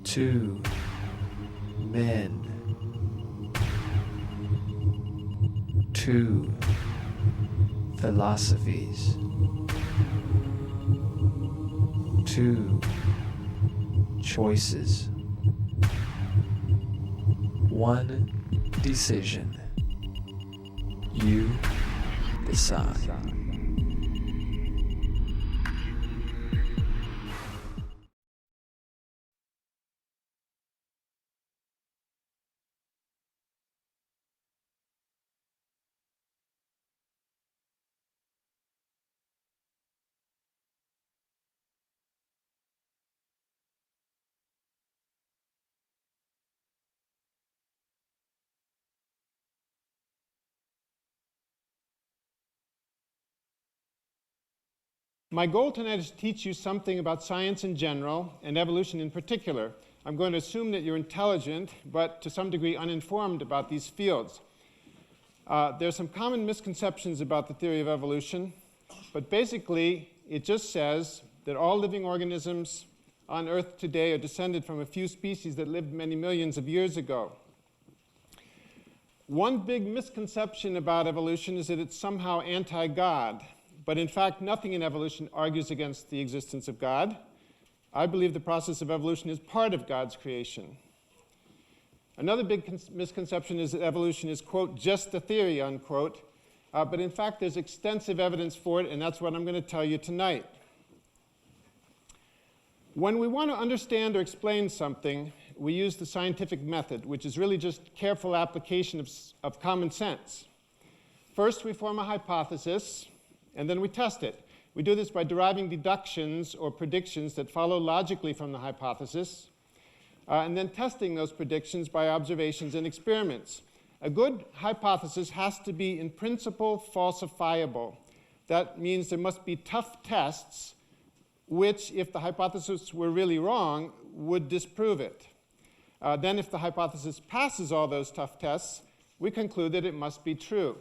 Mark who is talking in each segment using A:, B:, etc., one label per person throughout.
A: 2 men, 2 philosophies, 2 choices, 1 decision. You decide.
B: My goal tonight is to teach you something about science in general and evolution in particular. I'm going to assume that you're intelligent, but to some degree uninformed about these fields. There are some common misconceptions about the theory of evolution, but basically it just says that all living organisms on Earth today are descended from a few species that lived many millions of years ago. One big misconception about evolution is that it's somehow anti-God. But in fact, nothing in evolution argues against the existence of God. I believe the process of evolution is part of God's creation. Another big misconception is that evolution is, quote, just a theory, unquote. But in fact, there's extensive evidence for it, and that's what I'm going to tell you tonight. When we want to understand or explain something, we use the scientific method, which is really just careful application of common sense. First, we form a hypothesis, and then we test it. We do this by deriving deductions or predictions that follow logically from the hypothesis, and then testing those predictions by observations and experiments. A good hypothesis has to be, in principle, falsifiable. That means there must be tough tests which, if the hypothesis were really wrong, would disprove it. Then, if the hypothesis passes all those tough tests, we conclude that it must be true.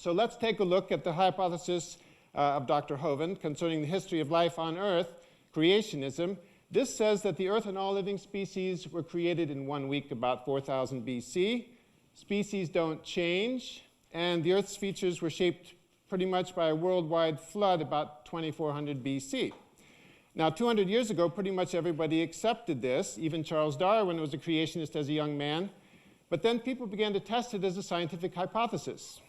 B: So let's take a look at the hypothesis of Dr. Hovind concerning the history of life on Earth, creationism. This says that the Earth and all living species were created in 1 week, about 4000 BC. Species don't change, and the Earth's features were shaped pretty much by a worldwide flood about 2400 BC. Now, 200 years ago, pretty much everybody accepted this. Even Charles Darwin was a creationist as a young man. But then people began to test it as a scientific hypothesis.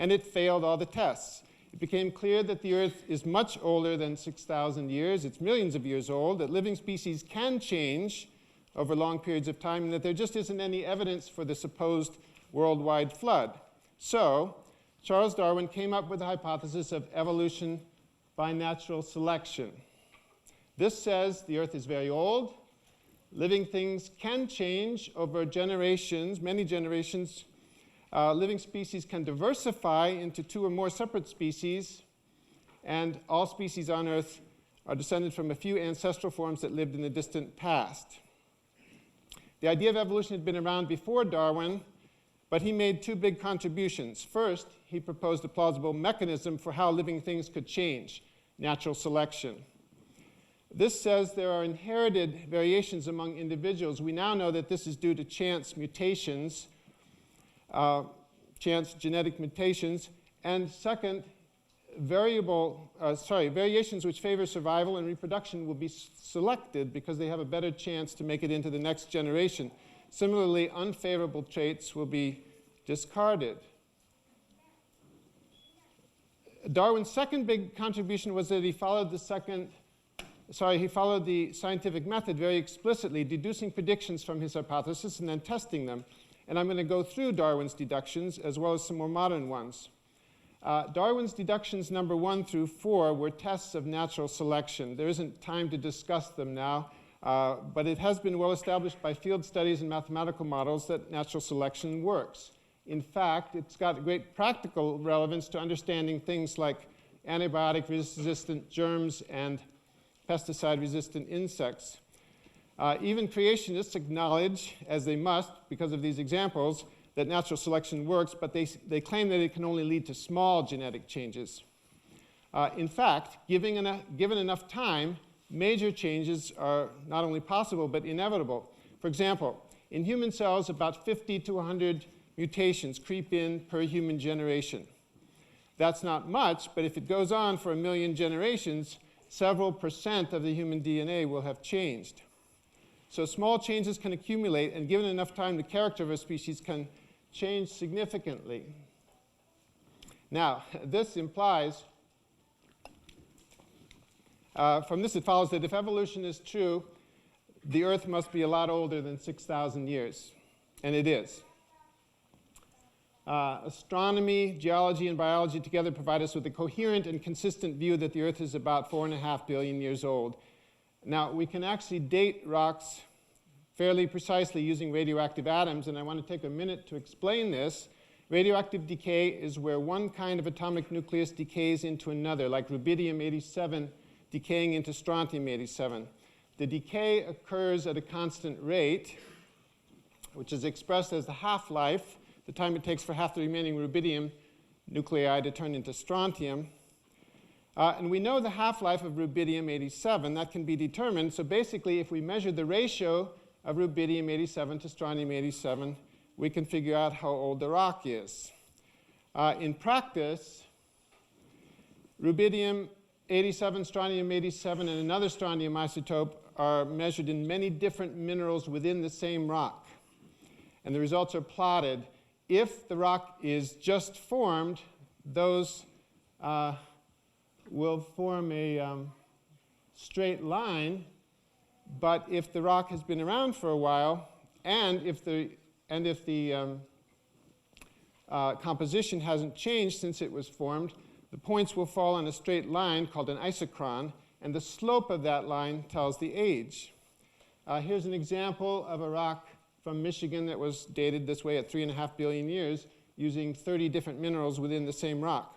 B: And it failed all the tests. It became clear that the Earth is much older than 6,000 years. It's millions of years old, that living species can change over long periods of time, and that there just isn't any evidence for the supposed worldwide flood. So, Charles Darwin came up with the hypothesis of evolution by natural selection. This says the Earth is very old. Living things can change over generations, many generations. Living species can diversify into 2 or more separate species, and all species on Earth are descended from a few ancestral forms that lived in the distant past. The idea of evolution had been around before Darwin, but he made 2 big contributions. First, he proposed a plausible mechanism for how living things could change, natural selection. This says there are inherited variations among individuals. We now know that this is due to chance mutations, chance genetic mutations, and second, variations which favor survival and reproduction will be selected because they have a better chance to make it into the next generation. Similarly, unfavorable traits will be discarded. Darwin's second big contribution was that he followed the scientific method very explicitly, deducing predictions from his hypothesis and then testing them. And I'm going to go through Darwin's deductions as well as some more modern ones. Darwin's deductions number 1 through 4 were tests of natural selection. There isn't time to discuss them now, but it has been well established by field studies and mathematical models that natural selection works. In fact, it's got great practical relevance to understanding things like antibiotic-resistant germs and pesticide-resistant insects. Even creationists acknowledge, as they must because of these examples, that natural selection works, but they claim that it can only lead to small genetic changes. In fact, given enough time, major changes are not only possible but inevitable. For example, in human cells, about 50 to 100 mutations creep in per human generation. That's not much, but if it goes on for 1 million generations, several percent of the human DNA will have changed. So small changes can accumulate, and given enough time, the character of a species can change significantly. Now, this implies, from this it follows that if evolution is true, the Earth must be a lot older than 6,000 years, and it is. Astronomy, geology, and biology together provide us with a coherent and consistent view that the Earth is about 4.5 billion years old. Now, we can actually date rocks fairly precisely using radioactive atoms, and I want to take a minute to explain this. Radioactive decay is where one kind of atomic nucleus decays into another, like rubidium-87 decaying into strontium-87. The decay occurs at a constant rate, which is expressed as the half-life, the time it takes for half the remaining rubidium nuclei to turn into strontium. And we know the half-life of rubidium-87. That can be determined. So basically, if we measure the ratio of rubidium-87 to strontium-87, we can figure out how old the rock is. In practice, rubidium-87, strontium-87, and another strontium isotope are measured in many different minerals within the same rock. And the results are plotted. If the rock is just formed, those will form a straight line. But if the rock has been around for a while, and if the composition hasn't changed since it was formed, the points will fall on a straight line called an isochron, and the slope of that line tells the age. Here's an example of a rock from Michigan that was dated this way at 3.5 billion years using 30 different minerals within the same rock.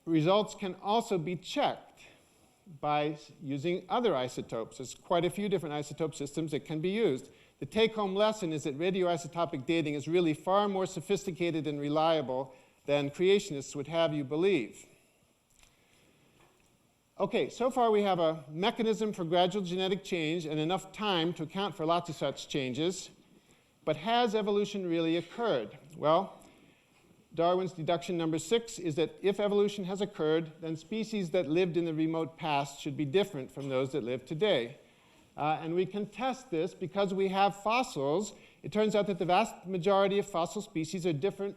B: Results can also be checked by using other isotopes. There's quite a few different isotope systems that can be used. The take-home lesson is that radioisotopic dating is really far more sophisticated and reliable than creationists would have you believe. Okay, so far we have a mechanism for gradual genetic change and enough time to account for lots of such changes. But has evolution really occurred? Well, Darwin's deduction number 6 is that if evolution has occurred, then species that lived in the remote past should be different from those that live today. And we can test this because we have fossils. It turns out that the vast majority of fossil species are different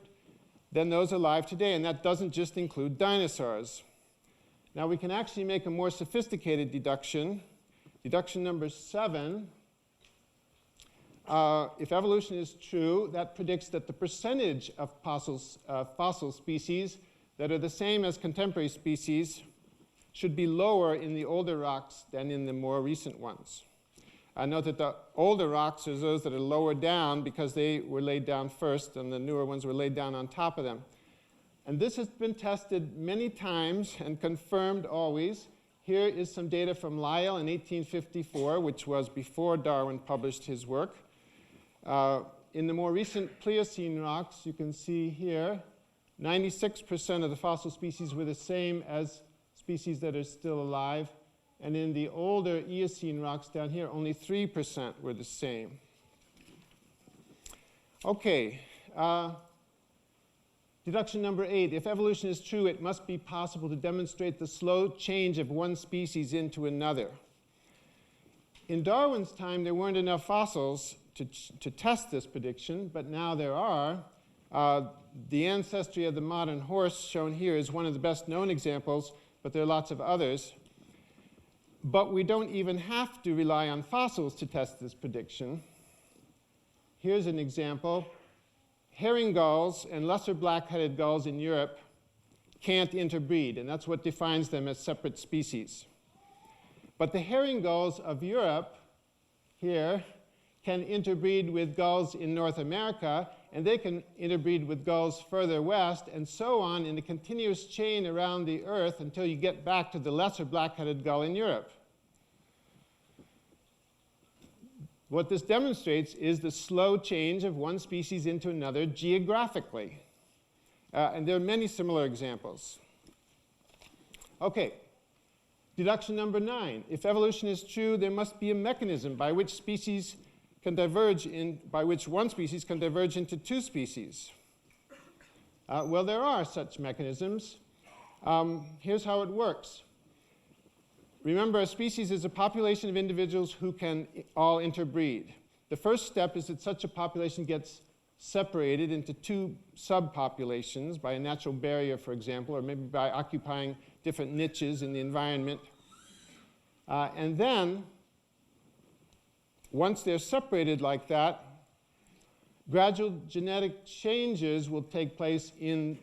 B: than those alive today, and that doesn't just include dinosaurs. Now, we can actually make a more sophisticated deduction. Deduction number 7. If evolution is true, that predicts that the percentage of fossil species that are the same as contemporary species should be lower in the older rocks than in the more recent ones. Note that the older rocks are those that are lower down because they were laid down first, and the newer ones were laid down on top of them. And this has been tested many times and confirmed always. Here is some data from Lyell in 1854, which was before Darwin published his work. In the more recent Pliocene rocks, you can see here, 96% of the fossil species were the same as species that are still alive. And in the older Eocene rocks down here, only 3% were the same. Okay. Deduction number 8. If evolution is true, it must be possible to demonstrate the slow change of one species into another. In Darwin's time, there weren't enough fossils to test this prediction, but now there are. The ancestry of the modern horse shown here is one of the best known examples, but there are lots of others. But we don't even have to rely on fossils to test this prediction. Here's an example. Herring gulls and lesser black-headed gulls in Europe can't interbreed, and that's what defines them as separate species. But the herring gulls of Europe here can interbreed with gulls in North America, and they can interbreed with gulls further west, and so on in a continuous chain around the Earth until you get back to the lesser black-headed gull in Europe. What this demonstrates is the slow change of one species into another geographically. And there are many similar examples. Okay. Deduction number 9. If evolution is true, there must be a mechanism by which one species can diverge into two species. Well, there are such mechanisms. Here's how it works. Remember, a species is a population of individuals who can all interbreed. The first step is that such a population gets separated into two subpopulations by a natural barrier, for example, or maybe by occupying different niches in the environment. And then, once they're separated like that, gradual genetic changes will take place in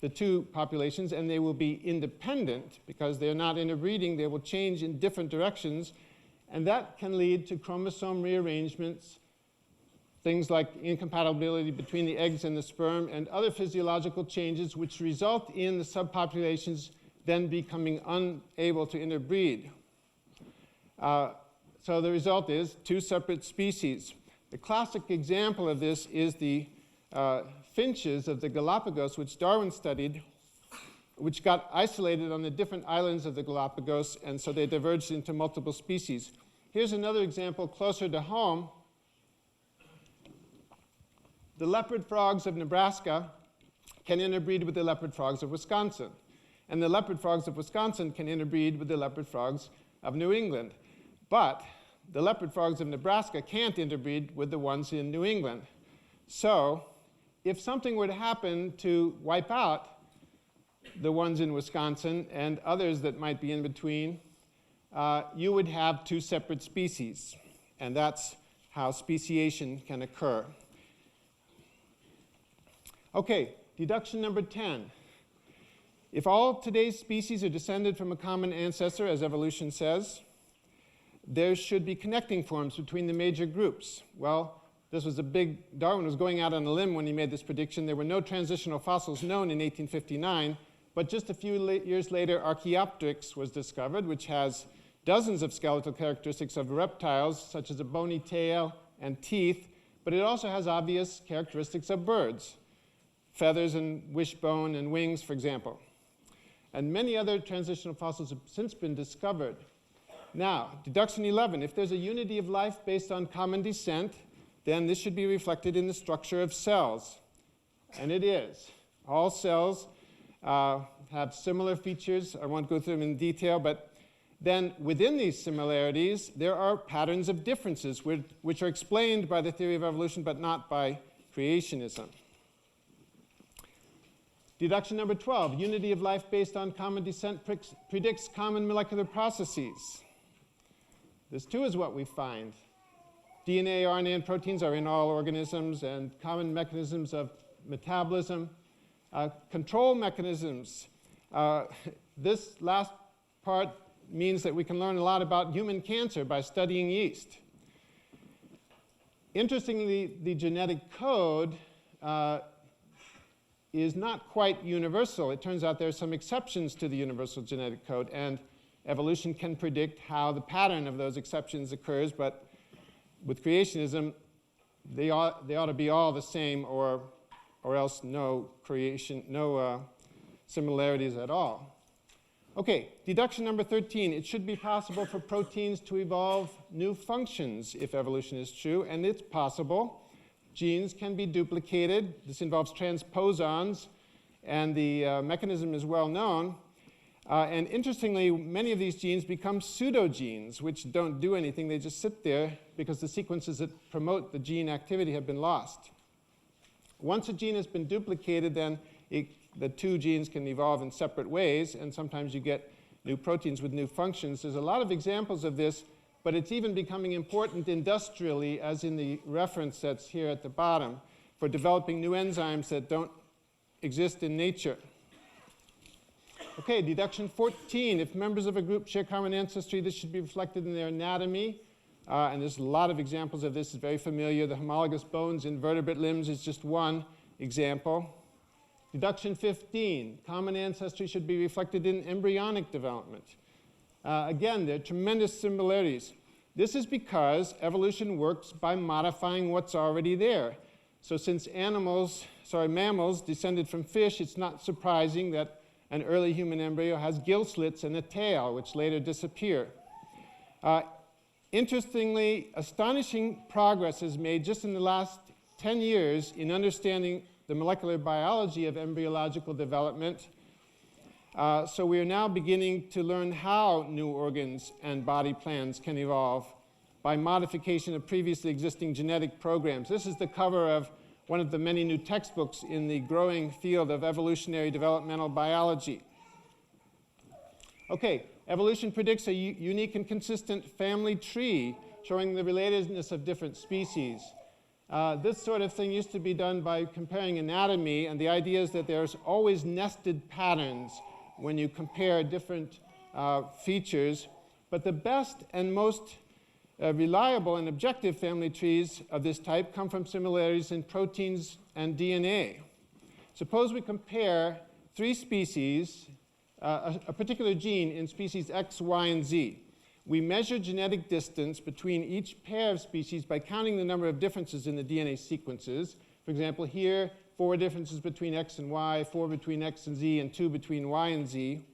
B: the two populations, and they will be independent because they're not interbreeding. They will change in different directions, and that can lead to chromosome rearrangements, things like incompatibility between the eggs and the sperm, and other physiological changes which result in the subpopulations then becoming unable to interbreed. So the result is two separate species. The classic example of this is the finches of the Galapagos, which Darwin studied, which got isolated on the different islands of the Galapagos, and so they diverged into multiple species. Here's another example closer to home. The leopard frogs of Nebraska can interbreed with the leopard frogs of Wisconsin, and the leopard frogs of Wisconsin can interbreed with the leopard frogs of New England. But the leopard frogs of Nebraska can't interbreed with the ones in New England. So if something were to happen to wipe out the ones in Wisconsin and others that might be in between, you would have two separate species. And that's how speciation can occur. Okay, deduction number 10. If all today's species are descended from a common ancestor, as evolution says, there should be connecting forms between the major groups. Well, Darwin was going out on a limb when he made this prediction. There were no transitional fossils known in 1859, but just a few years later, Archaeopteryx was discovered, which has dozens of skeletal characteristics of reptiles, such as a bony tail and teeth, but it also has obvious characteristics of birds, feathers and wishbone and wings, for example. And many other transitional fossils have since been discovered. Now, deduction 11, if there's a unity of life based on common descent, then this should be reflected in the structure of cells. And it is. All cells have similar features. I won't go through them in detail, but then within these similarities, there are patterns of differences which are explained by the theory of evolution, but not by creationism. Deduction number 12, unity of life based on common descent predicts common molecular processes. This too is what we find. DNA, RNA, and proteins are in all organisms, and common mechanisms of metabolism. Control mechanisms. This last part means that we can learn a lot about human cancer by studying yeast. Interestingly, the genetic code is not quite universal. It turns out there are some exceptions to the universal genetic code, and evolution can predict how the pattern of those exceptions occurs, but with creationism, they ought to be all the same, or else no similarities at all. Okay, deduction number 13. It should be possible for proteins to evolve new functions if evolution is true, and it's possible. Genes can be duplicated. This involves transposons, and the mechanism is well known. And interestingly, many of these genes become pseudogenes, which don't do anything. They just sit there because the sequences that promote the gene activity have been lost. Once a gene has been duplicated, then the two genes can evolve in separate ways, and sometimes you get new proteins with new functions. There's a lot of examples of this, but it's even becoming important industrially, as in the reference that's here at the bottom, for developing new enzymes that don't exist in nature. Okay, deduction 14. If members of a group share common ancestry, this should be reflected in their anatomy. And there's a lot of examples of this. It's very familiar. The homologous bones in vertebrate limbs is just one example. Deduction 15. Common ancestry should be reflected in embryonic development. Again, there are tremendous similarities. This is because evolution works by modifying what's already there. So since mammals descended from fish, it's not surprising that an early human embryo has gill slits and a tail, which later disappear. Interestingly, astonishing progress is made just in the last 10 years in understanding the molecular biology of embryological development. So we are now beginning to learn how new organs and body plans can evolve by modification of previously existing genetic programs. This is the cover of one of the many new textbooks in the growing field of evolutionary developmental biology. Okay, evolution predicts a unique and consistent family tree showing the relatedness of different species. This sort of thing used to be done by comparing anatomy, and the idea is that there's always nested patterns when you compare different features. But the best and most reliable and objective family trees of this type come from similarities in proteins and DNA. Suppose we compare three species, a particular gene in species X, Y, and Z. We measure genetic distance between each pair of species by counting the number of differences in the DNA sequences. For example, here, 4 differences between X and Y, 4 between X and Z, and 2 between Y and Z.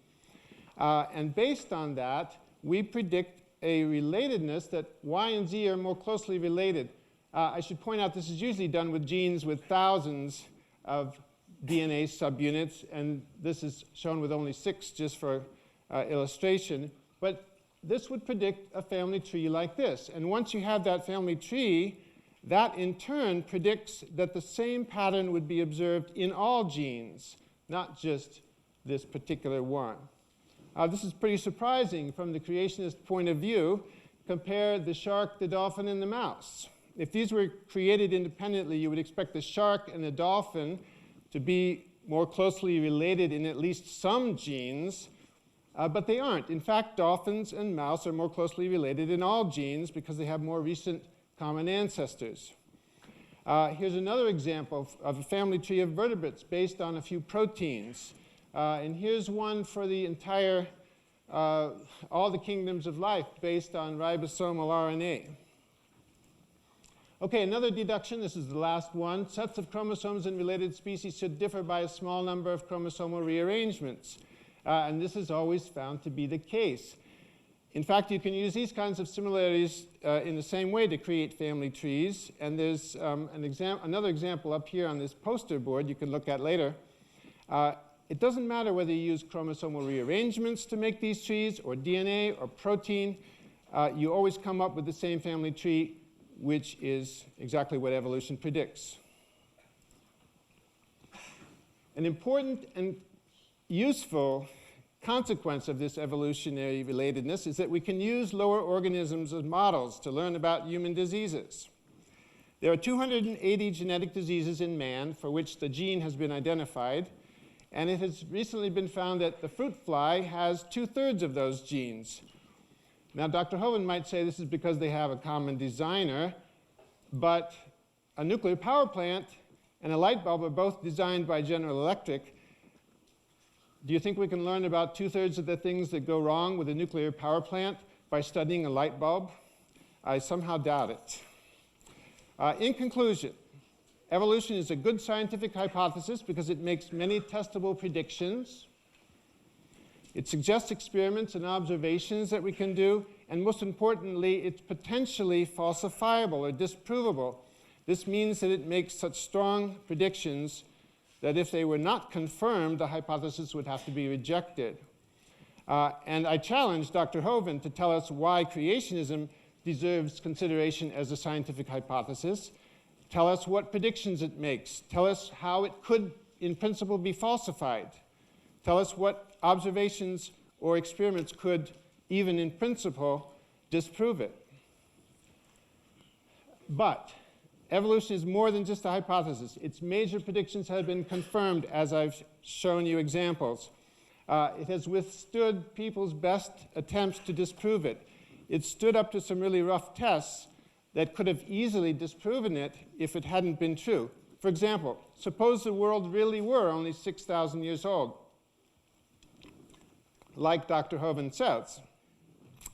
B: And based on that, we predict a relatedness that Y and Z are more closely related. I should point out this is usually done with genes with thousands of DNA subunits, and this is shown with only 6 just for illustration. But this would predict a family tree like this. And once you have that family tree, that in turn predicts that the same pattern would be observed in all genes, not just this particular one. This is pretty surprising from the creationist point of view. Compare the shark, the dolphin, and the mouse. If these were created independently, you would expect the shark and the dolphin to be more closely related in at least some genes, but they aren't. In fact, dolphins and mouse are more closely related in all genes because they have more recent common ancestors. Here's another example of a family tree of vertebrates based on a few proteins. And here's one for the entire, all the kingdoms of life based on ribosomal RNA. Okay, another deduction, this is the last one. Sets of chromosomes in related species should differ by a small number of chromosomal rearrangements. And this is always found to be the case. In fact, you can use these kinds of similarities in the same way to create family trees. And there's another example up here on this poster board you can look at later. It doesn't matter whether you use chromosomal rearrangements to make these trees, or DNA, or protein. You always come up with the same family tree, which is exactly what evolution predicts. An important and useful consequence of this evolutionary relatedness is that we can use lower organisms as models to learn about human diseases. There are 280 genetic diseases in man for which the gene has been identified, and it has recently been found that the fruit fly has 2/3 of those genes. Now, Dr. Hovind might say this is because they have a common designer, but a nuclear power plant and a light bulb are both designed by General Electric. Do you think we can learn about 2/3 of the things that go wrong with a nuclear power plant by studying a light bulb? I somehow doubt it. In conclusion, evolution is a good scientific hypothesis because it makes many testable predictions. It suggests experiments and observations that we can do, and most importantly, it's potentially falsifiable or disprovable. This means that it makes such strong predictions that if they were not confirmed, the hypothesis would have to be rejected. And I challenge Dr. Hovind to tell us why creationism deserves consideration as a scientific hypothesis. Tell us what predictions it makes. Tell us how it could, in principle, be falsified. Tell us what observations or experiments could, even in principle, disprove it. But evolution is more than just a hypothesis. Its major predictions have been confirmed, as I've shown you examples. It has withstood people's best attempts to disprove it. It stood up to some really rough tests that could have easily disproven it if it hadn't been true. For example, suppose the world really were only 6,000 years old, like Dr. Hovind says.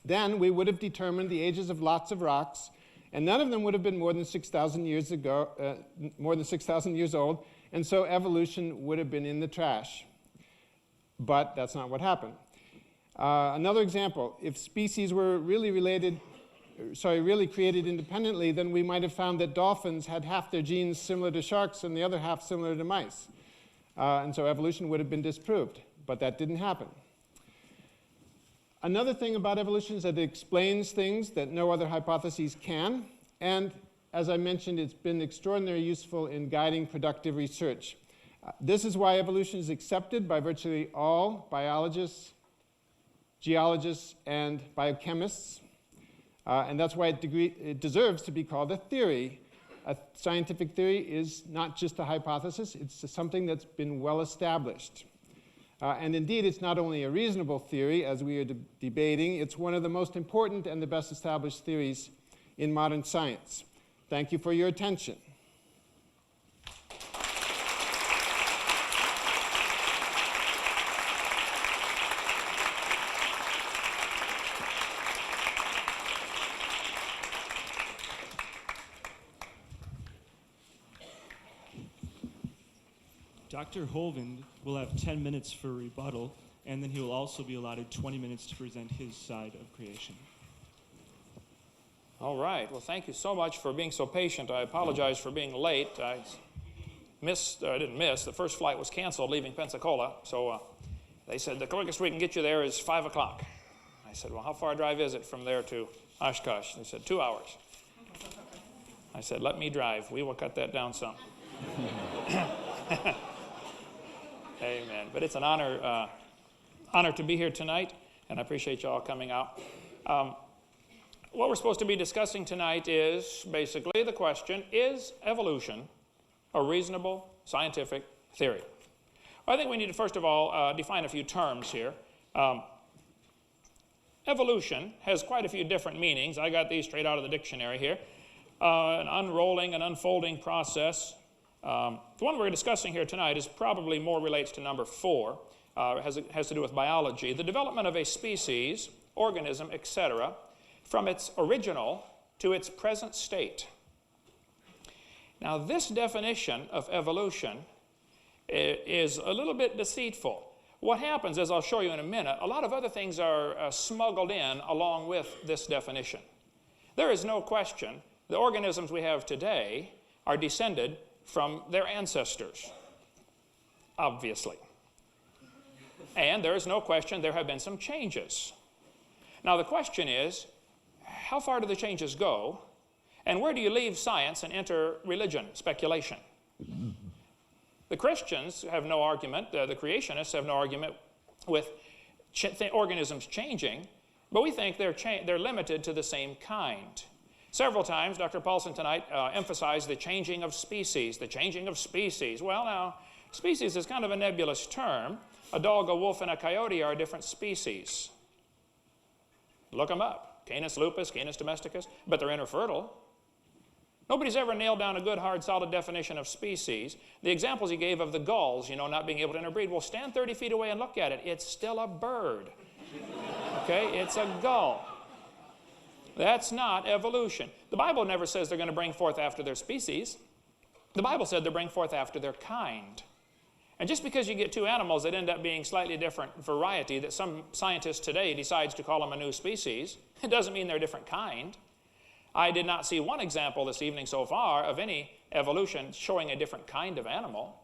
B: Then we would have determined the ages of lots of rocks, and none of them would have been more than 6,000 years ago, more than 6,000 years old, and so evolution would have been in the trash. but that's not what happened. Another example, if species were really created independently, then we might have found that dolphins had half their genes similar to sharks and the other half similar to mice. And so evolution would have been disproved, but that didn't happen. Another thing about evolution is that it explains things that no other hypotheses can, and as I mentioned, it's been extraordinarily useful in guiding productive research. This is why evolution is accepted by virtually all biologists, geologists, and biochemists. And that's why it deserves to be called a theory. A scientific theory is not just a hypothesis, it's something that's been well established. And indeed, it's not only a reasonable theory, as we are debating, it's one of the most important and the best established theories in modern science. Thank you for your attention.
C: Dr. Hovind will have 10 minutes for rebuttal, and then he will also be allotted 20 minutes to present his side of creation.
D: All right. Well, thank you so much for being so patient. I apologize for being late. I didn't miss. The first flight was canceled leaving Pensacola, so they said the quickest we can get you there is 5 o'clock. I said, well, how far a drive is it from there to Oshkosh? They said, 2 hours. I said, let me drive. We will cut that down some. Amen. But it's an honor to be here tonight, and I appreciate you all coming out. What we're supposed to be discussing tonight is basically the question, is evolution a reasonable scientific theory? Well, I think we need to first of all define a few terms here. Evolution has quite a few different meanings. I got these straight out of the dictionary here. An unrolling, an unfolding process. The one we're discussing here tonight is probably more relates to number 4. It has to do with biology. The development of a species, organism, etc., from its original to its present state. Now, this definition of evolution is a little bit deceitful. What happens, as I'll show you in a minute, a lot of other things are smuggled in along with this definition. There is no question the organisms we have today are descended from their ancestors, obviously. And there is no question there have been some changes. Now, the question is, how far do the changes go, and where do you leave science and enter religion, speculation? The Christians have no argument, the creationists have no argument with organisms changing, but we think they're limited to the same kind. Several times, Dr. Paulson tonight emphasized the changing of species, the changing of species. Well, now, species is kind of a nebulous term. A dog, a wolf, and a coyote are a different species. Look them up. Canis lupus, Canis domesticus, but they're interfertile. Nobody's ever nailed down a good, hard, solid definition of species. The examples he gave of the gulls, not being able to interbreed, well, stand 30 feet away and look at it. It's still a bird. Okay? It's a gull. That's not evolution. The Bible never says they're going to bring forth after their species. The Bible said they bring forth after their kind. And just because you get two animals that end up being slightly different variety, that some scientist today decides to call them a new species, it doesn't mean they're a different kind. I did not see one example this evening so far of any evolution showing a different kind of animal.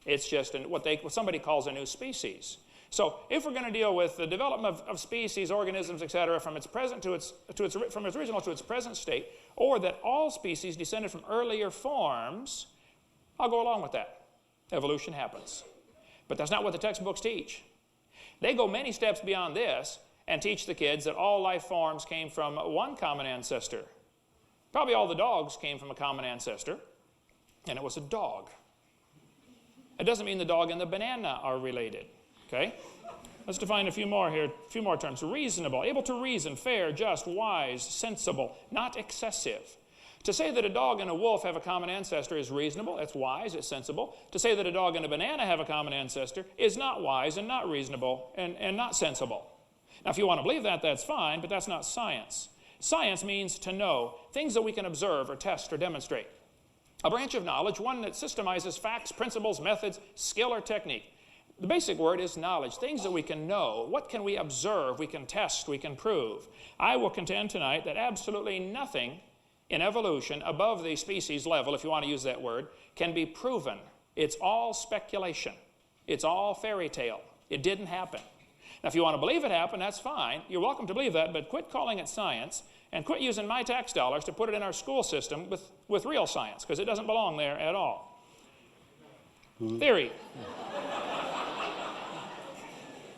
D: It's just what somebody calls a new species. So if we're going to deal with the development of species, organisms, etc., from its original to its present state, or that all species descended from earlier forms, I'll go along with that. Evolution happens. But that's not what the textbooks teach. They go many steps beyond this and teach the kids that all life forms came from one common ancestor. Probably all the dogs came from a common ancestor, and it was a dog. It doesn't mean the dog and the banana are related. Okay? Let's define a few more here, a few more terms. Reasonable, able to reason, fair, just, wise, sensible, not excessive. To say that a dog and a wolf have a common ancestor is reasonable, it's wise, it's sensible. To say that a dog and a banana have a common ancestor is not wise and not reasonable and not sensible. Now, if you want to believe that, that's fine, but that's not science. Science means to know, things that we can observe or test or demonstrate. A branch of knowledge, one that systemizes facts, principles, methods, skill, or technique. The basic word is knowledge, things that we can know. What can we observe, we can test, we can prove? I will contend tonight that absolutely nothing in evolution above the species level, if you want to use that word, can be proven. It's all speculation. It's all fairy tale. It didn't happen. Now, if you want to believe it happened, that's fine. You're welcome to believe that, but quit calling it science and quit using my tax dollars to put it in our school system with real science, because it doesn't belong there at all. Theory.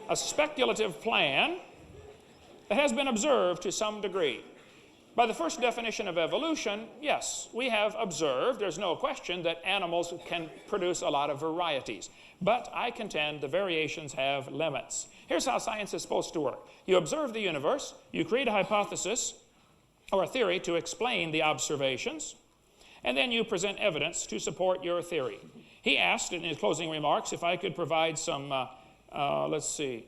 D: A speculative plan that has been observed to some degree. By the first definition of evolution, yes, we have observed, there's no question, that animals can produce a lot of varieties. But I contend the variations have limits. Here's how science is supposed to work. You observe the universe, you create a hypothesis or a theory to explain the observations, and then you present evidence to support your theory. He asked in his closing remarks if I could provide some, let's see,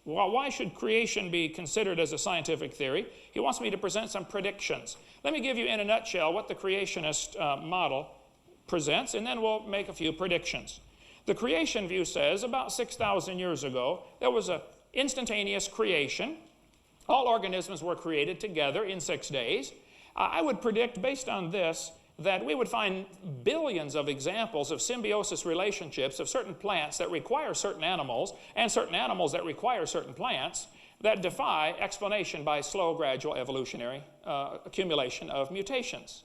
D: why should creation be considered as a scientific theory? He wants me to present some predictions. Let me give you in a nutshell what the creationist model presents, and then we'll make a few predictions. The creation view says about 6,000 years ago, there was an instantaneous creation. All organisms were created together in 6 days. I would predict, based on this, that we would find billions of examples of symbiosis relationships of certain plants that require certain animals and certain animals that require certain plants that defy explanation by slow, gradual evolutionary accumulation of mutations.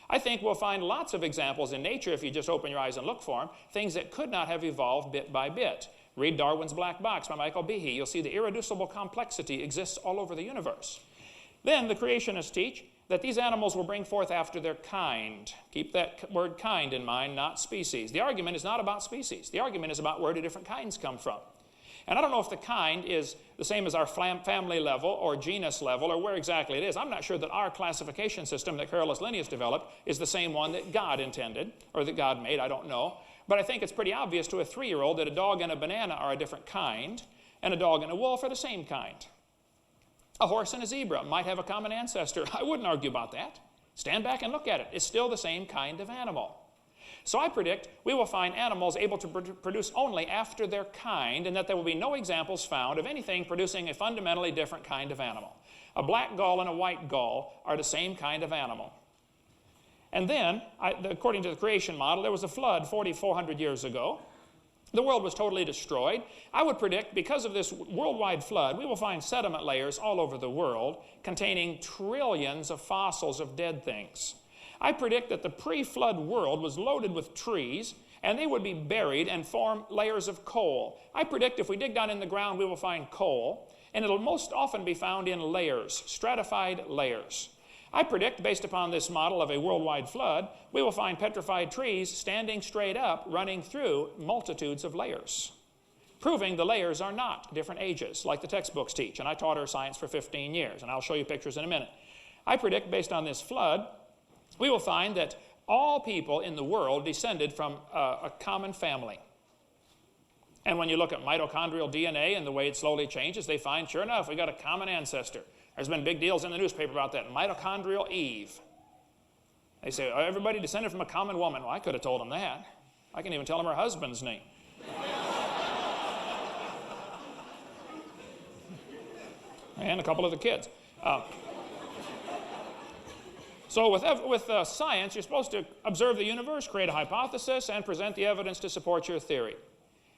D: I think we'll find lots of examples in nature, if you just open your eyes and look for them, things that could not have evolved bit by bit. Read Darwin's Black Box by Michael Behe. You'll see the irreducible complexity exists all over the universe. Then the creationists teach that these animals will bring forth after their kind. Keep that word kind in mind, not species. The argument is not about species. The argument is about where do different kinds come from. And I don't know if the kind is the same as our family level or genus level or where exactly it is. I'm not sure that our classification system that Carolus Linnaeus developed is the same one that God intended or that God made. I don't know. But I think it's pretty obvious to a 3-year-old that a dog and a banana are a different kind and a dog and a wolf are the same kind. A horse and a zebra might have a common ancestor. I wouldn't argue about that. Stand back and look at it. It's still the same kind of animal. So I predict we will find animals able to produce only after their kind, and that there will be no examples found of anything producing a fundamentally different kind of animal. A black gull and a white gull are the same kind of animal. And then, according to the creation model, there was a flood 4,400 years ago. The world was totally destroyed. I would predict, because of this worldwide flood, we will find sediment layers all over the world containing trillions of fossils of dead things. I predict that the pre-flood world was loaded with trees, and they would be buried and form layers of coal. I predict if we dig down in the ground, we will find coal, and it'll most often be found in layers, stratified layers. I predict, based upon this model of a worldwide flood, we will find petrified trees standing straight up, running through multitudes of layers, proving the layers are not different ages, like the textbooks teach. And I taught earth science for 15 years, and I'll show you pictures in a minute. I predict, based on this flood, we will find that all people in the world descended from a common family. And when you look at mitochondrial DNA and the way it slowly changes, they find, sure enough, we got a common ancestor. There's been big deals in the newspaper about that. Mitochondrial Eve. They say, oh, everybody descended from a common woman. Well, I could have told them that. I can even tell them her husband's name. And a couple of the kids. So with science, you're supposed to observe the universe, create a hypothesis, and present the evidence to support your theory.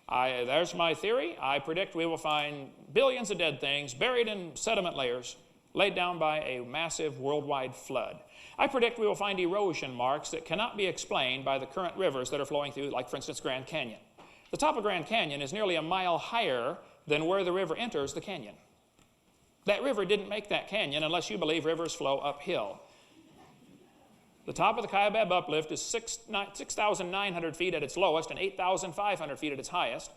D: There's my theory. I predict we will find billions of dead things buried in sediment layers laid down by a massive worldwide flood. I predict we will find erosion marks that cannot be explained by the current rivers that are flowing through, like, for instance, Grand Canyon. The top of Grand Canyon is nearly a mile higher than where the river enters the canyon. That river didn't make that canyon unless you believe rivers flow uphill. The top of the Kaibab uplift is 6,900 feet at its lowest and 8,500 feet at its highest.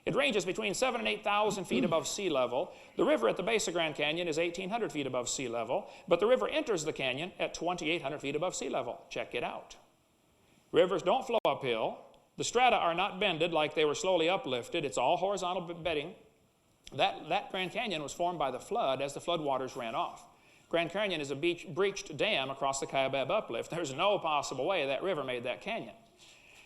D: It ranges between 7,000 and 8,000 feet above sea level. The river at the base of Grand Canyon is 1,800 feet above sea level, but the river enters the canyon at 2,800 feet above sea level. Check it out. Rivers don't flow uphill. The strata are not bended like they were slowly uplifted. It's all horizontal bedding. That Grand Canyon was formed by the flood as the flood waters ran off. Grand Canyon is a breached dam across the Kaibab uplift. There's no possible way that river made that canyon.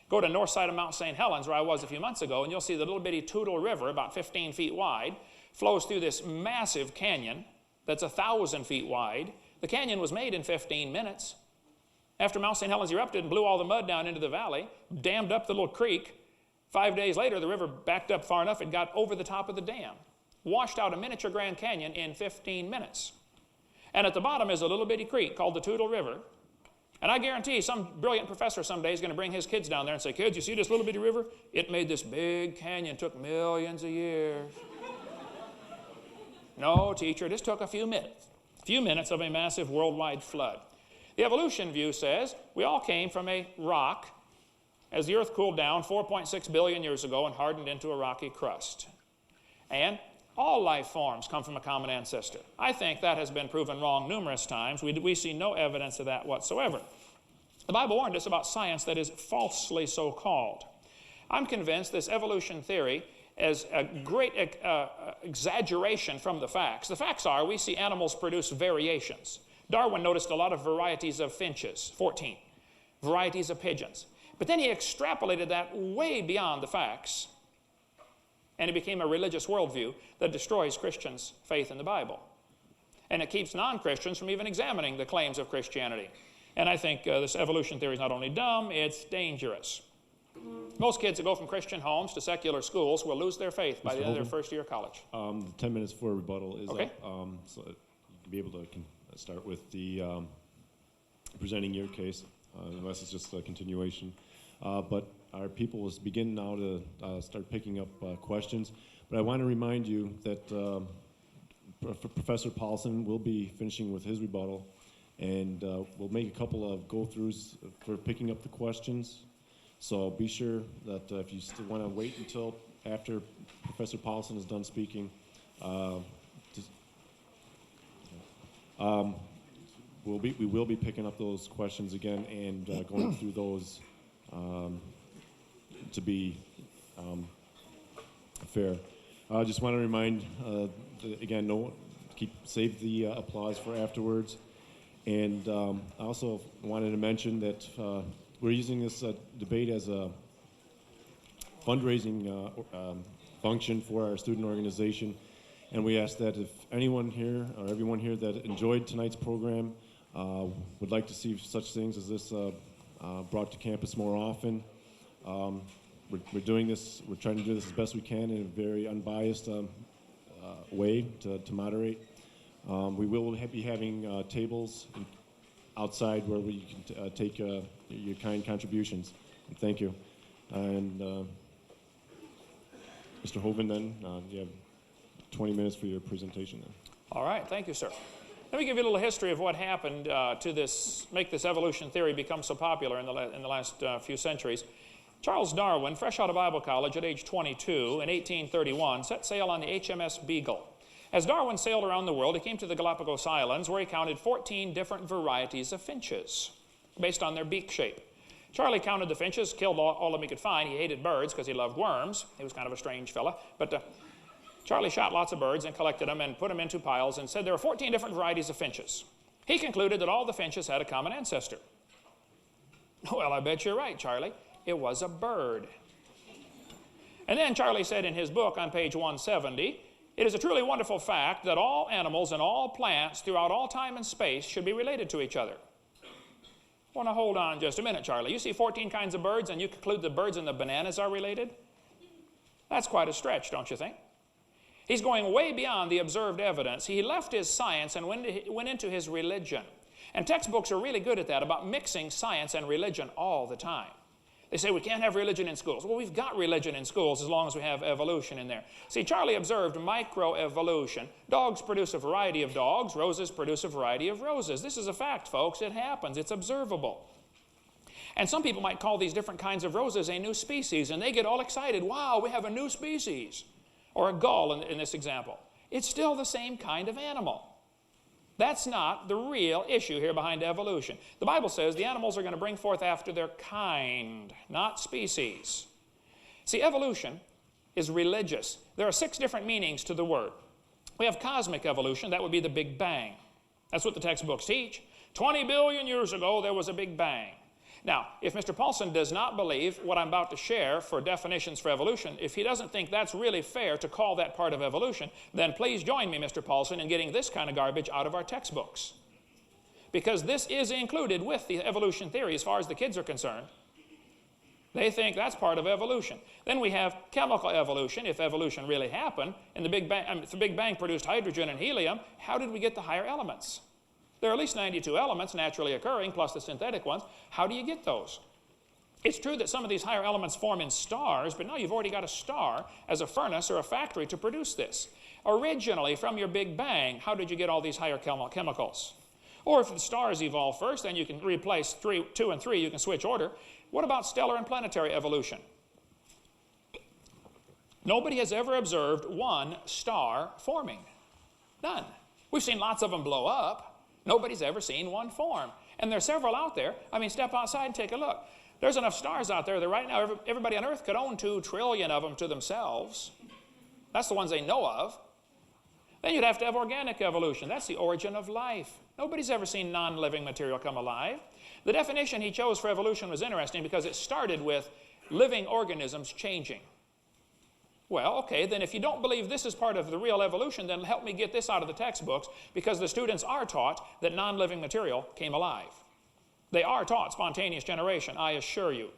D: Go to north side of Mount St. Helens, where I was a few months ago, and you'll see the little bitty Toutle River, about 15 feet wide, flows through this massive canyon that's 1,000 feet wide. The canyon was made in 15 minutes. After Mount St. Helens erupted and blew all the mud down into the valley, dammed up the little creek, 5 days later, the river backed up far enough it got over the top of the dam, washed out a miniature Grand Canyon in 15 minutes. And at the bottom is a little bitty creek called the Toutle River. And I guarantee some brilliant professor someday is going to bring his kids down there and say, kids, you see this little bitty river? It made this big canyon, took millions of years. No, teacher, this took a few minutes of a massive worldwide flood. The evolution view says we all came from a rock as the earth cooled down 4.6 billion years ago and hardened into a rocky crust. And all life forms come from a common ancestor. I think that has been proven wrong numerous times. We see no evidence of that whatsoever. The Bible warned us about science that is falsely so-called. I'm convinced this evolution theory is a great exaggeration from the facts. The facts are we see animals produce variations. Darwin noticed a lot of varieties of finches, 14, varieties of pigeons. But then he extrapolated that way beyond the facts, and it became a religious worldview that destroys Christians' faith in the Bible. And it keeps non-Christians from even examining the claims of Christianity. And I think this evolution theory is not only dumb, it's dangerous. Most kids that go from Christian homes to secular schools will lose their faith by the end of their first year of college.
E: 10 minutes for rebuttal is
D: okay.
E: up, so you can be able to start with the presenting your case, unless it's just a continuation. But our people will begin now to start picking up questions. But I want to remind you that Professor Paulson will be finishing with his rebuttal, and we'll make a couple of go-throughs for picking up the questions. So be sure that if you still want to wait until after Professor Paulson is done speaking, we will be picking up those questions again and going through those to be fair. I just want to remind, again, save the applause for afterwards. And I also wanted to mention that we're using this debate as a fundraising function for our student organization. And we ask that if anyone here or everyone here that enjoyed tonight's program would like to see such things as this brought to campus more often, we're doing this, we're trying to do this as best we can in a very unbiased way to moderate. We will be having tables outside where we can take your kind contributions. And thank you. And Mr. Hovind, then, you have 20 minutes for your presentation then.
D: All right, thank you, sir. Let me give you a little history of what happened to make this evolution theory become so popular in the last few centuries. Charles Darwin, fresh out of Bible college at age 22 in 1831, set sail on the HMS Beagle. As Darwin sailed around the world, he came to the Galapagos Islands, where he counted 14 different varieties of finches based on their beak shape. Charlie counted the finches, killed all of them he could find. He hated birds because he loved worms. He was kind of a strange fella. But Charlie shot lots of birds and collected them and put them into piles and said there were 14 different varieties of finches. He concluded that all the finches had a common ancestor. Well, I bet you're right, Charlie. It was a bird. And then Charlie said in his book on page 170, it is a truly wonderful fact that all animals and all plants throughout all time and space should be related to each other. Well, now hold on just a minute, Charlie. You see 14 kinds of birds and you conclude the birds and the bananas are related? That's quite a stretch, don't you think? He's going way beyond the observed evidence. He left his science and went into his religion. And textbooks are really good at that, about mixing science and religion all the time. They say we can't have religion in schools. Well, we've got religion in schools as long as we have evolution in there. See, Charlie observed microevolution. Dogs produce a variety of dogs. Roses produce a variety of roses. This is a fact, folks. It happens. It's observable. And some people might call these different kinds of roses a new species, and they get all excited. Wow, we have a new species. Or a gull in this example. It's still the same kind of animal. That's not the real issue here behind evolution. The Bible says the animals are going to bring forth after their kind, not species. See, evolution is religious. There are 6 different meanings to the word. We have cosmic evolution. That would be the Big Bang. That's what the textbooks teach. 20 billion years ago, there was a Big Bang. Now, if Mr. Paulson does not believe what I'm about to share for definitions for evolution, if he doesn't think that's really fair to call that part of evolution, then please join me, Mr. Paulson, in getting this kind of garbage out of our textbooks. Because this is included with the evolution theory as far as the kids are concerned. They think that's part of evolution. Then we have chemical evolution. If evolution really happened, and the Big Bang, if the Big Bang produced hydrogen and helium, how did we get the higher elements? There are at least 92 elements naturally occurring, plus the synthetic ones. How do you get those? It's true that some of these higher elements form in stars, but now you've already got a star as a furnace or a factory to produce this. Originally, from your Big Bang, how did you get all these higher chemicals? Or if the stars evolve first, then you can replace 2 and 3, you can switch order. What about stellar and planetary evolution? Nobody has ever observed one star forming. None. We've seen lots of them blow up. Nobody's ever seen one form. And there are several out there. I mean, step outside and take a look. There's enough stars out there that right now everybody on Earth could own 2 trillion of them to themselves. That's the ones they know of. Then you'd have to have organic evolution. That's the origin of life. Nobody's ever seen non-living material come alive. The definition he chose for evolution was interesting because it started with living organisms changing. Well, okay, then if you don't believe this is part of the real evolution, then help me get this out of the textbooks, because the students are taught that non-living material came alive. They are taught spontaneous generation, I assure you.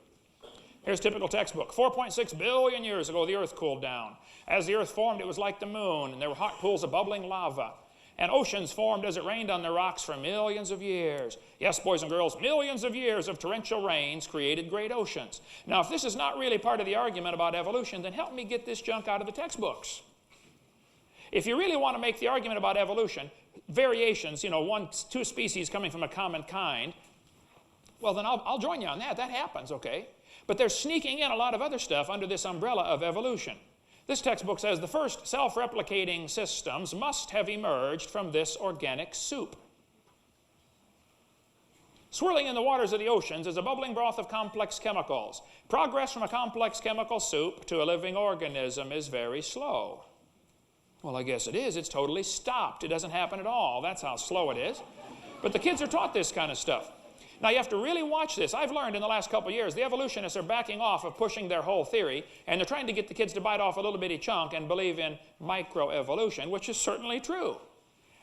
D: Here's typical textbook. 4.6 billion years ago, the Earth cooled down. As the Earth formed, it was like the moon, and there were hot pools of bubbling lava. And oceans formed as it rained on the rocks for millions of years. Yes, boys and girls, millions of years of torrential rains created great oceans. Now, if this is not really part of the argument about evolution, then help me get this junk out of the textbooks. If you really want to make the argument about evolution, variations, 2 species coming from a common kind, well, then I'll join you on that. That happens, okay? But they're sneaking in a lot of other stuff under this umbrella of evolution. This textbook says the first self-replicating systems must have emerged from this organic soup. Swirling in the waters of the oceans is a bubbling broth of complex chemicals. Progress from a complex chemical soup to a living organism is very slow. Well, I guess it is. It's totally stopped. It doesn't happen at all. That's how slow it is. But the kids are taught this kind of stuff. Now, you have to really watch this. I've learned in the last couple of years, the evolutionists are backing off of pushing their whole theory, and they're trying to get the kids to bite off a little bitty chunk and believe in microevolution, which is certainly true.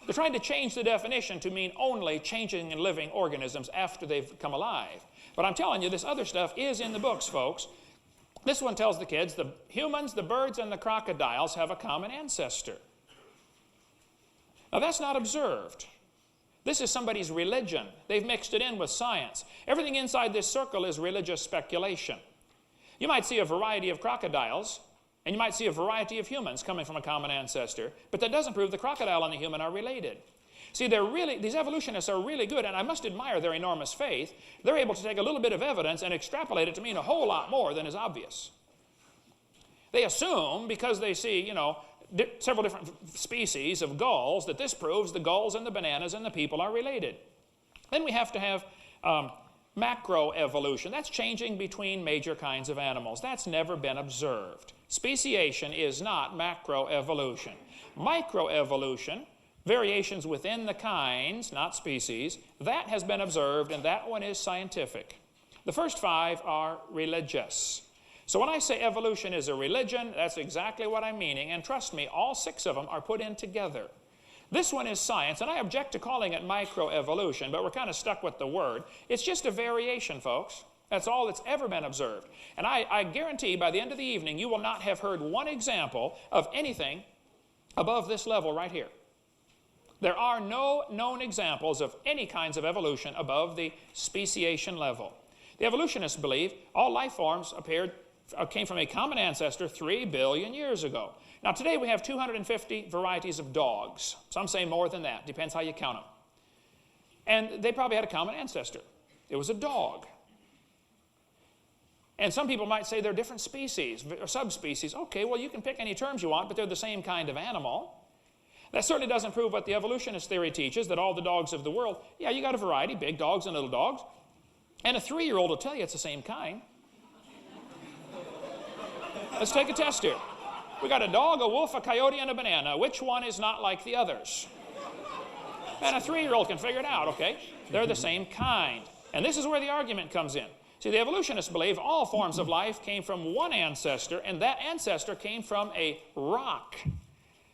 D: They're trying to change the definition to mean only changing in living organisms after they've come alive. But I'm telling you, this other stuff is in the books, folks. This one tells the kids the humans, the birds, and the crocodiles have a common ancestor. Now, that's not observed. This is somebody's religion. They've mixed it in with science. Everything inside this circle is religious speculation. You might see a variety of crocodiles, and you might see a variety of humans coming from a common ancestor, but that doesn't prove the crocodile and the human are related. See, these evolutionists are really good, and I must admire their enormous faith. They're able to take a little bit of evidence and extrapolate it to mean a whole lot more than is obvious. They assume, because they see, several different species of gulls, that this proves the gulls and the bananas and the people are related. Then we have to have macroevolution. That's changing between major kinds of animals. That's never been observed. Speciation is not macroevolution. Microevolution, variations within the kinds, not species, that has been observed, and that one is scientific. The first 5 are religious. So when I say evolution is a religion, that's exactly what I'm meaning. And trust me, all 6 of them are put in together. This one is science, and I object to calling it microevolution, but we're kind of stuck with the word. It's just a variation, folks. That's all that's ever been observed. And I guarantee by the end of the evening, you will not have heard one example of anything above this level right here. There are no known examples of any kinds of evolution above the speciation level. The evolutionists believe all life forms came from a common ancestor 3 billion years ago. Now, today we have 250 varieties of dogs. Some say more than that. Depends how you count them. And they probably had a common ancestor. It was a dog. And some people might say they're different species or subspecies. Okay, well, you can pick any terms you want, but they're the same kind of animal. That certainly doesn't prove what the evolutionist theory teaches, that all the dogs of the world, yeah, you got a variety, big dogs and little dogs. And a 3-year-old will tell you it's the same kind. Let's take a test here. We got a dog, a wolf, a coyote, and a banana. Which one is not like the others? And a 3-year-old can figure it out, okay? They're the same kind. And this is where the argument comes in. See, the evolutionists believe all forms of life came from one ancestor, and that ancestor came from a rock.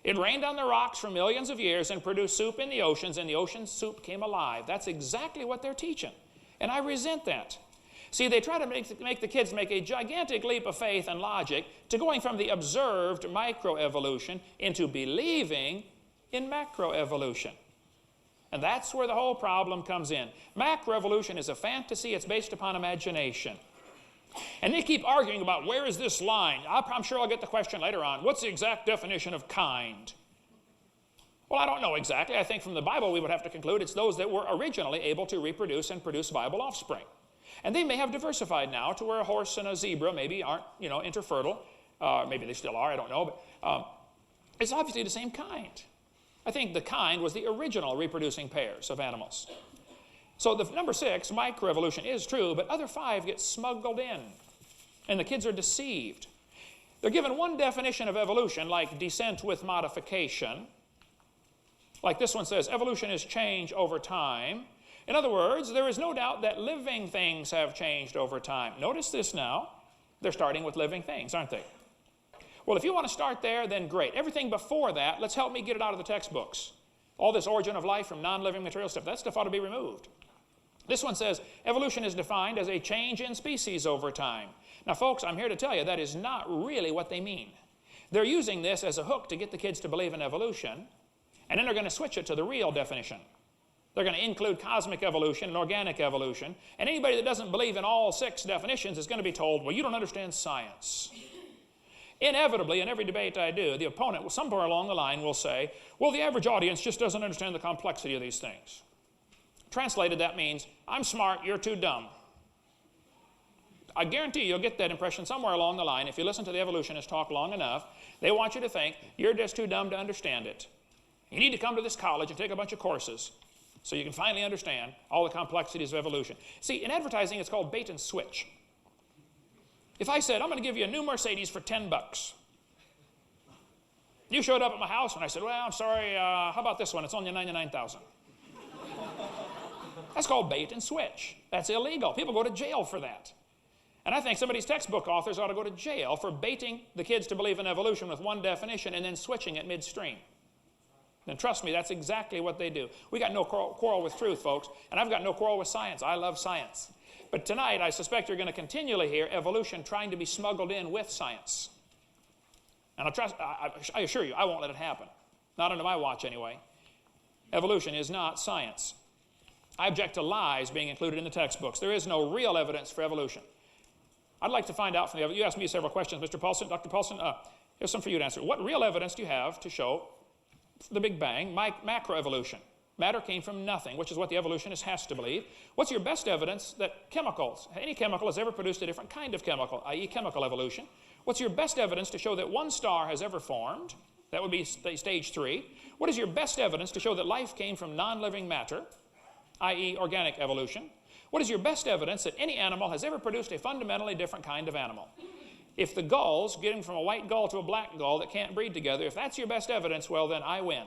D: It rained on the rocks for millions of years and produced soup in the oceans, and the ocean soup came alive. That's exactly what they're teaching. And I resent that. See, they try to make the kids make a gigantic leap of faith and logic to going from the observed microevolution into believing in macroevolution. And that's where the whole problem comes in. Macroevolution is a fantasy. It's based upon imagination. And they keep arguing about where is this line. I'm sure I'll get the question later on. What's the exact definition of kind? Well, I don't know exactly. I think from the Bible we would have to conclude it's those that were originally able to reproduce and produce viable offspring. And they may have diversified now to where a horse and a zebra maybe aren't, interfertile. Maybe they still are, I don't know. But it's obviously the same kind. I think the kind was the original reproducing pairs of animals. So the number 6, microevolution, is true, but other 5 get smuggled in, and the kids are deceived. They're given one definition of evolution, like descent with modification. Like this one says, evolution is change over time. In other words, there is no doubt that living things have changed over time. Notice this now. They're starting with living things, aren't they? Well, if you want to start there, then great. Everything before that, let's help me get it out of the textbooks. All this origin of life from non-living material stuff, that stuff ought to be removed. This one says, evolution is defined as a change in species over time. Now, folks, I'm here to tell you that is not really what they mean. They're using this as a hook to get the kids to believe in evolution, and then they're going to switch it to the real definition. They're going to include cosmic evolution and organic evolution, and anybody that doesn't believe in all 6 definitions is going to be told, well, you don't understand science. Inevitably, in every debate I do, the opponent, somewhere along the line, will say, well, the average audience just doesn't understand the complexity of these things. Translated, that means, I'm smart, you're too dumb. I guarantee you'll get that impression somewhere along the line. If you listen to the evolutionists talk long enough, they want you to think you're just too dumb to understand it. You need to come to this college and take a bunch of courses so you can finally understand all the complexities of evolution. See, in advertising, it's called bait and switch. If I said, I'm going to give you a new Mercedes for $10. You showed up at my house and I said, well, I'm sorry, how about this one? It's only $99,000. That's called bait and switch. That's illegal. People go to jail for that. And I think some of these textbook authors ought to go to jail for baiting the kids to believe in evolution with one definition and then switching it midstream. And trust me, that's exactly what they do. We got no quarrel with truth, folks, and I've got no quarrel with science. I love science. But tonight, I suspect you're going to continually hear evolution trying to be smuggled in with science. And I assure you, I won't let it happen. Not under my watch, anyway. Evolution is not science. I object to lies being included in the textbooks. There is no real evidence for evolution. I'd like to find out from you asked me several questions, Mr. Paulson. Dr. Paulson, here's some for you to answer. What real evidence do you have to show the Big Bang, macroevolution? Matter came from nothing, which is what the evolutionist has to believe. What's your best evidence that any chemical has ever produced a different kind of chemical, i.e. chemical evolution? What's your best evidence to show that one star has ever formed? That would be stage 3. What is your best evidence to show that life came from non-living matter, i.e. organic evolution? What is your best evidence that any animal has ever produced a fundamentally different kind of animal? If the gulls, getting from a white gull to a black gull that can't breed together, if that's your best evidence, well, then I win.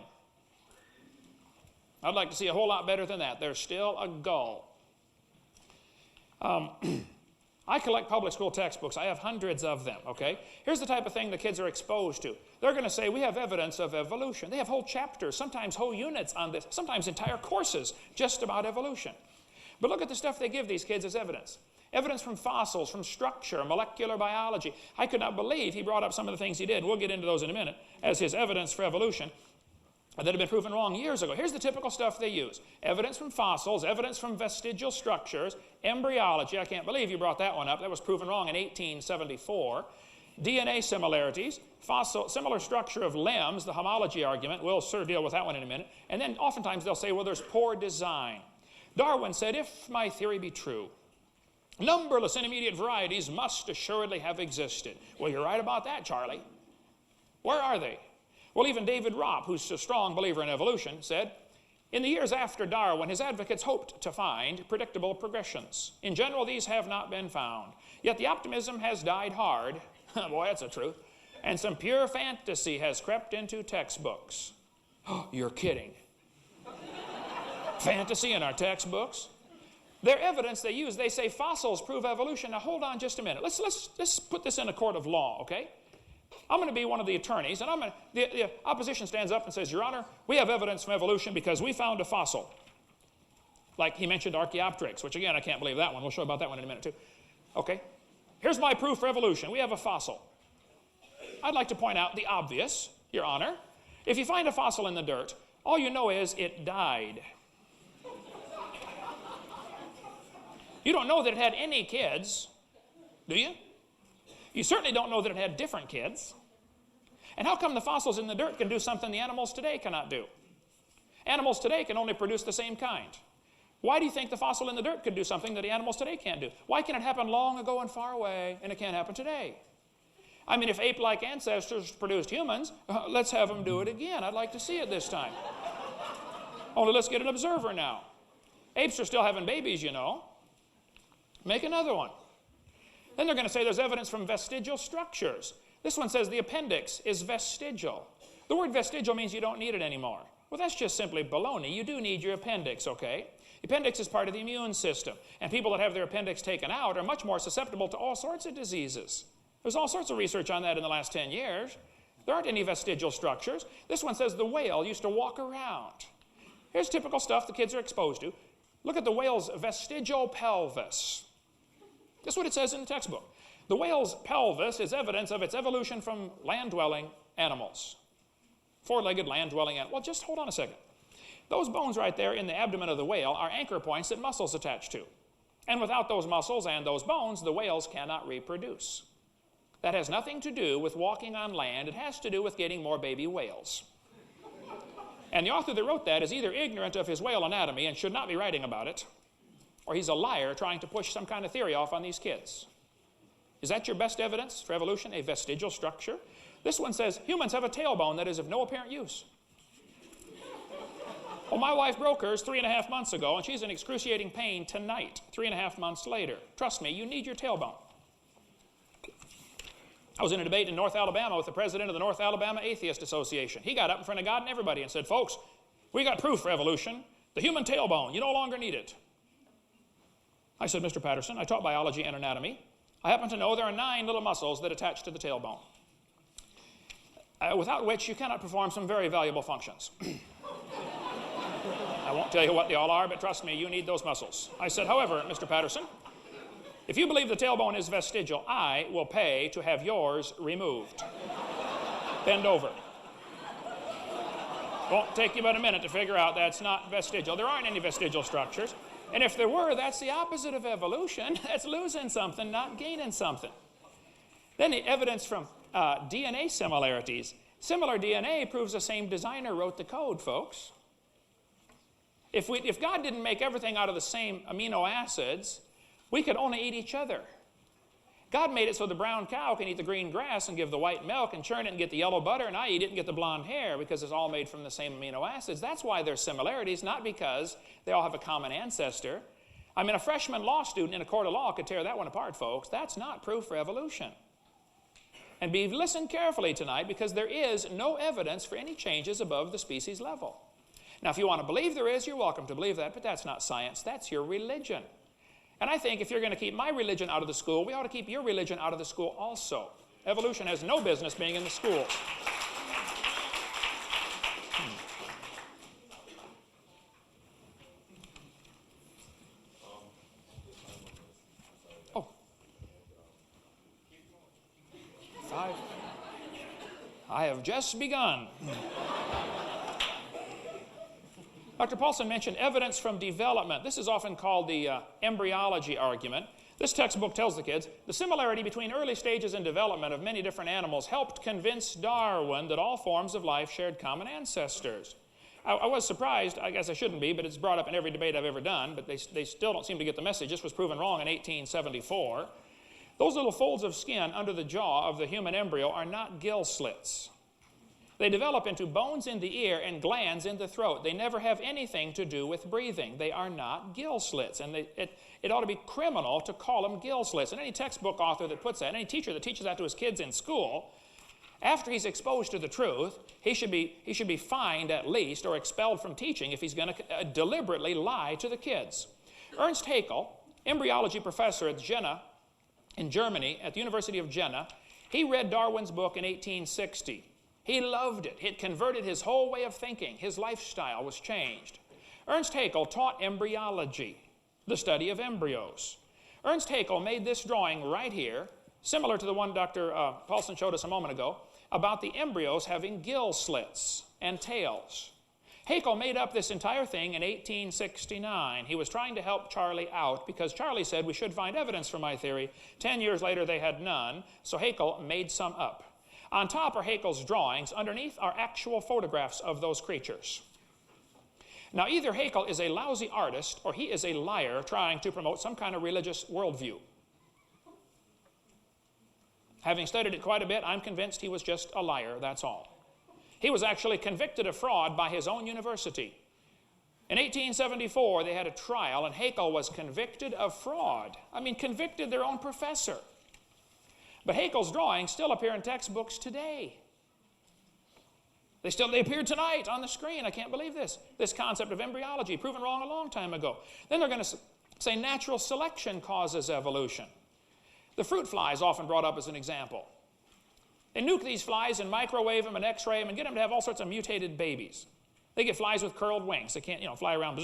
D: I'd like to see a whole lot better than that. There's still a gull. I collect public school textbooks. I have hundreds of them, okay? Here's the type of thing the kids are exposed to. They're going to say, we have evidence of evolution. They have whole chapters, sometimes whole units on this, sometimes entire courses just about evolution. But look at the stuff they give these kids as evidence. Evidence from fossils, from structure, molecular biology. I could not believe he brought up some of the things he did. We'll get into those in a minute as his evidence for evolution that had been proven wrong years ago. Here's the typical stuff they use. Evidence from fossils, evidence from vestigial structures, embryology. I can't believe you brought that one up. That was proven wrong in 1874. DNA similarities, similar structure of limbs, the homology argument. We'll sort of deal with that one in a minute. And then oftentimes they'll say, well, there's poor design. Darwin said, if my theory be true, numberless intermediate varieties must assuredly have existed. Well, you're right about that, Charlie. Where are they? Well, even David Ropp, who's a strong believer in evolution, said, in the years after Darwin, his advocates hoped to find predictable progressions. In general, these have not been found. Yet the optimism has died hard. Boy, that's the truth. And some pure fantasy has crept into textbooks. Oh, you're kidding. Fantasy in our textbooks? Their evidence they use, they say fossils prove evolution. Now hold on just a minute. Let's put this in a court of law, okay? I'm going to be one of the attorneys, and the opposition stands up and says, Your Honor, we have evidence from evolution because we found a fossil. Like he mentioned Archaeopteryx, which again, I can't believe that one. We'll show about that one in a minute too. Okay, here's my proof for evolution. We have a fossil. I'd like to point out the obvious, Your Honor. If you find a fossil in the dirt, all you know is it died. You don't know that it had any kids, do you? You certainly don't know that it had different kids. And how come the fossils in the dirt can do something the animals today cannot do? Animals today can only produce the same kind. Why do you think the fossil in the dirt could do something that the animals today can't do? Why can it happen long ago and far away, and it can't happen today? I mean, if ape-like ancestors produced humans, let's have them do it again. I'd like to see it this time. Only let's get an observer now. Apes are still having babies, you know. Make another one. Then they're going to say there's evidence from vestigial structures. This one says the appendix is vestigial. The word vestigial means you don't need it anymore. Well, that's just simply baloney. You do need your appendix, okay? The appendix is part of the immune system, and people that have their appendix taken out are much more susceptible to all sorts of diseases. There's all sorts of research on that in the last 10 years. There aren't any vestigial structures. This one says the whale used to walk around. Here's typical stuff the kids are exposed to. Look at the whale's vestigial pelvis. That's what it says in the textbook. The whale's pelvis is evidence of its evolution from land-dwelling animals. Four-legged land-dwelling animals. Well, just hold on a second. Those bones right there in the abdomen of the whale are anchor points that muscles attach to. And without those muscles and those bones, the whales cannot reproduce. That has nothing to do with walking on land. It has to do with getting more baby whales. And the author that wrote that is either ignorant of his whale anatomy and should not be writing about it, or he's a liar trying to push some kind of theory off on these kids. Is that your best evidence for evolution, a vestigial structure? This one says humans have a tailbone that is of no apparent use. Well, my wife broke hers 3.5 months ago, and she's in excruciating pain tonight, 3.5 months later. Trust me, you need your tailbone. I was in a debate in North Alabama with the president of the North Alabama Atheist Association. He got up in front of God and everybody and said, folks, we got proof for evolution. The human tailbone, you no longer need it. I said, Mr. Patterson, I taught biology and anatomy. I happen to know there are 9 little muscles that attach to the tailbone, without which you cannot perform some very valuable functions. I won't tell you what they all are, but trust me, you need those muscles. I said, however, Mr. Patterson, if you believe the tailbone is vestigial, I will pay to have yours removed. Bend over. Won't take you but a minute to figure out that's not vestigial. There aren't any vestigial structures. And if there were, that's the opposite of evolution. That's losing something, not gaining something. Then the evidence from DNA similarities. Similar DNA proves the same designer wrote the code, folks. If God didn't make everything out of the same amino acids, we could only eat each other. God made it so the brown cow can eat the green grass and give the white milk and churn it and get the yellow butter, and I eat it and get the blonde hair because it's all made from the same amino acids. That's why there's similarities, not because they all have a common ancestor. I mean, a freshman law student in a court of law could tear that one apart, folks. That's not proof for evolution. And listen carefully tonight, because there is no evidence for any changes above the species level. Now, if you want to believe there is, you're welcome to believe that, but that's not science. That's your religion. And I think if you're going to keep my religion out of the school, we ought to keep your religion out of the school also. Evolution has no business being in the schools. Oh. 5. I have just begun. Dr. Paulson mentioned evidence from development. This is often called the embryology argument. This textbook tells the kids, the similarity between early stages in development of many different animals helped convince Darwin that all forms of life shared common ancestors. I was surprised, I guess I shouldn't be, but it's brought up in every debate I've ever done, but they still don't seem to get the message. This was proven wrong in 1874. Those little folds of skin under the jaw of the human embryo are not gill slits. They develop into bones in the ear and glands in the throat. They never have anything to do with breathing. They are not gill slits. And it ought to be criminal to call them gill slits. And any textbook author that puts that, any teacher that teaches that to his kids in school, after he's exposed to the truth, he should be fined at least or expelled from teaching if he's going to deliberately lie to the kids. Ernst Haeckel, embryology professor at Jena in Germany, at the University of Jena, he read Darwin's book in 1860. He loved it. It converted his whole way of thinking. His lifestyle was changed. Ernst Haeckel taught embryology, the study of embryos. Ernst Haeckel made this drawing right here, similar to the one Dr. Paulson showed us a moment ago, about the embryos having gill slits and tails. Haeckel made up this entire thing in 1869. He was trying to help Charlie out because Charlie said we should find evidence for my theory. 10 years later, they had none, so Haeckel made some up. On top are Haeckel's drawings. Underneath are actual photographs of those creatures. Now, either Haeckel is a lousy artist or he is a liar trying to promote some kind of religious worldview. Having studied it quite a bit, I'm convinced he was just a liar, that's all. He was actually convicted of fraud by his own university. In 1874, they had a trial, and Haeckel was convicted of fraud. I mean, convicted their own professor. But Haeckel's drawings still appear in textbooks today. They appear tonight on the screen. I can't believe this. This concept of embryology, proven wrong a long time ago. Then they're going to say natural selection causes evolution. The fruit fly is often brought up as an example. They nuke these flies and microwave them and x-ray them and get them to have all sorts of mutated babies. They get flies with curled wings. They can't, fly around.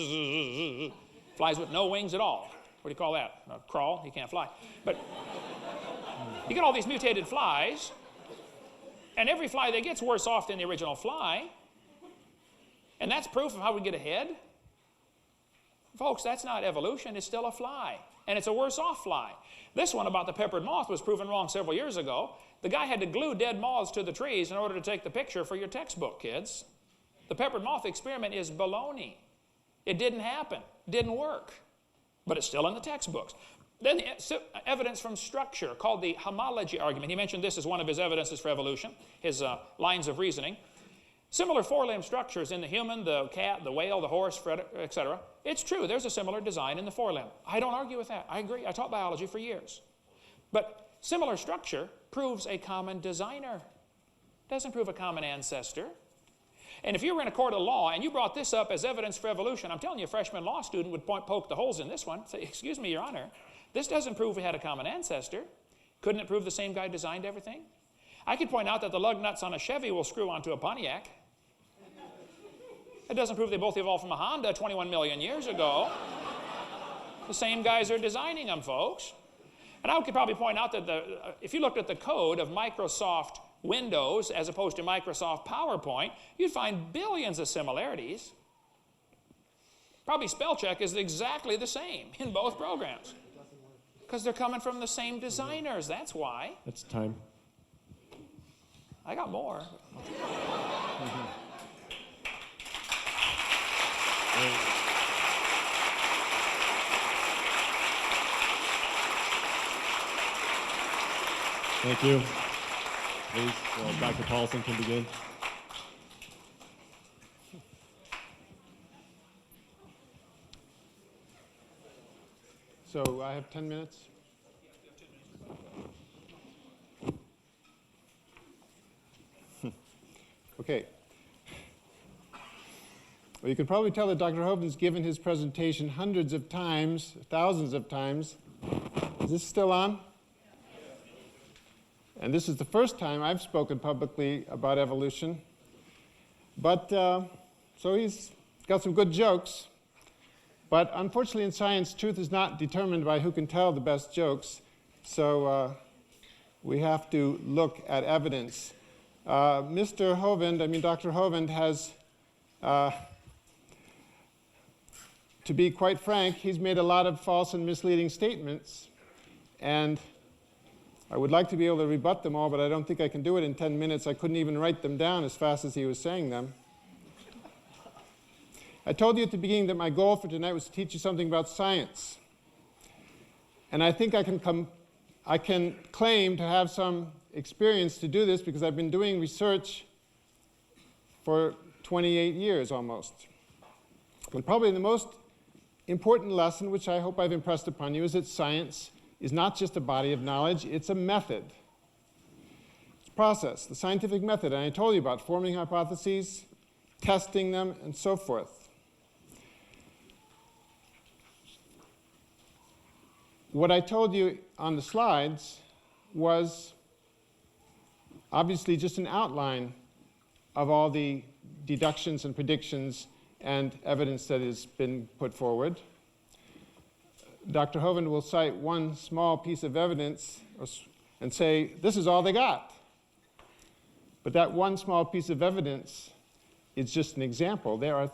D: Flies with no wings at all. What do you call that? A crawl? He can't fly. But you get all these mutated flies, and every fly they get's worse off than the original fly. And that's proof of how we get ahead. Folks, that's not evolution. It's still a fly. And it's a worse off fly. This one about the peppered moth was proven wrong several years ago. The guy had to glue dead moths to the trees in order to take the picture for your textbook, kids. The peppered moth experiment is baloney. It didn't happen. It didn't work. But it's still in the textbooks. Then the evidence from structure, called the homology argument. He mentioned this as one of his evidences for evolution, his lines of reasoning. Similar four-limb structures in the human, the cat, the whale, the horse, etc. It's true, there's a similar design in the forelimb. I don't argue with that. I agree. I taught biology for years. But similar structure proves a common designer. Doesn't prove a common ancestor. And if you were in a court of law and you brought this up as evidence for evolution, I'm telling you, a freshman law student would poke the holes in this one. Say, excuse me, Your Honor, this doesn't prove we had a common ancestor. Couldn't it prove the same guy designed everything? I could point out that the lug nuts on a Chevy will screw onto a Pontiac. It doesn't prove they both evolved from a Honda 21 million years ago. The same guys are designing them, folks. And I could probably point out that if you looked at the code of Microsoft Windows as opposed to Microsoft PowerPoint, you'd find billions of similarities. Probably spell check is exactly the same in both programs. Because they're coming from the same designers, that's why.
E: That's time.
D: I got more.
E: Thank you. Please, Dr. Paulson can begin.
B: So I have 10 minutes. Okay. Well, you can probably tell that Dr. Hovind's given his presentation hundreds of times, thousands of times. Is this still on? And this is the first time I've spoken publicly about evolution. But, so he's got some good jokes. But unfortunately in science, truth is not determined by who can tell the best jokes. So we have to look at evidence. Mr. Hovind, Dr. Hovind has, to be quite frank, he's made a lot of false and misleading statements. And I would like to be able to rebut them all, but I don't think I can do it in 10 minutes. I couldn't even write them down as fast as he was saying them. I told you at the beginning that my goal for tonight was to teach you something about science. And I think I can claim to have some experience to do this because I've been doing research for 28 years almost. But probably the most important lesson, which I hope I've impressed upon you, is that science is not just a body of knowledge, it's a method. It's a process, the scientific method. And I told you about forming hypotheses, testing them, and so forth. What I told you on the slides was obviously just an outline of all the deductions and predictions and evidence that has been put forward. Dr. Hovind will cite one small piece of evidence and say, this is all they got. But that one small piece of evidence is just an example. There are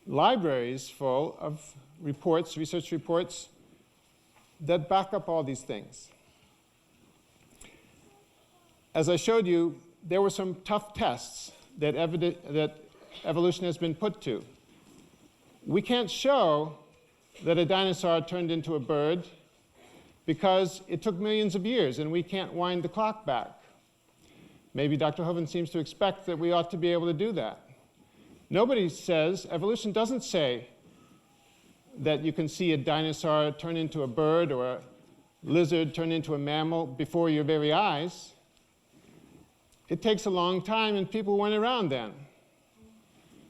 B: libraries full of reports, research reports, that back up all these things. As I showed you, there were some tough tests that evolution has been put to. We can't show that a dinosaur turned into a bird because it took millions of years and we can't wind the clock back. Maybe Dr. Hovind seems to expect that we ought to be able to do that. Nobody says, evolution doesn't say that you can see a dinosaur turn into a bird or a lizard turn into a mammal before your very eyes. It takes a long time and people went around then.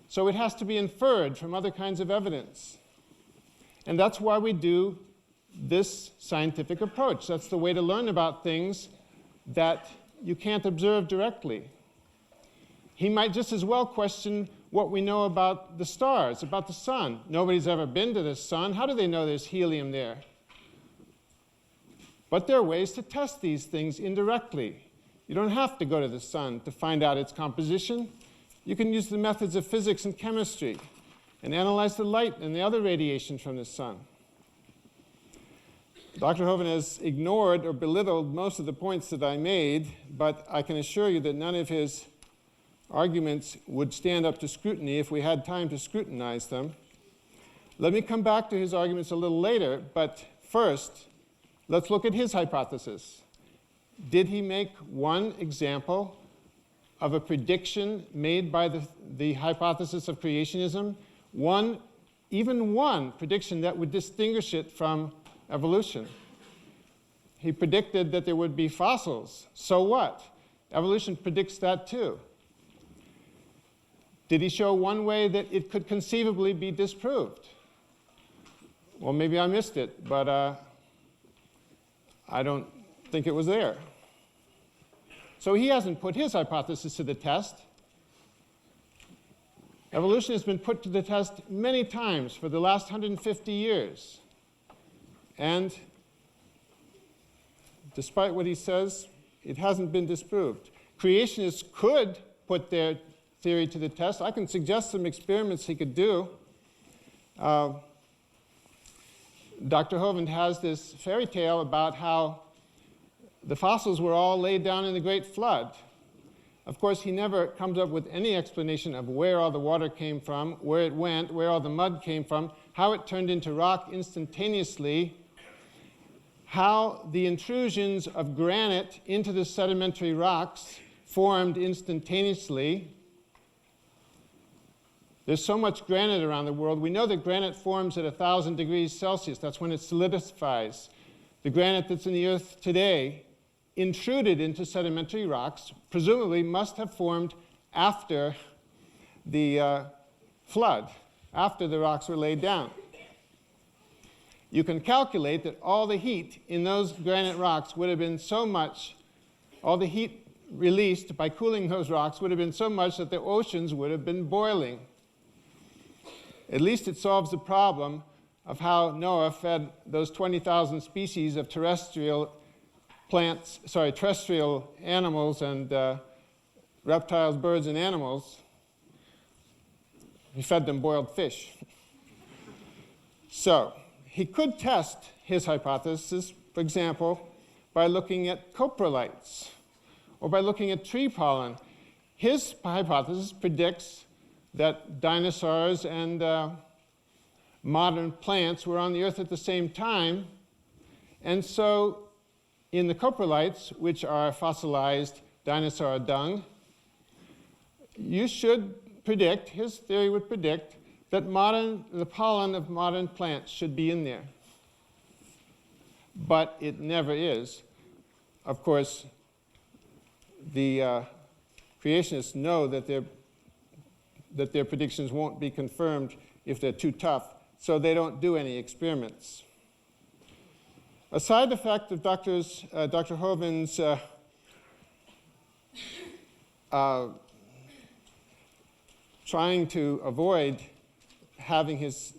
B: So it has to be inferred from other kinds of evidence. And that's why we do this scientific approach. That's the way to learn about things that you can't observe directly. He might just as well question what we know about the stars, about the sun. Nobody's ever been to the sun. How do they know there's helium there? But there are ways to test these things indirectly. You don't have to go to the sun to find out its composition. You can use the methods of physics and chemistry and analyze the light and the other radiation from the sun. Dr. Hovind has ignored or belittled most of the points that I made, but I can assure you that none of his arguments would stand up to scrutiny if we had time to scrutinize them. Let me come back to his arguments a little later, but first, let's look at his hypothesis. Did he make one example of a prediction made by the hypothesis of creationism? Even one prediction that would distinguish it from evolution. He predicted that there would be fossils. So what? Evolution predicts that too. Did he show one way that it could conceivably be disproved? Well, maybe I missed it, but I don't think it was there. So he hasn't put his hypothesis to the test. Evolution has been put to the test many times for the last 150 years. And despite what he says, it hasn't been disproved. Creationists could put their theory to the test. I can suggest some experiments he could do. Dr. Hovind has this fairy tale about how the fossils were all laid down in the Great Flood. Of course, he never comes up with any explanation of where all the water came from, where it went, where all the mud came from, how it turned into rock instantaneously, how the intrusions of granite into the sedimentary rocks formed instantaneously. There's so much granite around the world. We know that granite forms at 1,000 degrees Celsius. That's when it solidifies. The granite that's in the earth today, intruded into sedimentary rocks, presumably must have formed after the flood, after the rocks were laid down. You can calculate that all the heat in those granite rocks would have been so much, all the heat released by cooling those rocks would have been so much that the oceans would have been boiling. At least it solves the problem of how Noah fed those 20,000 species of terrestrial animals and reptiles, birds, and animals. He fed them boiled fish. So he could test his hypothesis, for example, by looking at coprolites or by looking at tree pollen. His hypothesis predicts that dinosaurs and modern plants were on the earth at the same time. And so in the coprolites, which are fossilized dinosaur dung, you should predict, his theory would predict, that the pollen of modern plants should be in there. But it never is. Of course, the creationists know that their predictions won't be confirmed if they're too tough, so they don't do any experiments. A side effect of Dr. Hovind's trying to avoid having his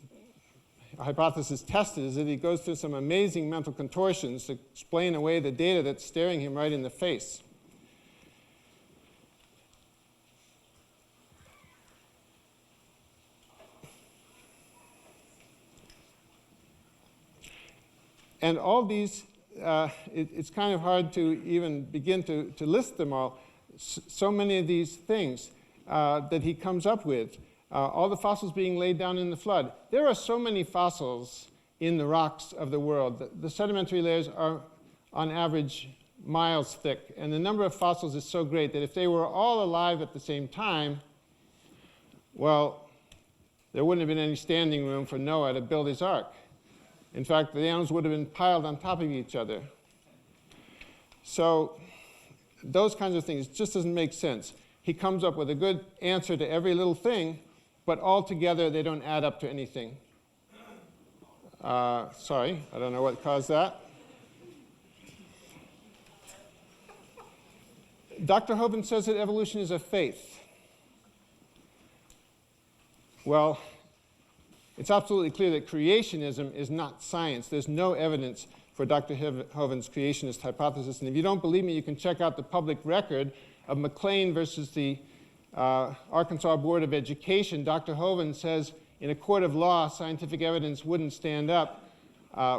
B: hypothesis tested is that he goes through some amazing mental contortions to explain away the data that's staring him right in the face. And all these, it's kind of hard to even begin to list them all. So many of these things that he comes up with. All the fossils being laid down in the flood. There are so many fossils in the rocks of the world. The sedimentary layers are, on average, miles thick. And the number of fossils is so great that if they were all alive at the same time, well, there wouldn't have been any standing room for Noah to build his ark. In fact, the animals would have been piled on top of each other. So those kinds of things just doesn't make sense. He comes up with a good answer to every little thing, but altogether they don't add up to anything. Sorry, I don't know what caused that. Dr. Hovind says that evolution is a faith. Well, it's absolutely clear that creationism is not science. There's no evidence for Dr. Hovind's creationist hypothesis. And if you don't believe me, you can check out the public record of McLean versus the Arkansas Board of Education. Dr. Hovind says in a court of law, scientific evidence wouldn't stand up,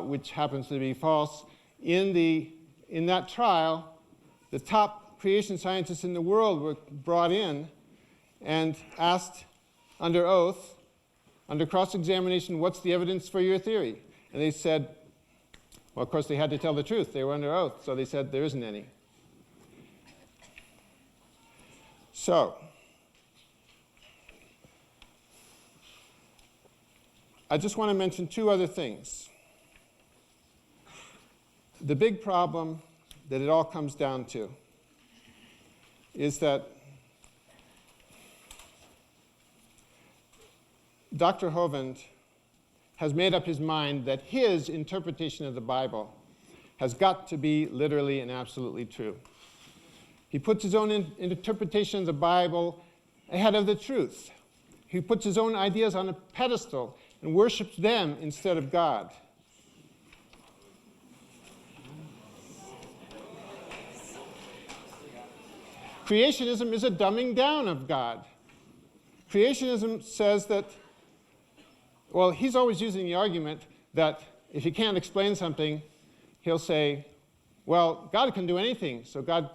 B: which happens to be false. In that trial, the top creation scientists in the world were brought in and asked under oath, under cross-examination, what's the evidence for your theory? And they said, well, of course, they had to tell the truth. They were under oath, so they said there isn't any. So, I just want to mention two other things. The big problem that it all comes down to is that Dr. Hovind has made up his mind that his interpretation of the Bible has got to be literally and absolutely true. He puts his own interpretation of the Bible ahead of the truth. He puts his own ideas on a pedestal and worships them instead of God. Creationism is a dumbing down of God. Creationism says that, well, he's always using the argument that if he can't explain something, he'll say, well, God can do anything, so God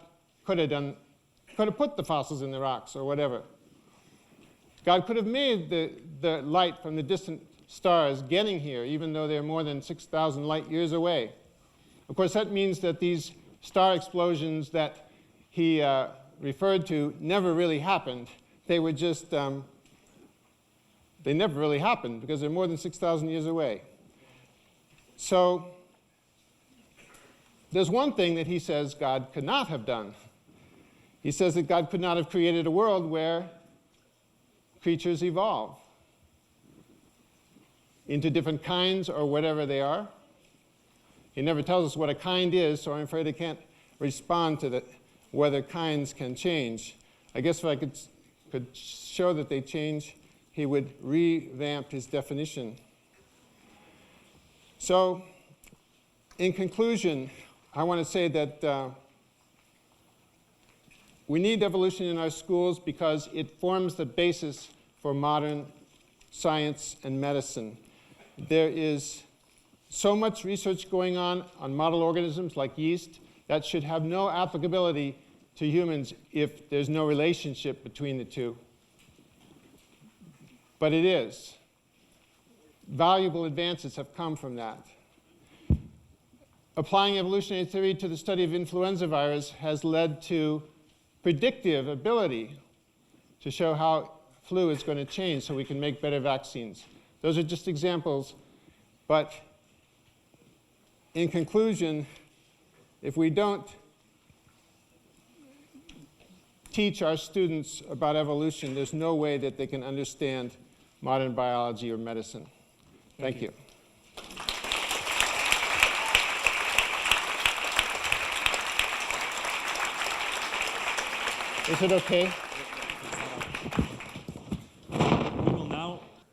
B: could have put the fossils in the rocks or whatever. God could have made the light from the distant stars getting here, even though they're more than 6,000 light years away. Of course, that means that these star explosions that he referred to never really happened. They were just, they never really happened because they're more than 6,000 years away. So there's one thing that he says God could not have done. He says that God could not have created a world where creatures evolve into different kinds or whatever they are. He never tells us what a kind is, so I'm afraid I can't respond to whether kinds can change. I guess if I could show that they change, he would revamp his definition. So, in conclusion, I want to say that we need evolution in our schools because it forms the basis for modern science and medicine. There is so much research going on model organisms like yeast that should have no applicability to humans if there's no relationship between the two. But it is. Valuable advances have come from that. Applying evolutionary theory to the study of influenza virus has led to predictive ability to show how flu is going to change so we can make better vaccines. Those are just examples. But in conclusion, if we don't teach our students about evolution, there's no way that they can understand modern biology or medicine. Thank you. Is it okay?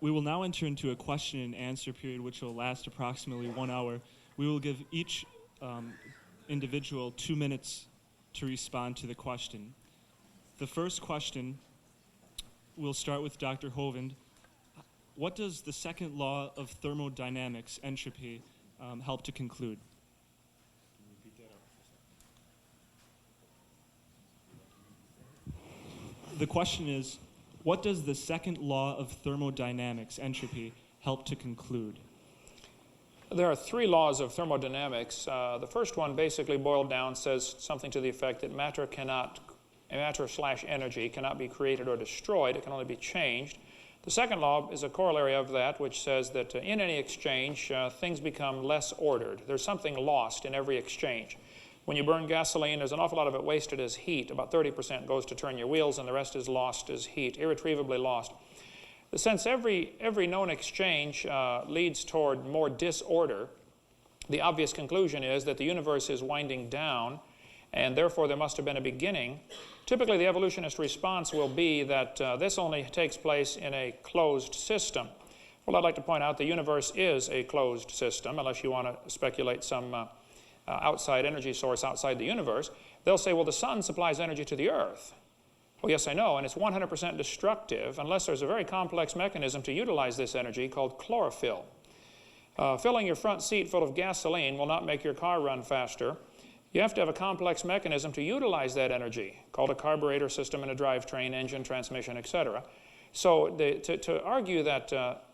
C: We will now enter into a question and answer period which will last approximately 1 hour. We will give each individual 2 minutes to respond to the question. The first question, we'll start with Dr. Hovind. What does the second law of thermodynamics, entropy, help to conclude? The question is, what does the second law of thermodynamics, entropy, help to conclude?
D: There are 3 laws of thermodynamics. The first one basically boiled down says something to the effect that matter/energy cannot be created or destroyed. It can only be changed. The second law is a corollary of that, which says that in any exchange, things become less ordered. There's something lost in every exchange. When you burn gasoline, there's an awful lot of it wasted as heat. About 30% goes to turn your wheels, and the rest is lost as heat, irretrievably lost. Since every known exchange leads toward more disorder, the obvious conclusion is that the universe is winding down, and therefore there must have been a beginning. Typically, the evolutionist response will be that this only takes place in a closed system. Well, I'd like to point out the universe is a closed system, unless you want to speculate some outside energy source outside the universe. They'll say, well, the sun supplies energy to the earth. Well, yes, I know, and it's 100% destructive unless there's a very complex mechanism to utilize this energy called chlorophyll. Filling your front seat full of gasoline will not make your car run faster. You have to have a complex mechanism to utilize that energy, called a carburetor system and a drivetrain, engine, transmission, etc. So to argue that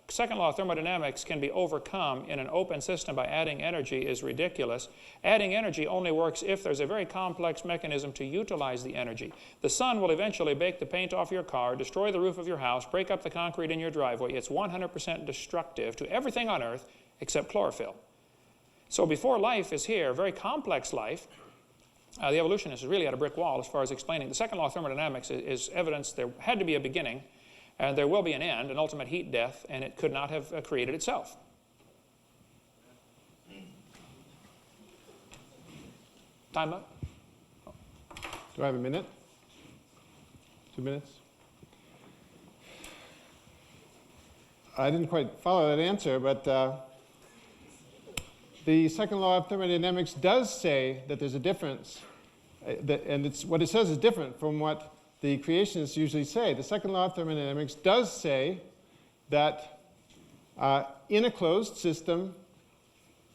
D: second law of thermodynamics can be overcome in an open system by adding energy is ridiculous. Adding energy only works if there's a very complex mechanism to utilize the energy. The sun will eventually bake the paint off your car, destroy the roof of your house, break up the concrete in your driveway. It's 100% destructive to everything on earth except chlorophyll. So before life is here, very complex life, the evolutionist is really at a brick wall as far as explaining. The second law of thermodynamics is evidence there had to be a beginning, and there will be an end, an ultimate heat death, and it could not have created itself. Time up?
B: Do I have a minute? 2 minutes? I didn't quite follow that answer, but the second law of thermodynamics does say that there's a difference, and what it says is different from what the creationists usually say. The second law of thermodynamics does say that in a closed system,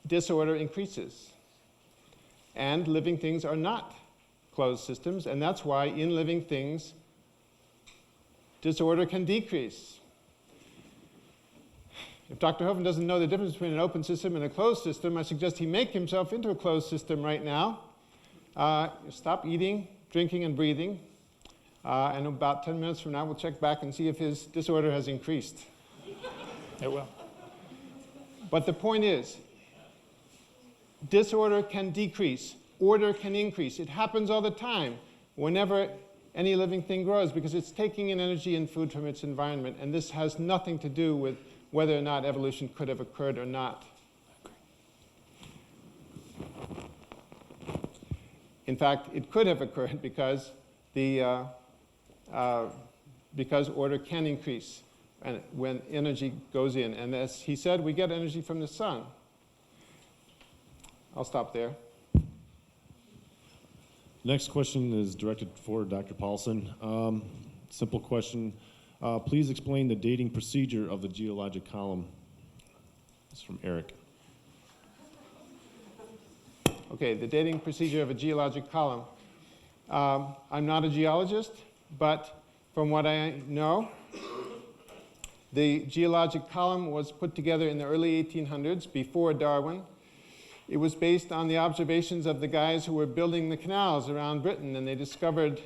B: disorder increases. And living things are not closed systems, and that's why in living things, disorder can decrease. If Dr. Hovind doesn't know the difference between an open system and a closed system, I suggest he make himself into a closed system right now. Stop eating, drinking, and breathing. And about 10 minutes from now, we'll check back and see if his disorder has increased.
D: It will.
B: But the point is, disorder can decrease, order can increase. It happens all the time whenever any living thing grows because it's taking in energy and food from its environment. And this has nothing to do with whether or not evolution could have occurred or not. In fact, it could have occurred because because order can increase and when energy goes in. And as he said, we get energy from the sun. I'll stop there.
E: Next question is directed for Dr. Paulson. Simple question. Please explain the dating procedure of the geologic column. This is from Eric.
B: Okay, the dating procedure of a geologic column. I'm not a geologist, but from what I know, the geologic column was put together in the early 1800s, before Darwin. It was based on the observations of the guys who were building the canals around Britain, and they discovered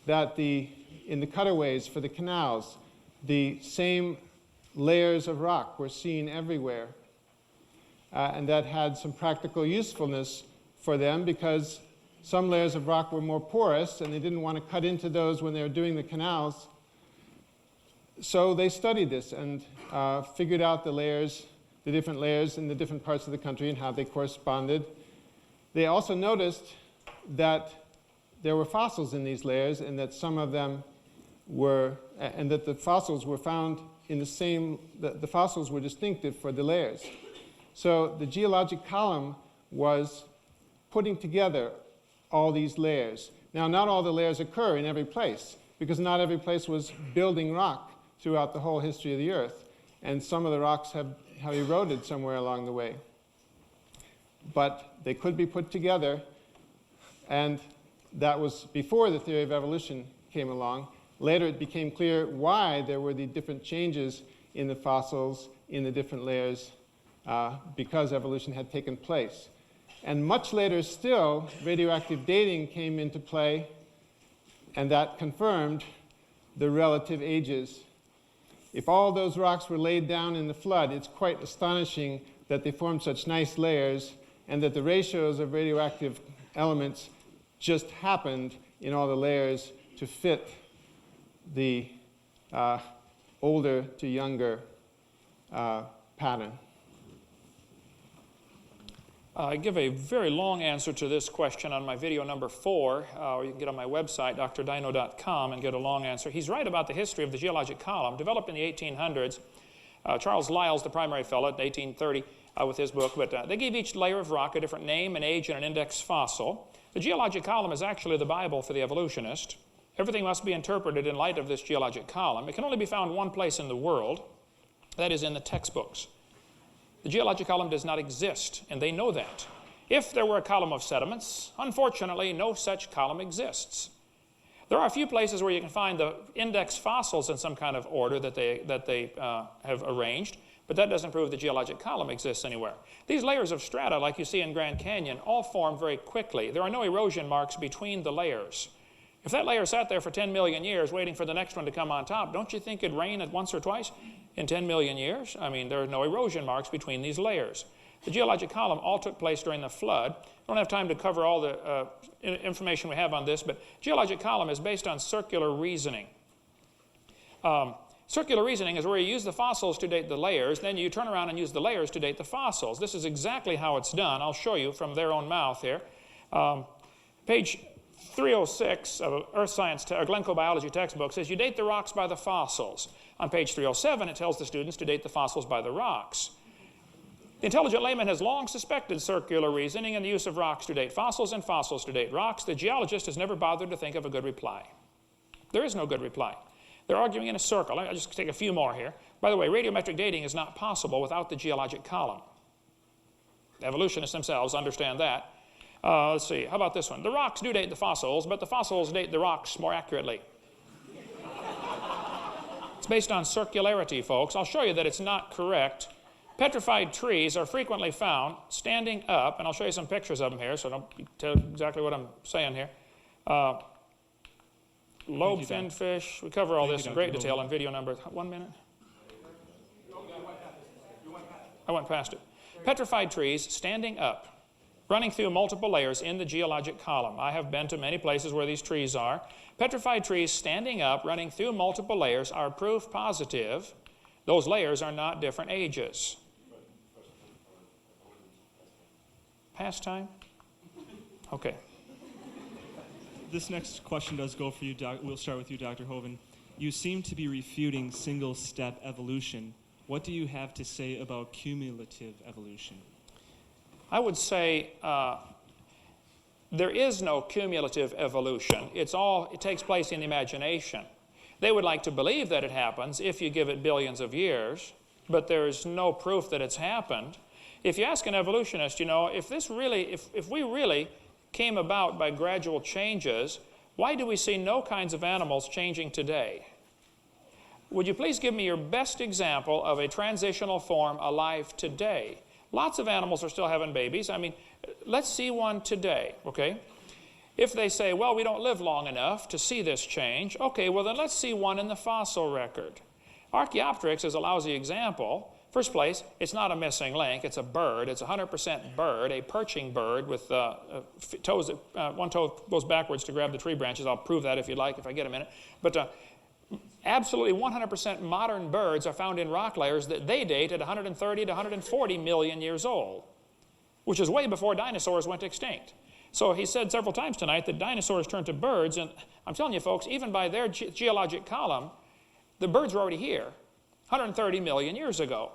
B: that in the cutaways for the canals, the same layers of rock were seen everywhere. And that had some practical usefulness for them because some layers of rock were more porous and they didn't want to cut into those when they were doing the canals. So they studied this and figured out the different layers in the different parts of the country and how they corresponded. They also noticed that there were fossils in these layers, and that some of them were, and that the fossils were found in the same, the fossils were distinctive for the layers. So the geologic column was putting together all these layers. Now, not all the layers occur in every place, because not every place was building rock throughout the whole history of the Earth, and some of the rocks have eroded somewhere along the way. But they could be put together, and that was before the theory of evolution came along. Later it became clear why there were the different changes in the fossils in the different layers because evolution had taken place. And much later still, radioactive dating came into play, and that confirmed the relative ages. If all those rocks were laid down in the flood, it's quite astonishing that they formed such nice layers, and that the ratios of radioactive elements just happened in all the layers to fit the older to younger pattern.
D: I give a very long answer to this question on my video number 4, or you can get on my website, drdino.com, and get a long answer. He's right about the history of the geologic column. Developed in the 1800s. Charles Lyell's the primary fellow in 1830 with his book, but they gave each layer of rock a different name and age and an index fossil. The geologic column is actually the Bible for the evolutionist. Everything must be interpreted in light of this geologic column. It can only be found one place in the world, that is in the textbooks. The geologic column does not exist, and they know that. If there were a column of sediments, unfortunately, no such column exists. There are a few places where you can find the index fossils in some kind of order that they have arranged, but that doesn't prove the geologic column exists anywhere. These layers of strata, like you see in Grand Canyon, all form very quickly. There are no erosion marks between the layers. If that layer sat there for 10 million years waiting for the next one to come on top, don't you think it'd rain at once or twice in 10 million years? I mean, there are no erosion marks between these layers. The geologic column all took place during the flood. I don't have time to cover all the information we have on this, but geologic column is based on circular reasoning. Circular reasoning is where you use the fossils to date the layers, then you turn around and use the layers to date the fossils. This is exactly how it's done. I'll show you from their own mouth here. Page 306 of Earth Science or Glencoe Biology textbook says you date the rocks by the fossils. On page 307, it tells the students to date the fossils by the rocks. The intelligent layman has long suspected circular reasoning and the use of rocks to date fossils and fossils to date rocks. The geologist has never bothered to think of a good reply. There is no good reply. They're arguing in a circle. I'll just take a few more here. By the way, radiometric dating is not possible without the geologic column. Evolutionists themselves understand that. Let's see, how about this one? The rocks do date the fossils, but the fossils date the rocks more accurately. It's based on circularity, folks. I'll show you that it's not correct. Petrified trees are frequently found standing up, and I'll show you some pictures of them here, so don't tell exactly what I'm saying here. Lobe-finned fish. We cover all this in great detail in video number, 1 minute? I went past it. Petrified trees standing up, running through multiple layers in the geologic column. I have been to many places where these trees are. Petrified trees standing up, running through multiple layers are proof positive. Those layers are not different ages. Past time? Okay.
C: This next question does go for you, we'll start with you, Dr. Hovind. You seem to be refuting single-step evolution. What do you have to say about cumulative evolution?
D: I would say there is no cumulative evolution. It takes place in the imagination. They would like to believe that it happens if you give it billions of years, but there is no proof that it's happened. If you ask an evolutionist, you know, if we really came about by gradual changes, why do we see no kinds of animals changing today? Would you please give me your best example of a transitional form alive today? Lots of animals are still having babies. I mean, let's see one today, okay? If they say, well, we don't live long enough to see this change, okay, well then let's see one in the fossil record. Archaeopteryx is a lousy example. First place, it's not a missing link, it's a bird. It's a 100% bird, a perching bird with toes, one toe goes backwards to grab the tree branches. I'll prove that if you'd like, if I get a minute. But absolutely 100% modern birds are found in rock layers that they date at 130 to 140 million years old, which is way before dinosaurs went extinct. So he said several times tonight that dinosaurs turned to birds, and I'm telling you folks, even by their geologic column, the birds were already here 130 million years ago.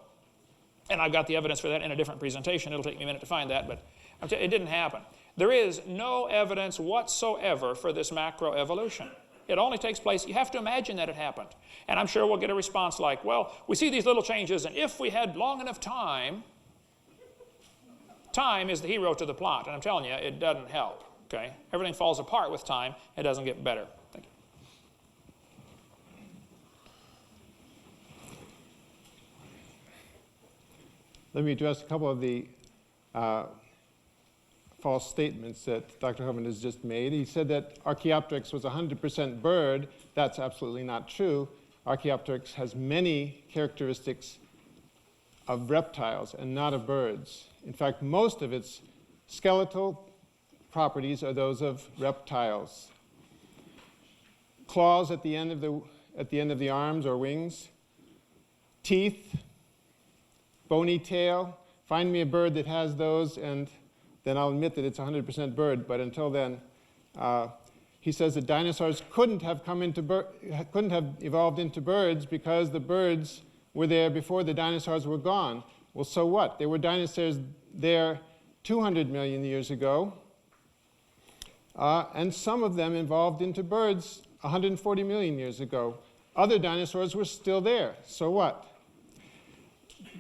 D: And I've got the evidence for that in a different presentation. It'll take me a minute to find that, but it didn't happen. There is no evidence whatsoever for this macroevolution. It only takes place, you have to imagine that it happened. And I'm sure we'll get a response like, well, we see these little changes, and if we had long enough time, time is the hero to the plot. And I'm telling you, it doesn't help, okay? Everything falls apart with time. It doesn't get better. Thank you.
B: Let me address a couple of the false statements that Dr. Hovind has just made. He said that Archaeopteryx was 100% bird. That's absolutely not true. Archaeopteryx has many characteristics of reptiles and not of birds. In fact, most of its skeletal properties are those of reptiles. Claws at the end of the arms or wings, teeth, bony tail. Find me a bird that has those, and then I'll admit that it's 100% bird. But until then, he says that dinosaurs couldn't have evolved into birds because the birds were there before the dinosaurs were gone. Well, so what? There were dinosaurs there 200 million years ago, and some of them evolved into birds 140 million years ago. Other dinosaurs were still there. So what?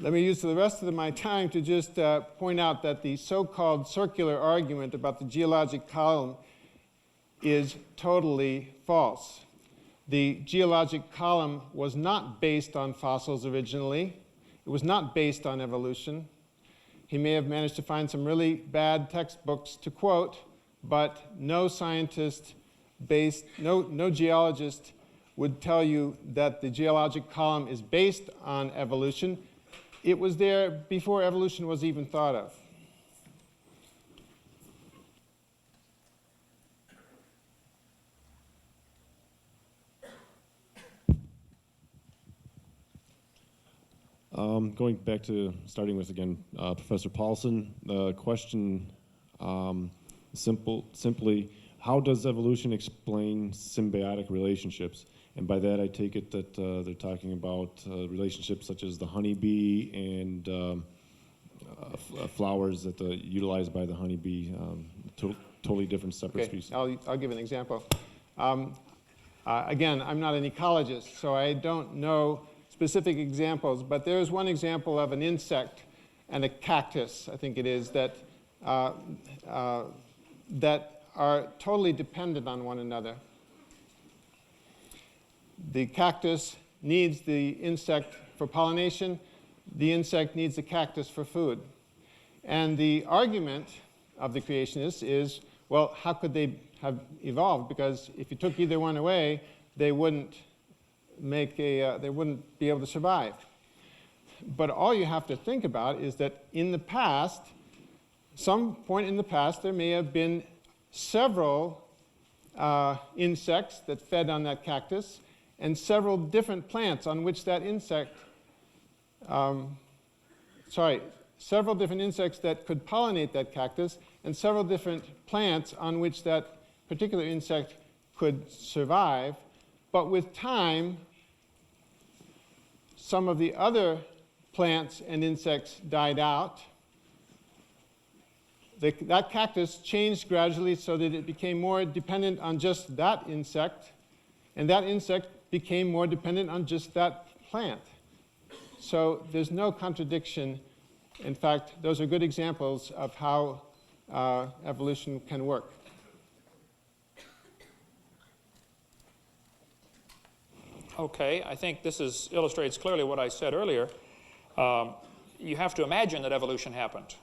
B: Let me use the rest of my time to just point out that the so-called circular argument about the geologic column is totally false. The geologic column was not based on fossils originally. It was not based on evolution. He may have managed to find some really bad textbooks to quote, but no geologist would tell you that the geologic column is based on evolution. It was there before evolution was even thought of.
E: Going back to starting with, again, Professor Paulson, the question simply, how does evolution explain symbiotic relationships? And by that, I take it that they're talking about relationships such as the honeybee and flowers that are utilized by the honeybee, totally different separate species.
B: I'll give an example. Again, I'm not an ecologist, so I don't know specific examples, but there is one example of an insect and a cactus, I think it is, that are totally dependent on one another. The cactus needs the insect for pollination. The insect needs the cactus for food. And the argument of the creationists is, well, how could they have evolved? Because if you took either one away, they wouldn't be able to survive. But all you have to think about is that in the past, some point in the past, there may have been several insects that fed on that cactus, and several different plants on which that several different insects that could pollinate that cactus, and several different plants on which that particular insect could survive. But with time, some of the other plants and insects died out. That cactus changed gradually so that it became more dependent on just that insect, and that insect became more dependent on just that plant. So there's no contradiction. In fact, those are good examples of how evolution can work.
D: Okay, I think this illustrates clearly what I said earlier. You have to imagine that evolution happened.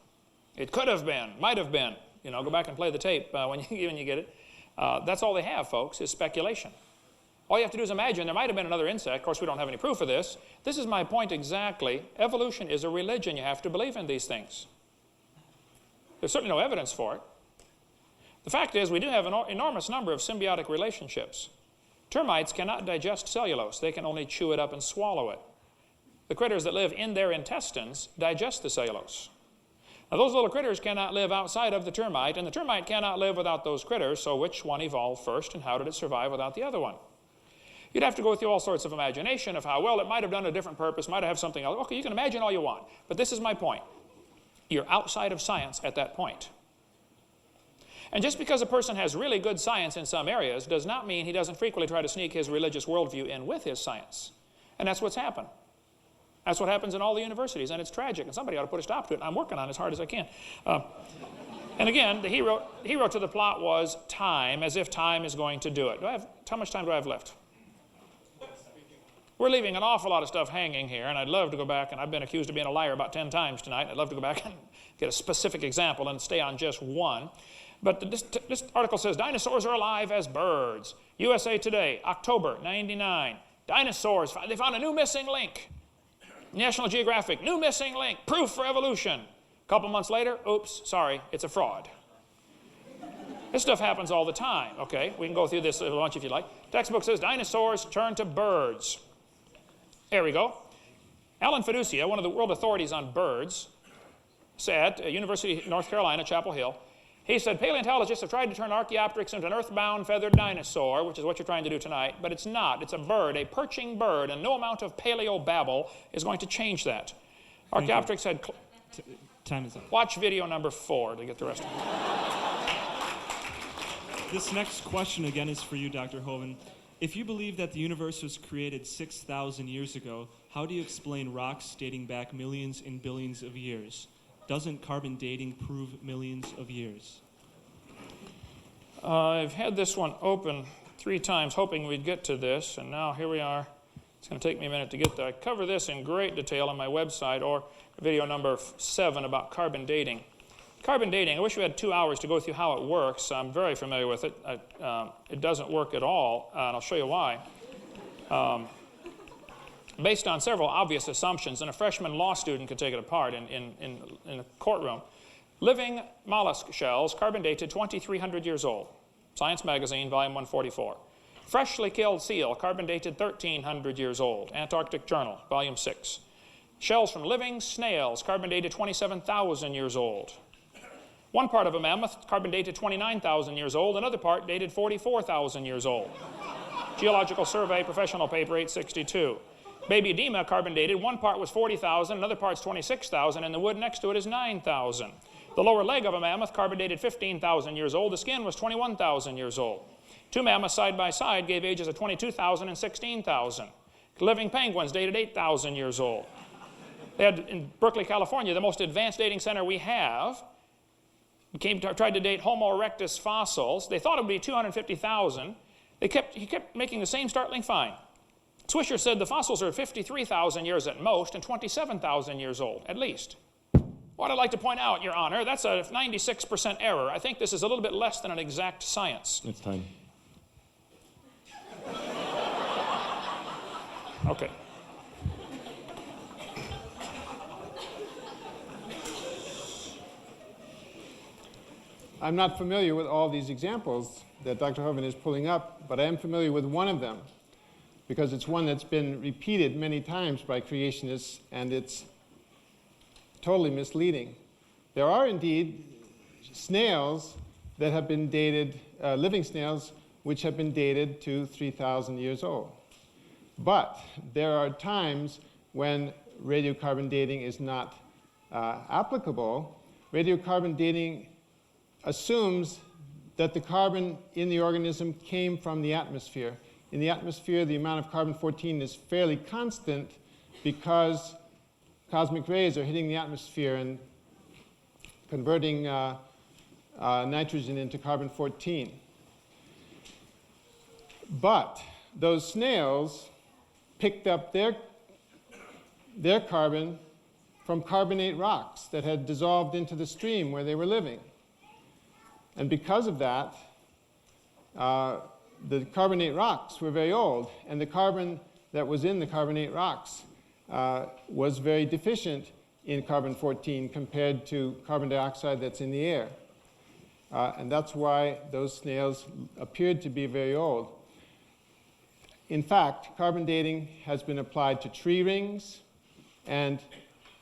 D: It could have been, might have been. Go back and play the tape when you get it. That's all they have, folks, is speculation. All you have to do is imagine there might have been another insect. Of course, we don't have any proof of this. This is my point exactly. Evolution is a religion. You have to believe in these things. There's certainly no evidence for it. The fact is, we do have an enormous number of symbiotic relationships. Termites cannot digest cellulose. They can only chew it up and swallow it. The critters that live in their intestines digest the cellulose. Now, those little critters cannot live outside of the termite, and the termite cannot live without those critters, so which one evolved first, and how did it survive without the other one? You'd have to go through all sorts of imagination of how, well, it might have done a different purpose, might have something else. Okay, you can imagine all you want, but this is my point. You're outside of science at that point. And just because a person has really good science in some areas does not mean he doesn't frequently try to sneak his religious worldview in with his science. And that's what's happened. That's what happens in all the universities, and it's tragic, and somebody ought to put a stop to it. I'm working on it as hard as I can. And again, the hero to the plot was time, as if time is going to do it. How much time do I have left? We're leaving an awful lot of stuff hanging here, and I'd love to go back, and I've been accused of being a liar about 10 times tonight. I'd love to go back and get a specific example and stay on just one. But this article says, dinosaurs are alive as birds. USA Today, October 99. Dinosaurs, they found a new missing link. National Geographic, new missing link, proof for evolution. A couple months later, oops, sorry, it's a fraud. This stuff happens all the time, okay? We can go through this a bunch if you like. Textbook says, dinosaurs turn to birds. There we go. Alan Fiducia, one of the world authorities on birds, said at University of North Carolina, Chapel Hill, he said, paleontologists have tried to turn Archaeopteryx into an earthbound feathered dinosaur, which is what you're trying to do tonight, but it's not. It's a bird, a perching bird, and no amount of paleo-babble is going to change that. Archaeopteryx had...
C: Time is up.
D: Watch video number 4 to get the rest of it.
C: This next question again is for you, Dr. Hovind. If you believe that the universe was created 6,000 years ago, how do you explain rocks dating back millions and billions of years? Doesn't carbon dating prove millions of years?
D: I've had this one open 3 times hoping we'd get to this, and now here we are. It's going to take me a minute to get there. I cover this in great detail on my website, or video number 7 about carbon dating. Carbon dating, I wish we had 2 hours to go through how it works. I'm very familiar with it. It doesn't work at all, and I'll show you why. Based on several obvious assumptions, and a freshman law student could take it apart in a courtroom. Living mollusk shells, carbon dated 2,300 years old. Science Magazine, volume 144. Freshly killed seal, carbon dated 1,300 years old. Antarctic Journal, volume 6. Shells from living snails, carbon dated 27,000 years old. One part of a mammoth, carbon dated 29,000 years old. Another part dated 44,000 years old. Geological Survey, professional paper 862. Baby edema, carbon dated. One part was 40,000, another part's 26,000, and the wood next to it is 9,000. The lower leg of a mammoth, carbon dated 15,000 years old. The skin was 21,000 years old. 2 mammoths side by side gave ages of 22,000 and 16,000. Living penguins dated 8,000 years old. They had, in Berkeley, California, the most advanced dating center we have. Tried to date Homo erectus fossils. They thought it would be 250,000. He kept making the same startling find. Swisher said the fossils are 53,000 years at most and 27,000 years old, at least. What I'd like to point out, Your Honor, that's a 96% error. I think this is a little bit less than an exact science.
E: It's time.
D: Okay.
B: I'm not familiar with all these examples that Dr. Hovind is pulling up, but I am familiar with one of them because it's one that's been repeated many times by creationists, and it's totally misleading. There are indeed snails that have been dated, living snails, which have been dated to 3,000 years old. But there are times when radiocarbon dating is not applicable. Radiocarbon dating assumes that the carbon in the organism came from the atmosphere. In the atmosphere, the amount of carbon-14 is fairly constant because cosmic rays are hitting the atmosphere and converting nitrogen into carbon-14. But those snails picked up their carbon from carbonate rocks that had dissolved into the stream where they were living. And because of that, the carbonate rocks were very old, and the carbon that was in the carbonate rocks was very deficient in carbon-14 compared to carbon dioxide that's in the air. And that's why those snails appeared to be very old. In fact, carbon dating has been applied to tree rings, and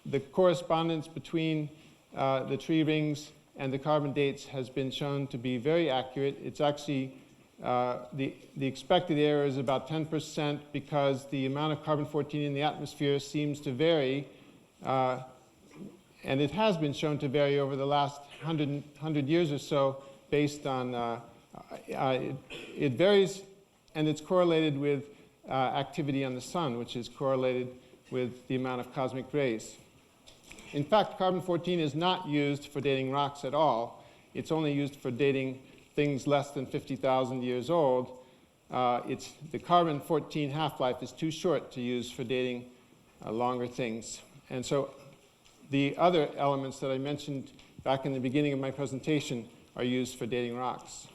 B: the correspondence between the tree rings and the carbon dates has been shown to be very accurate. It's actually, the expected error is about 10% because the amount of carbon-14 in the atmosphere seems to vary, and it has been shown to vary over the last 100 years or so based on, it varies, and it's correlated with activity on the sun, which is correlated with the amount of cosmic rays. In fact, carbon-14 is not used for dating rocks at all. It's only used for dating things less than 50,000 years old. The carbon-14 half-life is too short to use for dating longer things. And so the other elements that I mentioned back in the beginning of my presentation are used for dating rocks.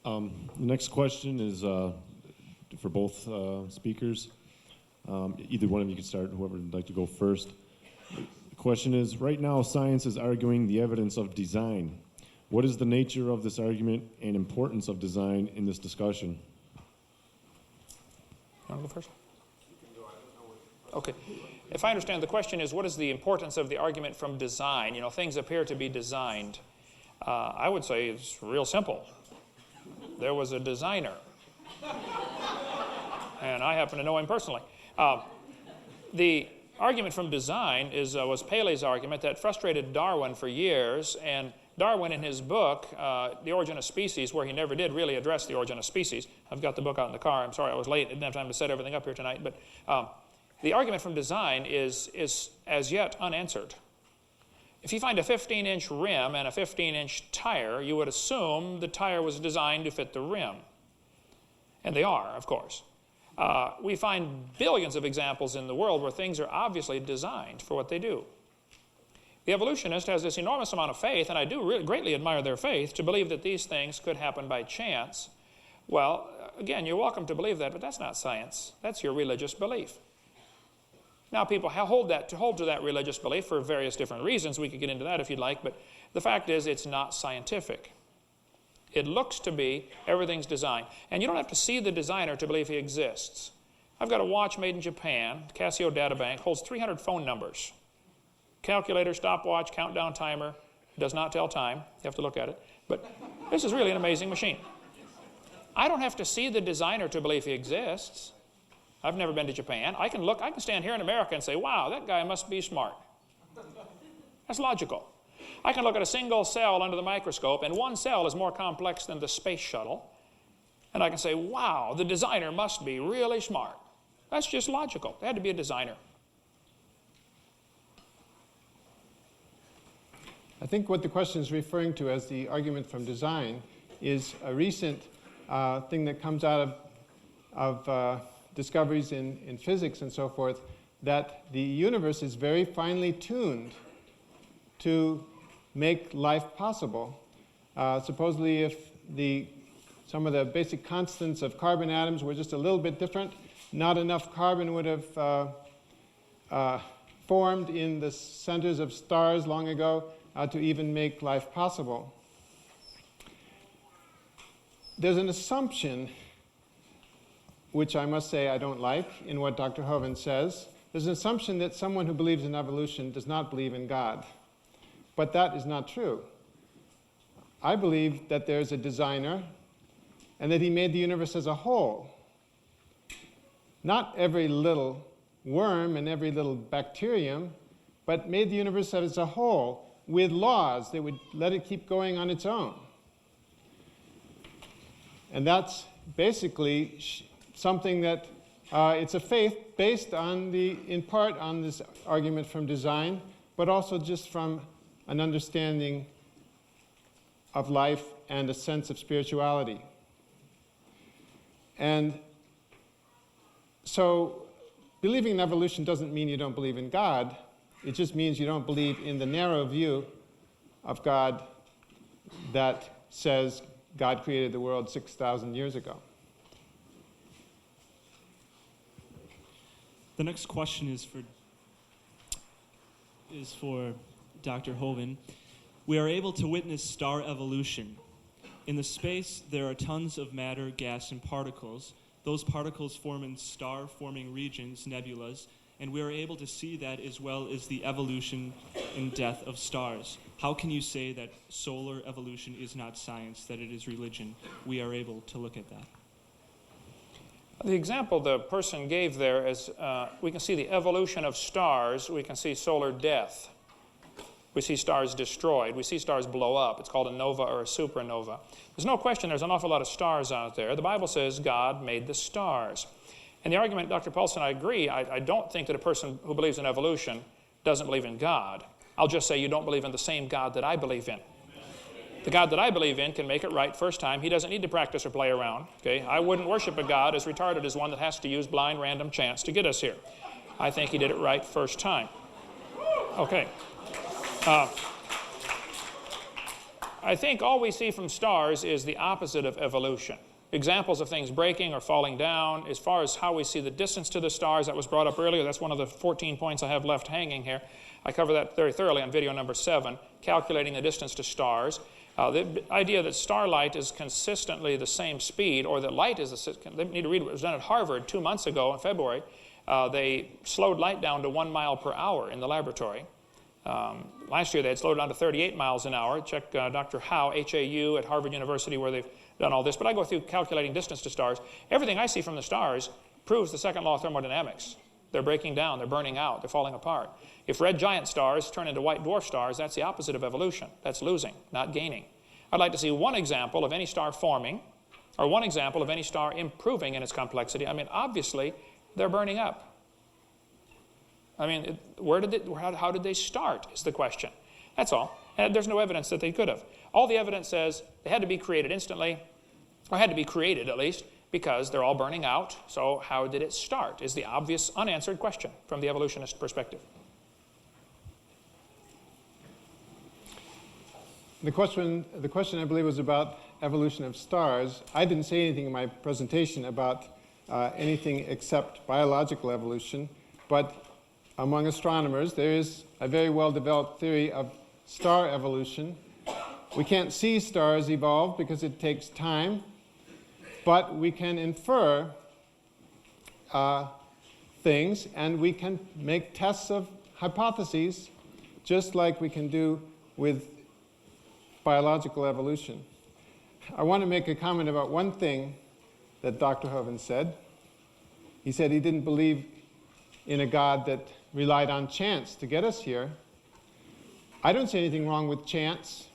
E: The next question is for both speakers. Either one of you can start, whoever would like to go first. The question is, right now science is arguing the evidence of design. What is the nature of this argument and importance of design in this discussion?
D: You want to go first? Okay. If I understand, the question is, what is the importance of the argument from design? You know, things appear to be designed. I would say it's real simple. There was a designer, and I happen to know him personally. The argument from design was Paley's argument that frustrated Darwin for years, and Darwin in his book, The Origin of Species, where he never did really address the origin of species. I've got the book out in the car. I'm sorry I was late. I didn't have time to set everything up here tonight. But the argument from design is as yet unanswered. If you find a 15-inch rim and a 15-inch tire, you would assume the tire was designed to fit the rim. And they are, of course. We find billions of examples in the world where things are obviously designed for what they do. The evolutionist has this enormous amount of faith, and I do really greatly admire their faith, to believe that these things could happen by chance. Well, again, you're welcome to believe that, but that's not science. That's your religious belief. Now, people hold to that religious belief for various different reasons. We could get into that if you'd like, but the fact is it's not scientific. It looks to be everything's designed. And you don't have to see the designer to believe he exists. I've got a watch made in Japan, Casio Databank, holds 300 phone numbers. Calculator, stopwatch, countdown timer, does not tell time. You have to look at it. But this is really an amazing machine. I don't have to see the designer to believe he exists. I've never been to Japan. I can stand here in America and say, wow, that guy must be smart. That's logical. I can look at a single cell under the microscope, and one cell is more complex than the space shuttle. And I can say, wow, the designer must be really smart. That's just logical. There had to be a designer.
B: I think what the question is referring to as the argument from design is a recent thing that comes out of discoveries in physics and so forth, that the universe is very finely tuned to make life possible. Supposedly, if some of the basic constants of carbon atoms were just a little bit different, not enough carbon would have formed in the centers of stars long ago to even make life possible. There's an assumption, which I must say I don't like, in what Dr. Hovind says. There's an assumption that someone who believes in evolution does not believe in God. But that is not true. I believe that there's a designer and that he made the universe as a whole. Not every little worm and every little bacterium, but made the universe as a whole with laws that would let it keep going on its own. And that's basically something that it's a faith based on in part on this argument from design, but also just from an understanding of life and a sense of spirituality. And so believing in evolution doesn't mean you don't believe in God. It just means you don't believe in the narrow view of God that says God created the world 6,000 years ago.
C: The next question is for Dr. Hovind. We are able to witness star evolution. In the space, there are tons of matter, gas, and particles. Those particles form in star-forming regions, nebulas, And we are able to see that as well as the evolution and death of stars. How can you say that solar evolution is not science, that it is religion? We are able to look at that.
D: The example the person gave there is we can see the evolution of stars. We can see solar death. We see stars destroyed. We see stars blow up. It's called a nova or a supernova. There's no question there's an awful lot of stars out there. The Bible says God made the stars. And the argument, Dr. Paulson, I agree. I don't think that a person who believes in evolution doesn't believe in God. I'll just say you don't believe in the same God that I believe in. The God that I believe in can make it right first time. He doesn't need to practice or play around. Okay? I wouldn't worship a God as retarded as one that has to use blind random chance to get us here. I think he did it right first time. Okay. I think all we see from stars is the opposite of evolution. Examples of things breaking or falling down. As far as how we see the distance to the stars, that was brought up earlier. That's one of the 14 points I have left hanging here. I cover that very thoroughly on video number 7, calculating the distance to stars. The idea that starlight is consistently the same speed, or that light is they need to read what was done at Harvard 2 months ago in February. They slowed light down to 1 mile per hour in the laboratory. Last year they had slowed down to 38 miles an hour. Check Dr. Howe, H-A-U, at Harvard University, where they've done all this. But I go through calculating distance to stars. Everything I see from the stars proves the second law of thermodynamics. They're breaking down, they're burning out, they're falling apart. If red giant stars turn into white dwarf stars, that's the opposite of evolution. That's losing, not gaining. I'd like to see one example of any star forming, or one example of any star improving in its complexity. I mean, obviously, they're burning up. I mean, how did they start is the question. That's all. And there's no evidence that they could have. All the evidence says they had to be created instantly, or had to be created at least, because they're all burning out. So how did it start is the obvious unanswered question from the evolutionist perspective.
B: The question I believe was about evolution of stars. I didn't say anything in my presentation about anything except biological evolution, but among astronomers there is a very well-developed theory of star evolution. We can't see stars evolve because it takes time, but we can infer things, and we can make tests of hypotheses just like we can do with biological evolution. I want to make a comment about one thing that Dr. Hovind said. He said he didn't believe in a God that relied on chance to get us here. I don't see anything wrong with chance.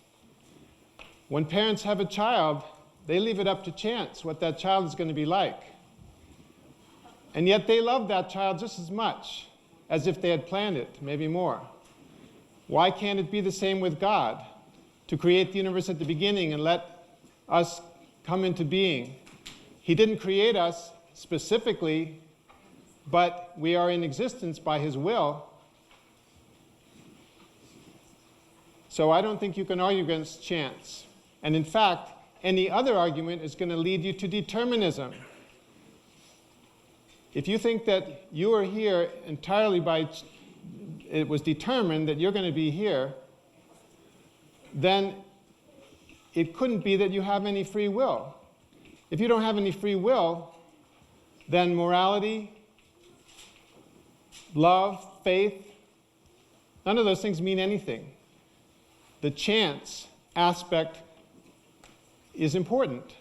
B: When parents have a child, they leave it up to chance what that child is going to be like. And yet they love that child just as much as if they had planned it, maybe more. Why can't it be the same with God? To create the universe at the beginning and let us come into being. He didn't create us specifically, but we are in existence by his will. So I don't think you can argue against chance. And in fact, any other argument is going to lead you to determinism. If you think that you are here entirely by it was determined that you're going to be here, then it couldn't be that you have any free will. If you don't have any free will, then morality, love, faith, none of those things mean anything. The chance aspect is important.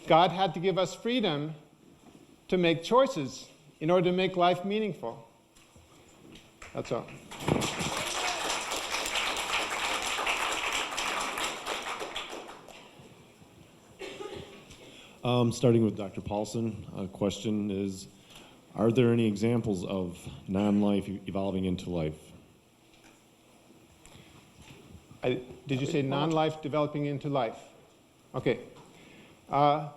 B: God had to give us freedom to make choices in order to make life meaningful. That's all.
E: Starting with Dr. Paulson, a question is, are there any examples of non-life evolving into life?
B: Did you say non-life developing into life? Okay. I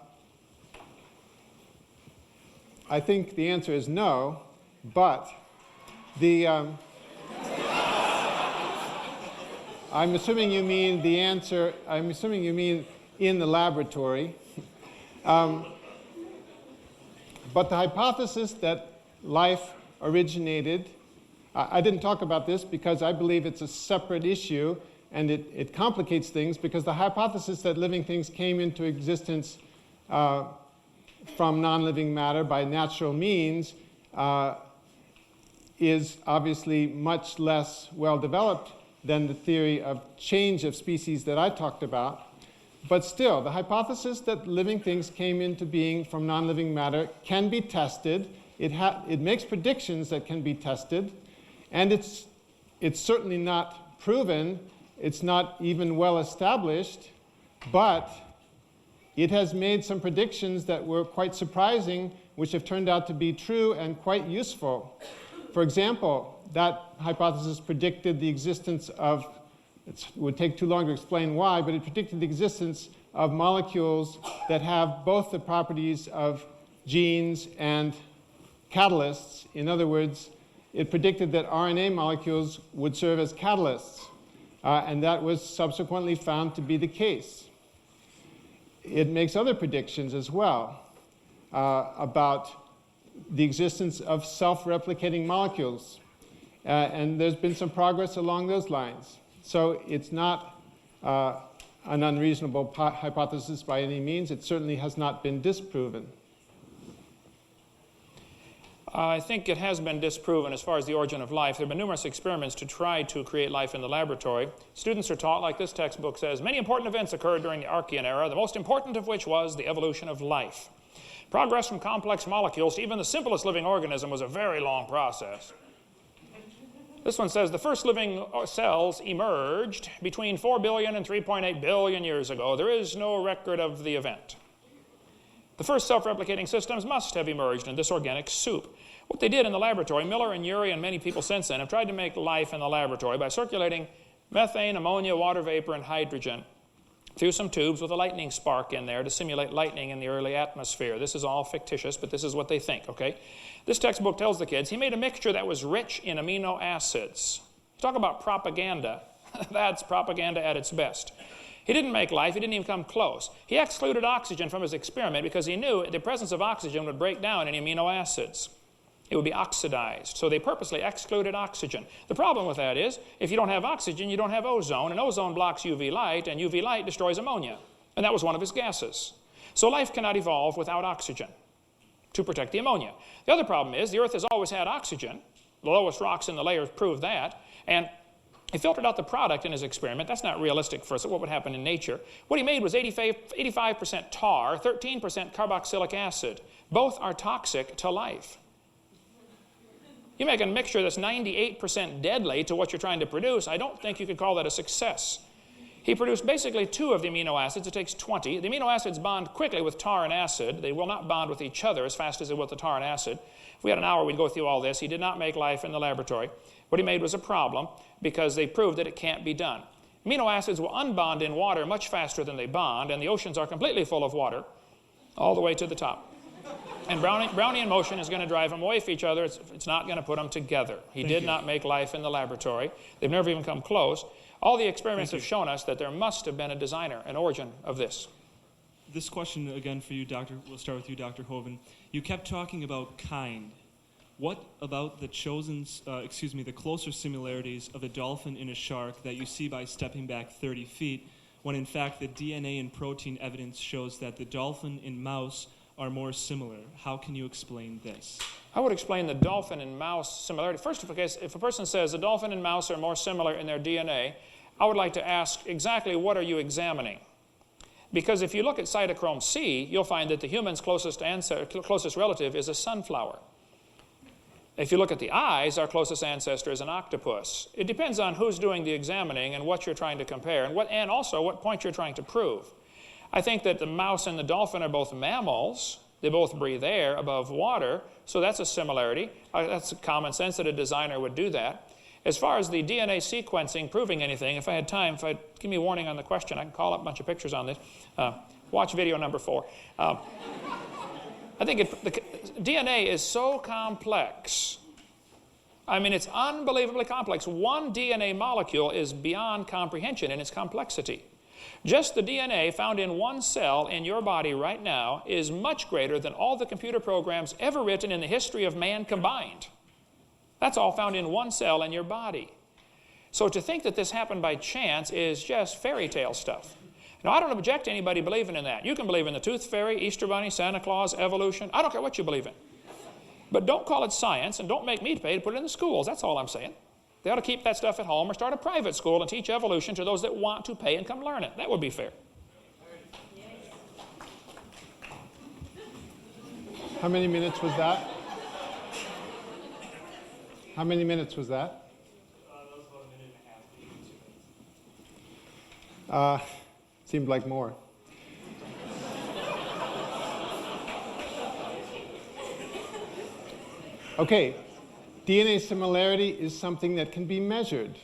B: think the answer is no, but the I'm assuming you mean the answer, I'm assuming you mean in the laboratory. But the hypothesis that life originated, I didn't talk about this because I believe it's a separate issue, and it complicates things, because the hypothesis that living things came into existence from non-living matter by natural means is obviously much less well developed than the theory of change of species that I talked about. But still, the hypothesis that living things came into being from non-living matter can be tested. It makes predictions that can be tested, and it's certainly not proven. It's not even well established, but it has made some predictions that were quite surprising, which have turned out to be true and quite useful. For example, that hypothesis predicted the existence of, it would take too long to explain why, but it predicted the existence of molecules that have both the properties of genes and catalysts. In other words, it predicted that RNA molecules would serve as catalysts, and that was subsequently found to be the case. It makes other predictions as well about the existence of self-replicating molecules, and there's been some progress along those lines. So it's not an unreasonable hypothesis by any means. It certainly has not been disproven.
D: I think it has been disproven as far as the origin of life. There have been numerous experiments to try to create life in the laboratory. Students are taught, like this textbook says, many important events occurred during the Archean era, the most important of which was the evolution of life. Progress from complex molecules to even the simplest living organism was a very long process. This one says the first living cells emerged between 4 billion and 3.8 billion years ago. There is no record of the event. The first self-replicating systems must have emerged in this organic soup. What they did in the laboratory, Miller and Urey and many people since then have tried to make life in the laboratory by circulating methane, ammonia, water vapor, and hydrogen through some tubes with a lightning spark in there to simulate lightning in the early atmosphere. This is all fictitious, but this is what they think, okay? This textbook tells the kids he made a mixture that was rich in amino acids. Talk about propaganda. That's propaganda at its best. He didn't make life. He didn't even come close. He excluded oxygen from his experiment because he knew the presence of oxygen would break down any amino acids. It would be oxidized. So they purposely excluded oxygen. The problem with that is, if you don't have oxygen, you don't have ozone, and ozone blocks UV light, and UV light destroys ammonia. And that was one of his gases. So life cannot evolve without oxygen to protect the ammonia. The other problem is, the Earth has always had oxygen. The lowest rocks in the layers prove that. And he filtered out the product in his experiment. That's not realistic for us. What would happen in nature? What he made was 85% tar, 13% carboxylic acid. Both are toxic to life. You make a mixture that's 98% deadly to what you're trying to produce, I don't think you could call that a success. He produced basically 2 of the amino acids. It takes 20. The amino acids bond quickly with tar and acid. They will not bond with each other as fast as they will with the tar and acid. If we had an hour, we'd go through all this. He did not make life in the laboratory. What he made was a problem because they proved that it can't be done. Amino acids will unbond in water much faster than they bond, and the oceans are completely full of water all the way to the top. And Brownian motion is going to drive them away from each other. It's not going to put them together. He did not make life in the laboratory. They've never even come close. All the experiments have shown us that there must have been a designer, an origin of this.
C: This question again for you, Doctor. We'll start with you, Dr. Hovind. You kept talking about kind. What about the the closer similarities of a dolphin and a shark that you see by stepping back 30 feet, when in fact the DNA and protein evidence shows that the dolphin and mouse are more similar? How can you explain this?
D: I would explain the dolphin and mouse similarity. First, if a person says the dolphin and mouse are more similar in their DNA, I would like to ask exactly what are you examining? Because if you look at cytochrome C, you'll find that the human's closest relative is a sunflower. If you look at the eyes, our closest ancestor is an octopus. It depends on who's doing the examining and what you're trying to compare, and also what point you're trying to prove. I think that the mouse and the dolphin are both mammals. They both breathe air above water, so that's a similarity. That's common sense that a designer would do that. As far as the DNA sequencing proving anything, if I had time, give me a warning on the question, I can call up a bunch of pictures on this. Watch video number 4. I think the DNA is so complex. I mean, it's unbelievably complex. One DNA molecule is beyond comprehension in its complexity. Just the DNA found in one cell in your body right now is much greater than all the computer programs ever written in the history of man combined. That's all found in one cell in your body. So to think that this happened by chance is just fairy tale stuff. Now, I don't object to anybody believing in that. You can believe in the tooth fairy, Easter bunny, Santa Claus, evolution. I don't care what you believe in. But don't call it science, and don't make me pay to put it in the schools. That's all I'm saying. They ought to keep that stuff at home or start a private school and teach evolution to those that want to pay and come learn it. That would be fair.
B: How many minutes was that? How many minutes was that?
C: That was about a minute and a half, maybe 2 minutes.
B: Seemed like more. Okay, DNA similarity is something that can be measured.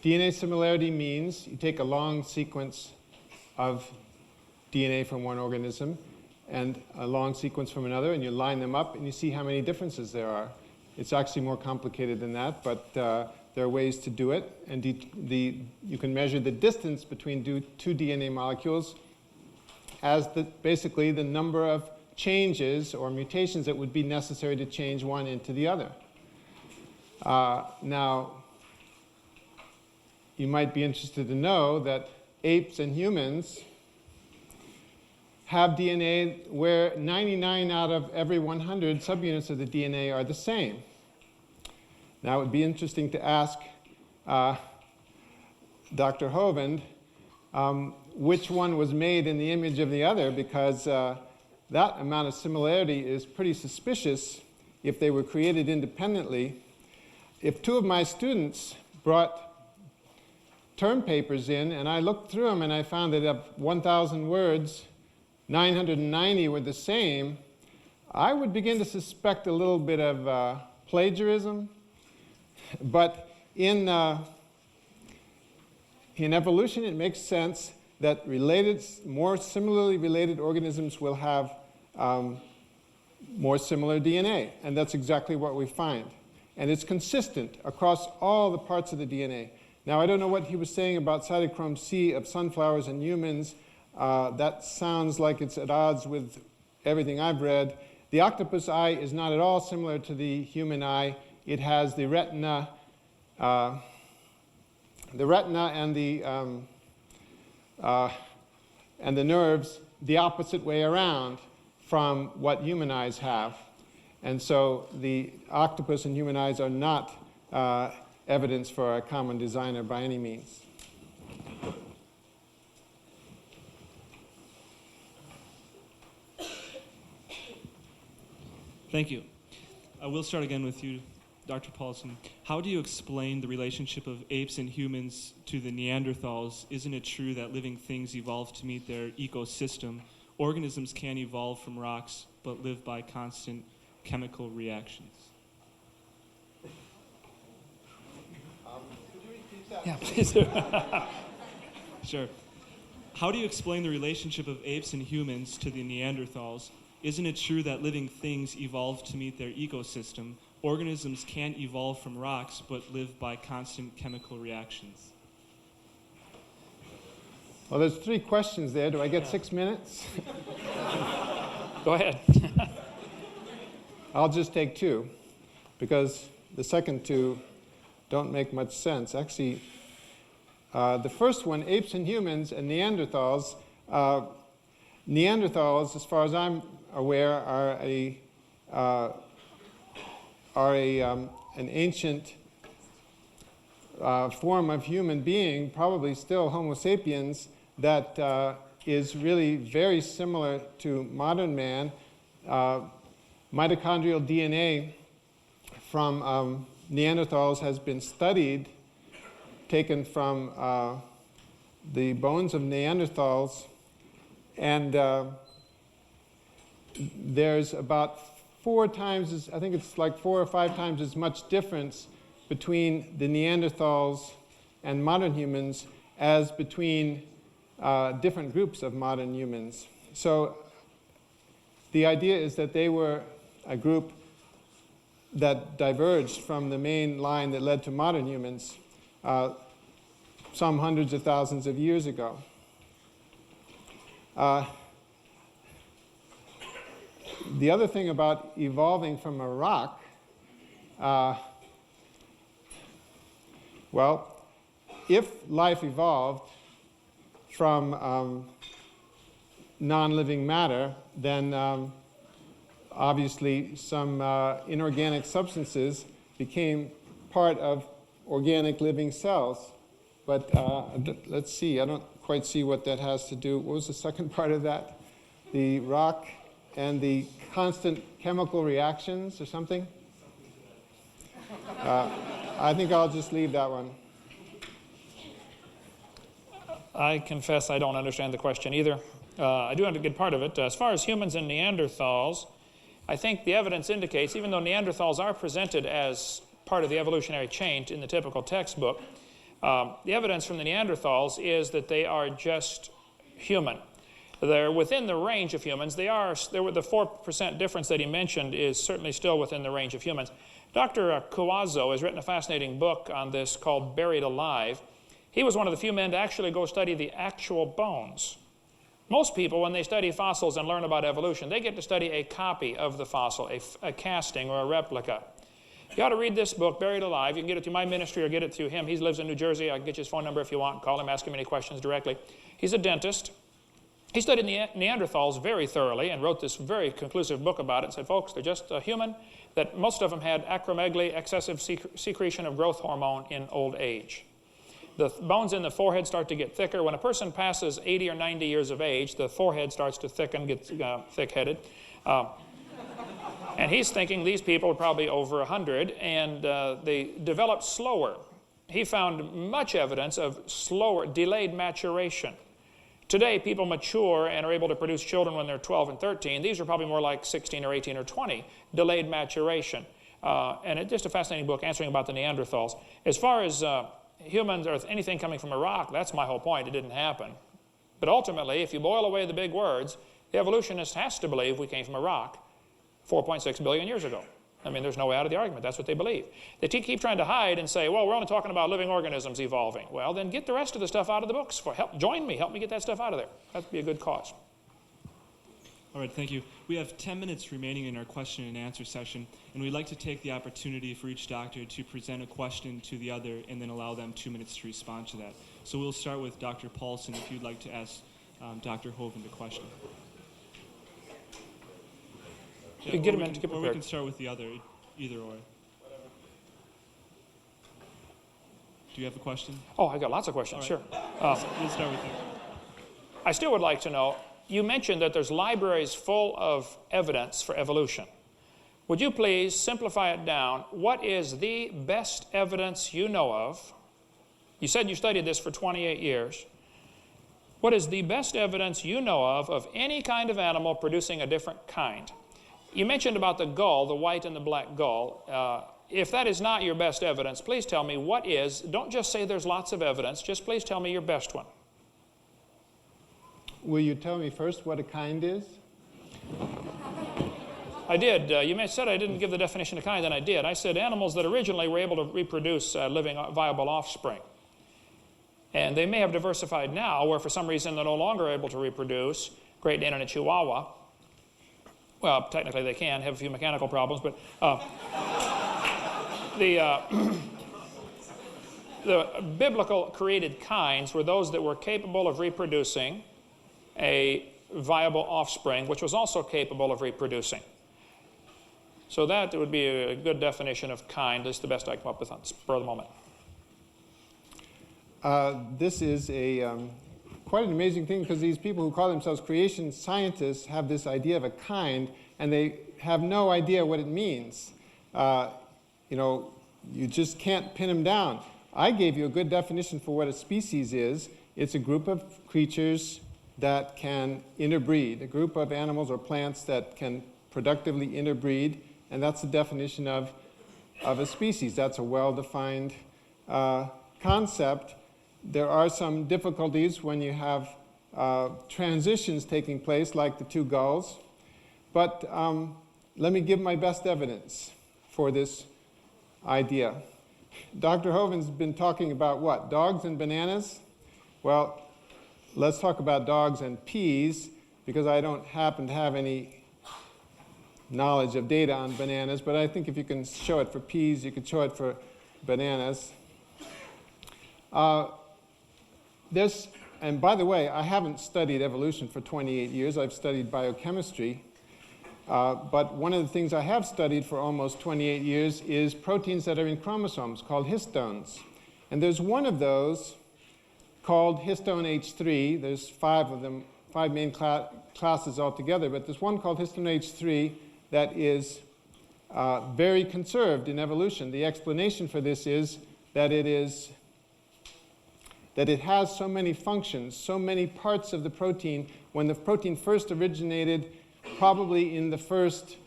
B: DNA similarity means you take a long sequence of DNA from one organism and a long sequence from another, and you line them up and you see how many differences there are. It's actually more complicated than that, but there are ways to do it. And you can measure the distance between two DNA molecules as basically the number of changes or mutations that would be necessary to change one into the other. Now, you might be interested to know that apes and humans have DNA where 99 out of every 100 subunits of the DNA are the same. Now, it would be interesting to ask Dr. Hovind which one was made in the image of the other, because that amount of similarity is pretty suspicious if they were created independently. If two of my students brought term papers in and I looked through them and I found that of 1,000 words, 990 were the same, I would begin to suspect a little bit of plagiarism. But in evolution, it makes sense that more similarly related organisms will have more similar DNA. And that's exactly what we find. And it's consistent across all the parts of the DNA. Now, I don't know what he was saying about cytochrome C of sunflowers and humans. That sounds like it's at odds with everything I've read. The octopus eye is not at all similar to the human eye. It has the retina and the nerves the opposite way around from what human eyes have. And so the octopus and human eyes are not evidence for a common designer by any means.
C: Thank you. I will start again with you, Dr. Paulson. How do you explain the relationship of apes and humans to the Neanderthals? Isn't it true that living things evolve to meet their ecosystem? Organisms can evolve from rocks, but live by constant chemical reactions.
B: Could you repeat that?
D: Yeah, please.
C: Sure. How do you explain the relationship of apes and humans to the Neanderthals? Isn't it true that living things evolve to meet their ecosystem? Organisms can't evolve from rocks, but live by constant chemical reactions.
B: Well, there's 3 questions there. Do I get 6 minutes?
D: Go ahead.
B: I'll just take 2, because the second 2 don't make much sense. Actually, the first one, apes and humans and Neanderthals. Neanderthals, as far as I'm aware, are an ancient form of human being, probably still Homo sapiens, that is really very similar to modern man. Mitochondrial DNA from Neanderthals has been studied, taken from the bones of Neanderthals, and there's about 4 times, I think it's like 4 or 5 times as much difference between the Neanderthals and modern humans as between different groups of modern humans. So the idea is that they were a group that diverged from the main line that led to modern humans some hundreds of thousands of years ago. The other thing about evolving from a rock, well, if life evolved from non-living matter, then obviously some inorganic substances became part of organic living cells. But let's see, I don't quite see what that has to do. What was the second part of that? The rock and the constant chemical reactions or something? I think I'll just leave that one.
D: I confess I don't understand the question either. I do understand a good part of it. As far as humans and Neanderthals, I think the evidence indicates, even though Neanderthals are presented as part of the evolutionary chain in the typical textbook, the evidence from the Neanderthals is that they are just human. They're within the range of humans. The 4% difference that he mentioned is certainly still within the range of humans. Dr. Cuazzo has written a fascinating book on this called Buried Alive. He was one of the few men to actually go study the actual bones. Most people, when they study fossils and learn about evolution, they get to study a copy of the fossil, a casting or a replica. You ought to read this book, Buried Alive. You can get it through my ministry or get it through him. He lives in New Jersey. I can get you his phone number if you want. Call him, ask him any questions directly. He's a dentist. He studied Neanderthals very thoroughly and wrote this very conclusive book about it and said, folks, they're just a human, that most of them had acromegaly, excessive secretion of growth hormone in old age. The bones in the forehead start to get thicker. When a person passes 80 or 90 years of age, the forehead starts to thicken, gets thick-headed. And he's thinking these people are probably over 100, and they develop slower. He found much evidence of slower, delayed maturation. Today, people mature and are able to produce children when they're 12 and 13. These are probably more like 16 or 18 or 20, delayed maturation. And it's just a fascinating book answering about the Neanderthals. As far as humans or anything coming from a rock, that's my whole point. It didn't happen. But ultimately, if you boil away the big words, the evolutionist has to believe we came from a rock 4.6 billion years ago. I mean, there's no way out of the argument. That's what they believe. They keep trying to hide and say, well, we're only talking about living organisms evolving. Well, then get the rest of the stuff out of the books. Join me. Help me get that stuff out of there. That'd be a good cause.
C: All right, thank you. We have 10 minutes remaining in our question and answer session, and we'd like to take the opportunity for each doctor to present a question to the other and then allow them 2 minutes to respond to that. So we'll start with Dr. Paulson if you'd like to ask Dr. Hovind a question.
D: Yeah, get him in to get
C: prepared. Or we can start with the other, either or. Do you have a question?
D: Oh, I got lots of questions,
C: right.
D: Sure.
C: We'll start with you.
D: I still would like to know, you mentioned that there's libraries full of evidence for evolution. Would you please simplify it down? What is the best evidence you know of? You said you studied this for 28 years. What is the best evidence you know of any kind of animal producing a different kind? You mentioned about the gull, the white and the black gull. If that is not your best evidence, please tell me what is. Don't just say there's lots of evidence. Just please tell me your best one.
B: Will you tell me first what a kind is?
D: I did. You said I didn't give the definition of kind, and I did. I said animals that originally were able to reproduce living, viable offspring. And they may have diversified now, where for some reason they're no longer able to reproduce. Great Dane and a Chihuahua. Well, technically they can have a few mechanical problems, but the biblical created kinds were those that were capable of reproducing a viable offspring, which was also capable of reproducing. So that would be a good definition of kind, at least the best I come up with on the spur of the moment.
B: This is quite an amazing thing, because these people who call themselves creation scientists have this idea of a kind, and they have no idea what it means. You just can't pin them down. I gave you a good definition for what a species is. It's a group of creatures that can interbreed, a group of animals or plants that can productively interbreed, and that's the definition of a species. That's a well-defined concept. There are some difficulties when you have transitions taking place, like the two gulls. But let me give my best evidence for this idea. Dr. Hovind's been talking about what? Dogs and bananas? Well, let's talk about dogs and peas, because I don't happen to have any knowledge of data on bananas, but I think if you can show it for peas, you can show it for bananas. And by the way, I haven't studied evolution for 28 years. I've studied biochemistry. But one of the things I have studied for almost 28 years is proteins that are in chromosomes called histones. And there's one of those called histone H3. There's 5 of them, 5 main classes altogether, but there's one called histone H3 that is very conserved in evolution. The explanation for this is that it has so many functions, so many parts of the protein. When the protein first originated, probably in the first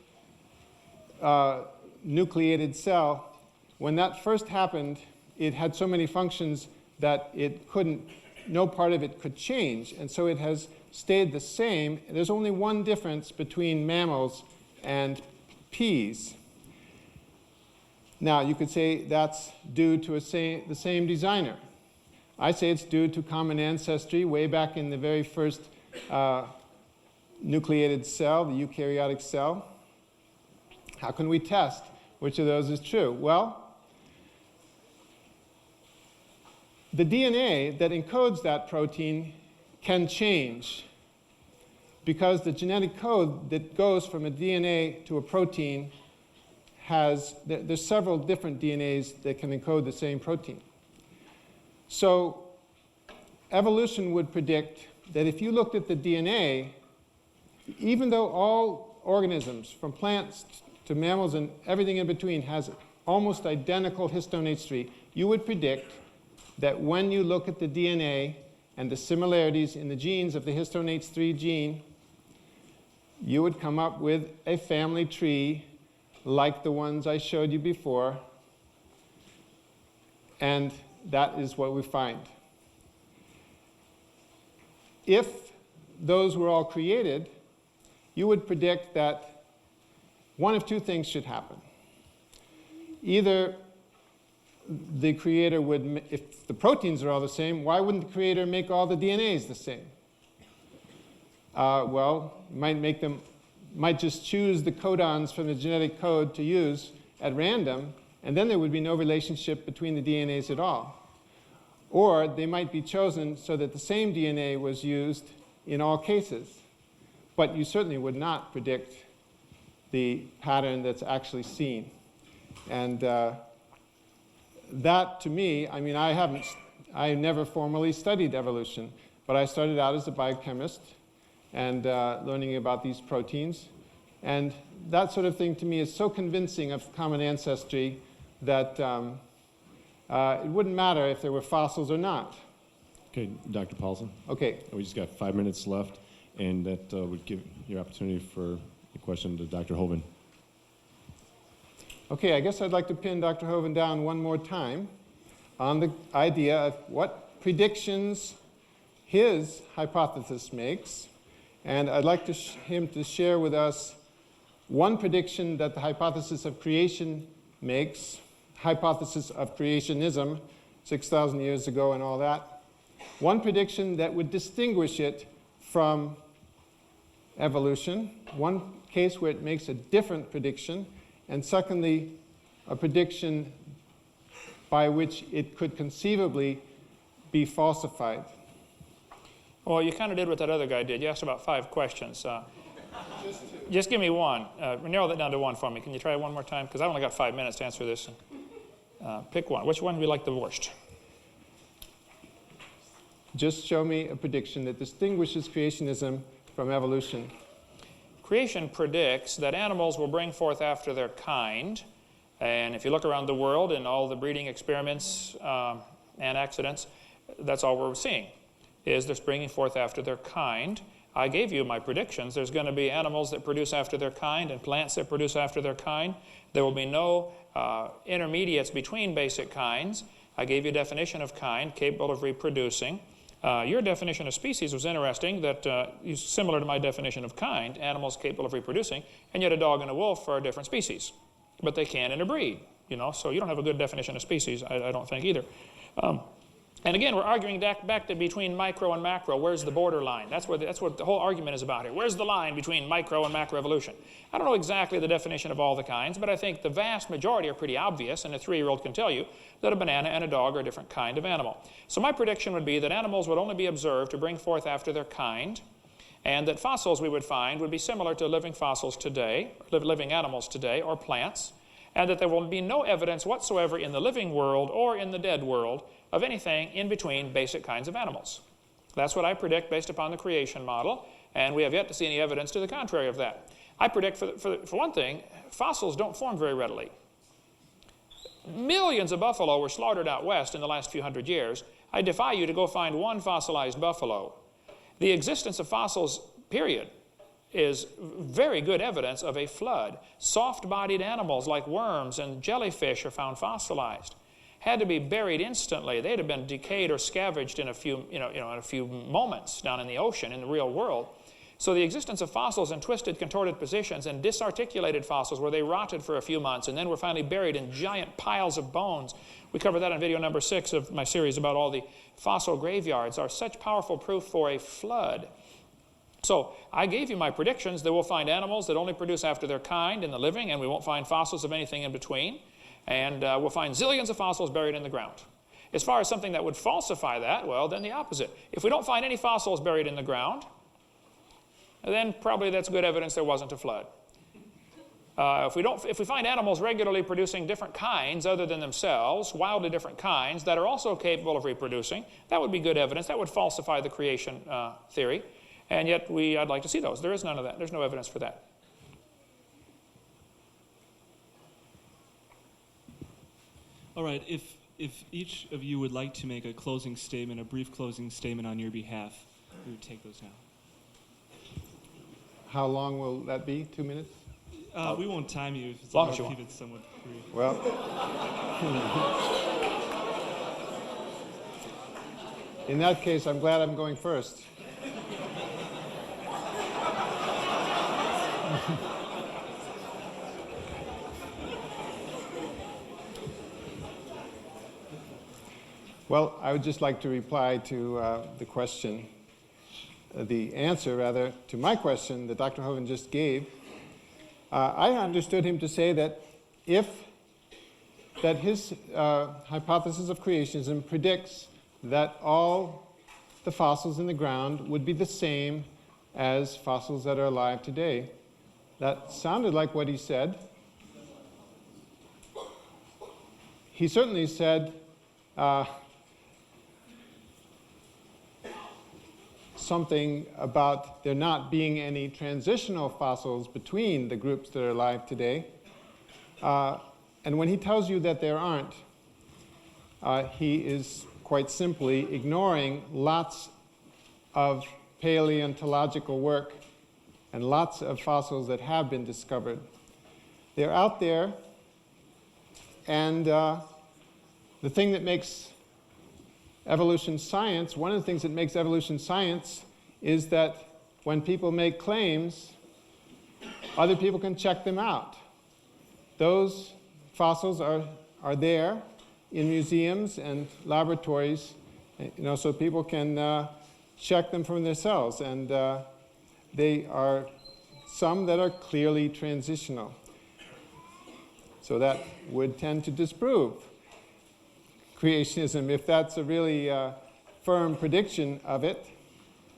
B: nucleated cell, when that first happened, it had so many functions that no part of it could change. And so it has stayed the same. There's only one difference between mammals and peas. Now, you could say that's due to the same designer. I say it's due to common ancestry way back in the very first nucleated cell, the eukaryotic cell. How can we test which of those is true? Well, the DNA that encodes that protein can change because the genetic code that goes from a DNA to a protein there's several different DNAs that can encode the same protein. So evolution would predict that if you looked at the DNA, even though all organisms, from plants to mammals and everything in between, has almost identical histone H3, you would predict that when you look at the DNA and the similarities in the genes of the histone H3 gene, you would come up with a family tree like the ones I showed you before, and that is what we find. If those were all created, you would predict that one of two things should happen. Either the creator would, if the proteins are all the same, why wouldn't the creator make all the DNAs the same? Well, might just choose the codons from the genetic code to use at random, and then there would be no relationship between the DNAs at all. Or they might be chosen so that the same DNA was used in all cases. But you certainly would not predict the pattern that's actually seen. And that, to me, I mean, I never formally studied evolution, but I started out as a biochemist and learning about these proteins. And that sort of thing, to me, is so convincing of common ancestry that it wouldn't matter if there were fossils or not.
E: Okay, Dr. Paulson.
B: Okay.
E: We just got 5 minutes left, and that would give your opportunity for a question to Dr. Hovind.
B: Okay, I guess I'd like to pin Dr. Hovind down one more time on the idea of what predictions his hypothesis makes. And I'd like him to share with us one prediction that the hypothesis of creation makes, hypothesis of creationism 6,000 years ago and all that. One prediction that would distinguish it from evolution, one case where it makes a different prediction, and secondly, a prediction by which it could conceivably be falsified.
D: Well, you kind of did what that other guy did. You asked about 5 questions. Just give me one. Narrow that down to one for me. Can you try it one more time? Because I only got 5 minutes to answer this. Pick one. Which one do you like the worst?
B: Just show me a prediction that distinguishes creationism from evolution.
D: Creation predicts that animals will bring forth after their kind. And if you look around the world in all the breeding experiments and accidents, that's all we're seeing, is they're bringing forth after their kind. I gave you my predictions. There's going to be animals that produce after their kind and plants that produce after their kind. There will be no intermediates between basic kinds. I gave you a definition of kind, capable of reproducing. Your definition of species was interesting, that is similar to my definition of kind, animals capable of reproducing, and yet a dog and a wolf are different species. But they can interbreed, so you don't have a good definition of species, I don't think either. And again, we're arguing back to between micro and macro. Where's the border line? That's what the whole argument is about here. Where's the line between micro and macroevolution? I don't know exactly the definition of all the kinds, but I think the vast majority are pretty obvious, and a 3-year-old can tell you that a banana and a dog are a different kind of animal. So my prediction would be that animals would only be observed to bring forth after their kind, and that fossils we would find would be similar to living fossils today, living animals today, or plants, and that there will be no evidence whatsoever in the living world or in the dead world of anything in between basic kinds of animals. That's what I predict based upon the creation model, and we have yet to see any evidence to the contrary of that. I predict, for one thing, fossils don't form very readily. Millions of buffalo were slaughtered out west in the last few hundred years. I defy you to go find one fossilized buffalo. The existence of fossils, period, is very good evidence of a flood. Soft-bodied animals like worms and jellyfish are found fossilized. Had to be buried instantly. They'd have been decayed or scavenged in a few, in a few moments down in the ocean, in the real world. So the existence of fossils in twisted, contorted positions and disarticulated fossils where they rotted for a few months and then were finally buried in giant piles of bones. We covered that in video number 6 of my series about all the fossil graveyards, are such powerful proof for a flood. So I gave you my predictions that we'll find animals that only produce after their kind in the living, and we won't find fossils of anything in between. And we'll find zillions of fossils buried in the ground. As far as something that would falsify that, well, then the opposite. If we don't find any fossils buried in the ground, then probably that's good evidence there wasn't a flood. If we find animals regularly producing different kinds other than themselves, wildly different kinds, that are also capable of reproducing, that would be good evidence. That would falsify the creation theory. And yet I'd like to see those. There is none of that. There's no evidence for that.
C: All right, if each of you would like to make a closing statement, a brief closing statement on your behalf, we would take those now.
B: How long will that be? 2 minutes?
C: We won't time you if it's
D: long as you
C: keep it somewhat brief.
B: Well, in that case, I'm glad I'm going first. Well, I would just like to reply to the answer, rather, to my question that Dr. Hovind just gave. I understood him to say that his hypothesis of creationism predicts that all the fossils in the ground would be the same as fossils that are alive today. That sounded like what he said. He certainly said something about there not being any transitional fossils between the groups that are alive today. And when he tells you that there aren't, he is quite simply ignoring lots of paleontological work and lots of fossils that have been discovered. They're out there, and the thing that makes evolution science, one of the things that makes evolution science is that when people make claims, other people can check them out. Those fossils are there in museums and laboratories, so people can check them from themselves. And they are some that are clearly transitional. So that would tend to disprove creationism, if that's a really firm prediction of it,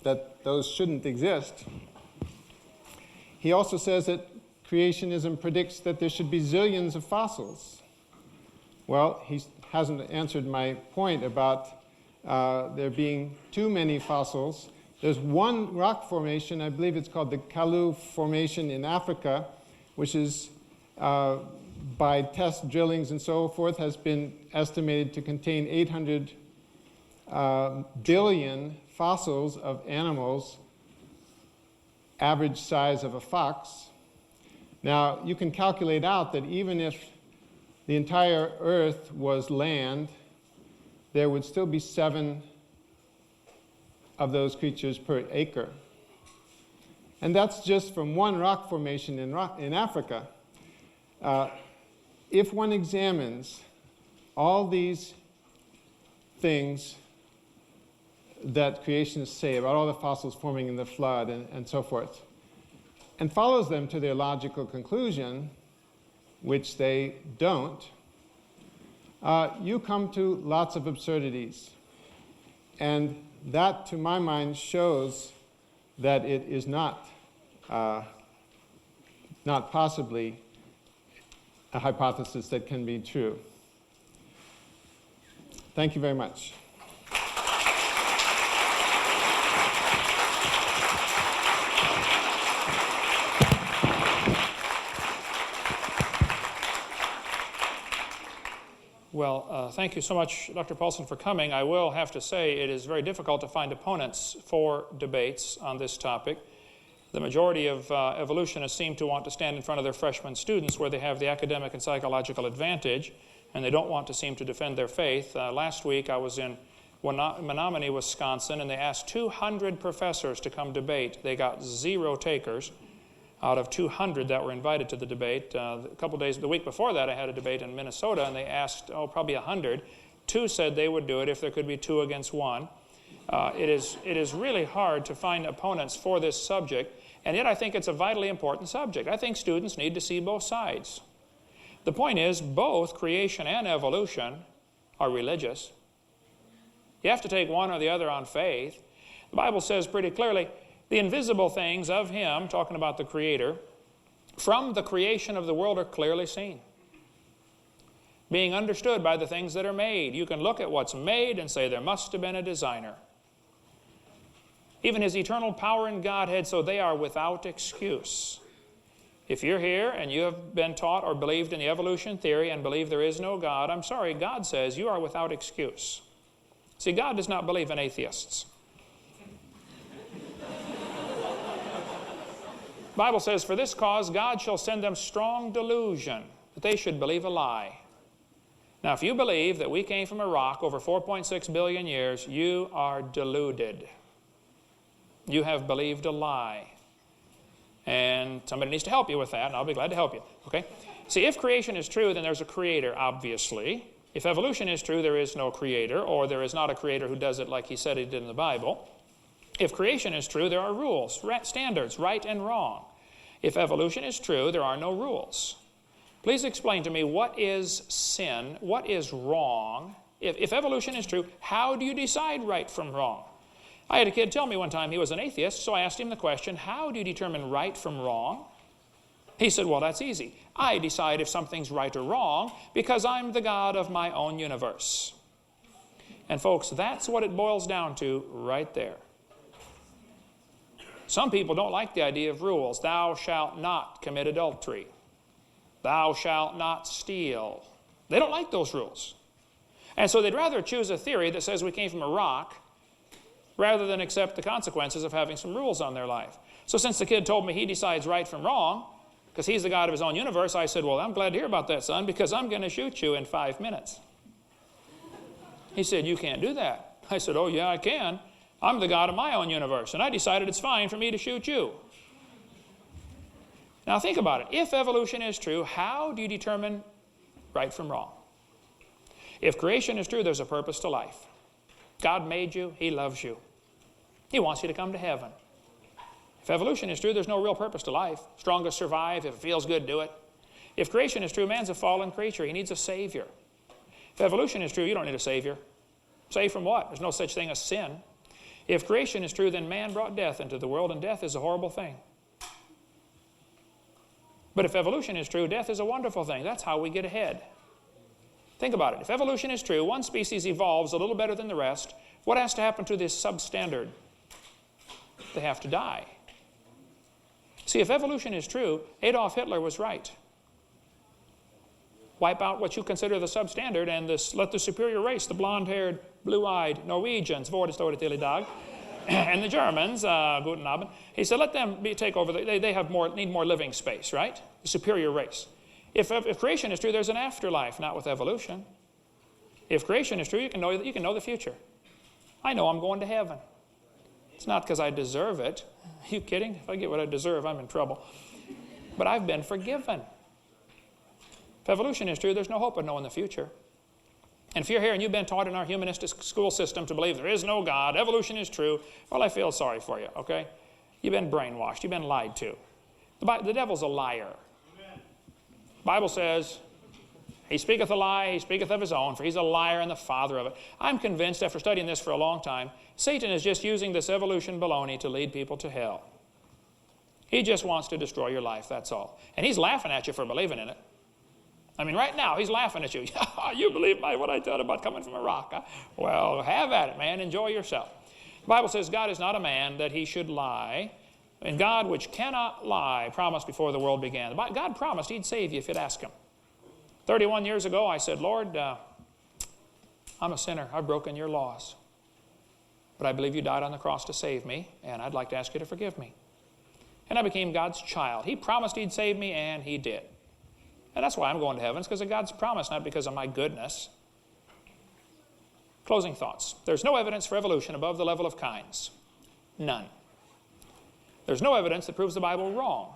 B: that those shouldn't exist. He also says that creationism predicts that there should be zillions of fossils. Well, he hasn't answered my point about there being too many fossils. There's one rock formation, I believe it's called the Kalu Formation in Africa, which is by test drillings and so forth, has been estimated to contain 800 billion fossils of animals, average size of a fox. Now, you can calculate out that even if the entire Earth was land, there would still be 7 of those creatures per acre. And that's just from one rock formation in Africa. If one examines all these things that creationists say about all the fossils forming in the flood and so forth, and follows them to their logical conclusion, which they don't, you come to lots of absurdities. And that, to my mind, shows that it is not possibly a hypothesis that can be true. Thank you very much.
D: Well, thank you so much, Dr. Paulson, for coming. I will have to say it is very difficult to find opponents for debates on this topic. The majority of evolutionists seem to want to stand in front of their freshman students where they have the academic and psychological advantage, and they don't want to seem to defend their faith. Last week I was in Menominee, Wisconsin, and they asked 200 professors to come debate. They got 0 takers out of 200 that were invited to the debate. The week before that, I had a debate in Minnesota, and they asked, probably 100. 2 said they would do it if there could be 2 against 1. It is really hard to find opponents for this subject, and yet I think it's a vitally important subject. I think students need to see both sides. The point is, both creation and evolution are religious. You have to take one or the other on faith. The Bible says pretty clearly, the invisible things of Him, talking about the Creator, from the creation of the world are clearly seen, being understood by the things that are made. You can look at what's made and say there must have been a designer. Even His eternal power and Godhead, so they are without excuse. If you're here and you have been taught or believed in the evolution theory and believe there is no God, I'm sorry, God says you are without excuse. See, God does not believe in atheists. The Bible says, for this cause God shall send them strong delusion, that they should believe a lie. Now, if you believe that we came from a rock over 4.6 billion years, you are deluded. You have believed a lie. And somebody needs to help you with that, and I'll be glad to help you. Okay? See, if creation is true, then there's a creator, obviously. If evolution is true, there is no creator, or there is not a creator who does it like He said He did in the Bible. If creation is true, there are rules, standards, right and wrong. If evolution is true, there are no rules. Please explain to me, what is sin? What is wrong? If evolution is true, how do you decide right from wrong? I had a kid tell me one time he was an atheist, so I asked him the question, how do you determine right from wrong? He said, well, that's easy. I decide if something's right or wrong because I'm the God of my own universe. And folks, that's what it boils down to right there. Some people don't like the idea of rules. Thou shalt not commit adultery. Thou shalt not steal. They don't like those rules. And so they'd rather choose a theory that says we came from a rock rather than accept the consequences of having some rules on their life. So since the kid told me he decides right from wrong, because he's the God of his own universe, I said, well, I'm glad to hear about that, son, because I'm going to shoot you in 5 minutes. He said, you can't do that. I said, oh, yeah, I can. I'm the God of my own universe, and I decided it's fine for me to shoot you. Now think about it. If evolution is true, how do you determine right from wrong? If creation is true, there's a purpose to life. God made you. He loves you. He wants you to come to heaven. If evolution is true, there's no real purpose to life. Strongest survive. If it feels good, do it. If creation is true, man's a fallen creature. He needs a savior. If evolution is true, you don't need a savior. Saved from what? There's no such thing as sin. If creation is true, then man brought death into the world, and death is a horrible thing. But if evolution is true, death is a wonderful thing. That's how we get ahead. Think about it. If evolution is true, one species evolves a little better than the rest. What has to happen to this substandard? They have to die. See, if evolution is true, Adolf Hitler was right. Wipe out what you consider the substandard and let the superior race, the blonde-haired, blue-eyed Norwegians, and the Germans, Guten Abend, he said, let them take over. They need more living space, right? The superior race. If creation is true, there's an afterlife, not with evolution. If creation is true, you can know the future. I know I'm going to heaven. It's not because I deserve it. Are you kidding? If I get what I deserve, I'm in trouble. But I've been forgiven. If evolution is true, there's no hope of knowing the future. And if you're here and you've been taught in our humanistic school system to believe there is no God, evolution is true, well, I feel sorry for you, okay? You've been brainwashed. You've been lied to. The devil's a liar. The Bible says, He speaketh a lie, he speaketh of his own, for he's a liar and the father of it. I'm convinced, after studying this for a long time, Satan is just using this evolution baloney to lead people to hell. He just wants to destroy your life, that's all. And he's laughing at you for believing in it. I mean, right now, he's laughing at you. You believe what I thought about coming from a rock, huh? Well, have at it, man. Enjoy yourself. The Bible says God is not a man that he should lie. And God, which cannot lie, promised before the world began. God promised he'd save you if you'd ask him. 31 years ago, I said, Lord, I'm a sinner. I've broken your laws. But I believe you died on the cross to save me, and I'd like to ask you to forgive me. And I became God's child. He promised he'd save me, and he did. And that's why I'm going to heaven. It's because of God's promise, not because of my goodness. Closing thoughts. There's no evidence for evolution above the level of kinds. None. There's no evidence that proves the Bible wrong.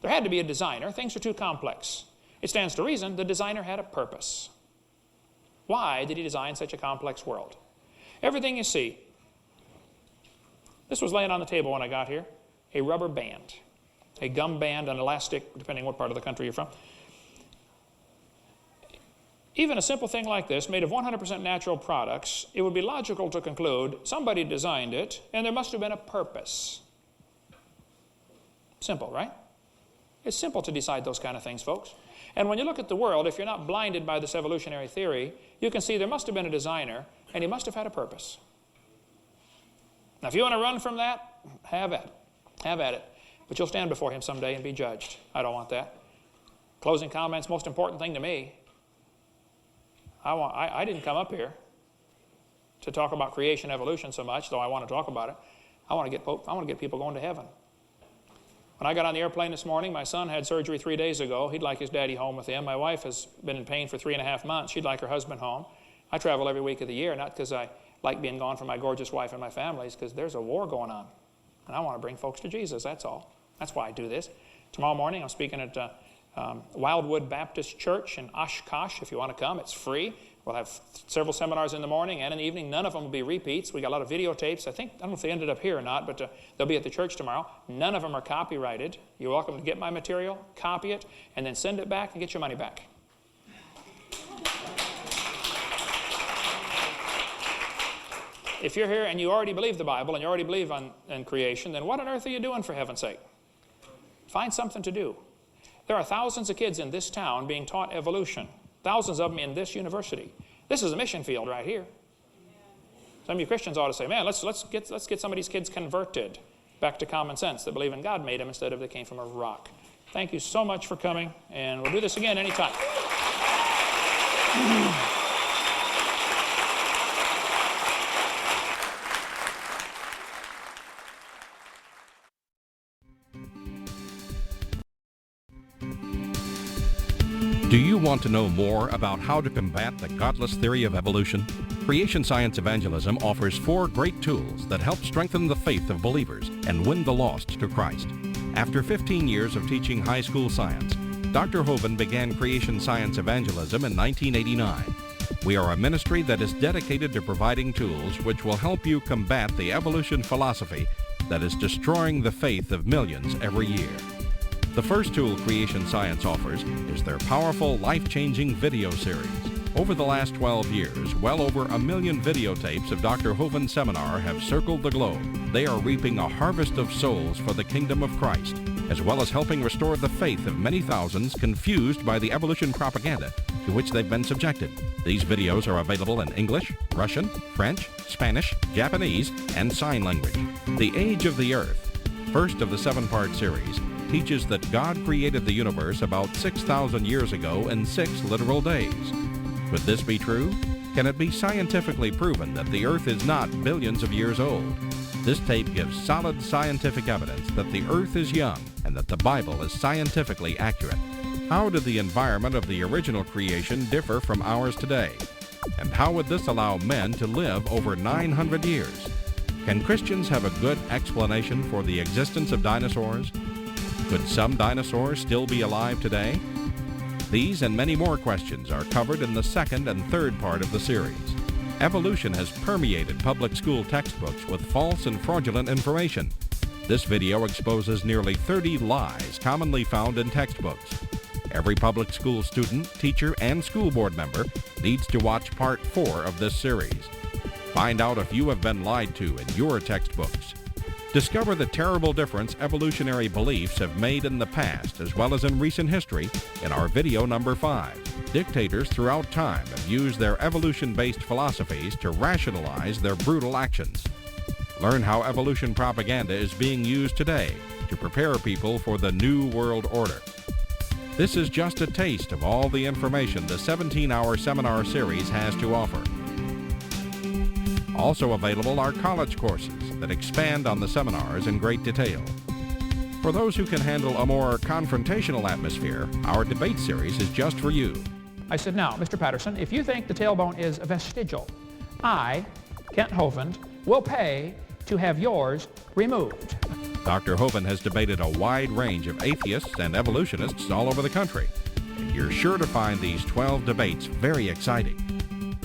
D: There had to be a designer. Things are too complex. It stands to reason the designer had a purpose. Why did he design such a complex world? Everything you see. This was laying on the table when I got here. A rubber band. A gum band, an elastic, depending what part of the country you're from. Even a simple thing like this, made of 100% natural products, it would be logical to conclude somebody designed it, and there must have been a purpose. Simple, right? It's simple to decide those kind of things, folks. And when you look at the world, if you're not blinded by this evolutionary theory, you can see there must have been a designer, and he must have had a purpose. Now, if you want to run from that, have at it. Have at it. But you'll stand before him someday and be judged. I don't want that. Closing comments, most important thing to me. I didn't come up here to talk about creation evolution so much, though I want to talk about it. I want to get people going to heaven. When I got on the airplane this morning, my son had surgery 3 days ago. He'd like his daddy home with him. My wife has been in pain for 3.5 months. She'd like her husband home. I travel every week of the year, not because I like being gone from my gorgeous wife and my family, it's because there's a war going on. And I want to bring folks to Jesus, that's all. That's why I do this. Tomorrow morning, I'm speaking at Wildwood Baptist Church in Oshkosh. If you want to come, it's free. We'll have several seminars in the morning and in the evening. None of them will be repeats. We got a lot of videotapes. I don't know if they ended up here or not, but they'll be at the church tomorrow. None of them are copyrighted. You're welcome to get my material, copy it, and then send it back and get your money back. If you're here and you already believe the Bible and you already believe in creation, then what on earth are you doing, for heaven's sake? Find something to do. There are thousands of kids in this town being taught evolution. Thousands of them in this university. This is a mission field right here. Some of you Christians ought to say, man, let's get some of these kids converted back to common sense, that believe in God made them instead of they came from a rock. Thank you so much for coming, and we'll do this again anytime.
F: Do you want to know more about how to combat the godless theory of evolution? Creation Science Evangelism offers 4 great tools that help strengthen the faith of believers and win the lost to Christ. After 15 years of teaching high school science, Dr. Hovind began Creation Science Evangelism in 1989. We are a ministry that is dedicated to providing tools which will help you combat the evolution philosophy that is destroying the faith of millions every year. The first tool Creation Science offers is their powerful, life-changing video series. Over the last 12 years, well over 1 million videotapes of Dr. Hovind's seminar have circled the globe. They are reaping a harvest of souls for the kingdom of Christ, as well as helping restore the faith of many thousands confused by the evolution propaganda to which they've been subjected. These videos are available in English, Russian, French, Spanish, Japanese, and sign language. The Age of the Earth, first of the 7-part series, teaches that God created the universe about 6,000 years ago in 6 literal days. Could this be true? Can it be scientifically proven that the Earth is not billions of years old? This tape gives solid scientific evidence that the Earth is young and that the Bible is scientifically accurate. How did the environment of the original creation differ from ours today? And how would this allow men to live over 900 years? Can Christians have a good explanation for the existence of dinosaurs? Could some dinosaurs still be alive today? These and many more questions are covered in the 2nd and 3rd part of the series. Evolution has permeated public school textbooks with false and fraudulent information. This video exposes nearly 30 lies commonly found in textbooks. Every public school student, teacher, and school board member needs to watch Part 4 of this series. Find out if you have been lied to in your textbooks. Discover the terrible difference evolutionary beliefs have made in the past as well as in recent history in our video number 5. Dictators throughout time have used their evolution-based philosophies to rationalize their brutal actions. Learn how evolution propaganda is being used today to prepare people for the New World Order. This is just a taste of all the information the 17-hour seminar series has to offer. Also available are college courses that expand on the seminars in great detail. For those who can handle a more confrontational atmosphere, our debate series is just for you.
G: I said, now, Mr. Patterson, if you think the tailbone is vestigial, I, Kent Hovind, will pay to have yours removed.
F: Dr. Hovind has debated a wide range of atheists and evolutionists all over the country, and you're sure to find these 12 debates very exciting.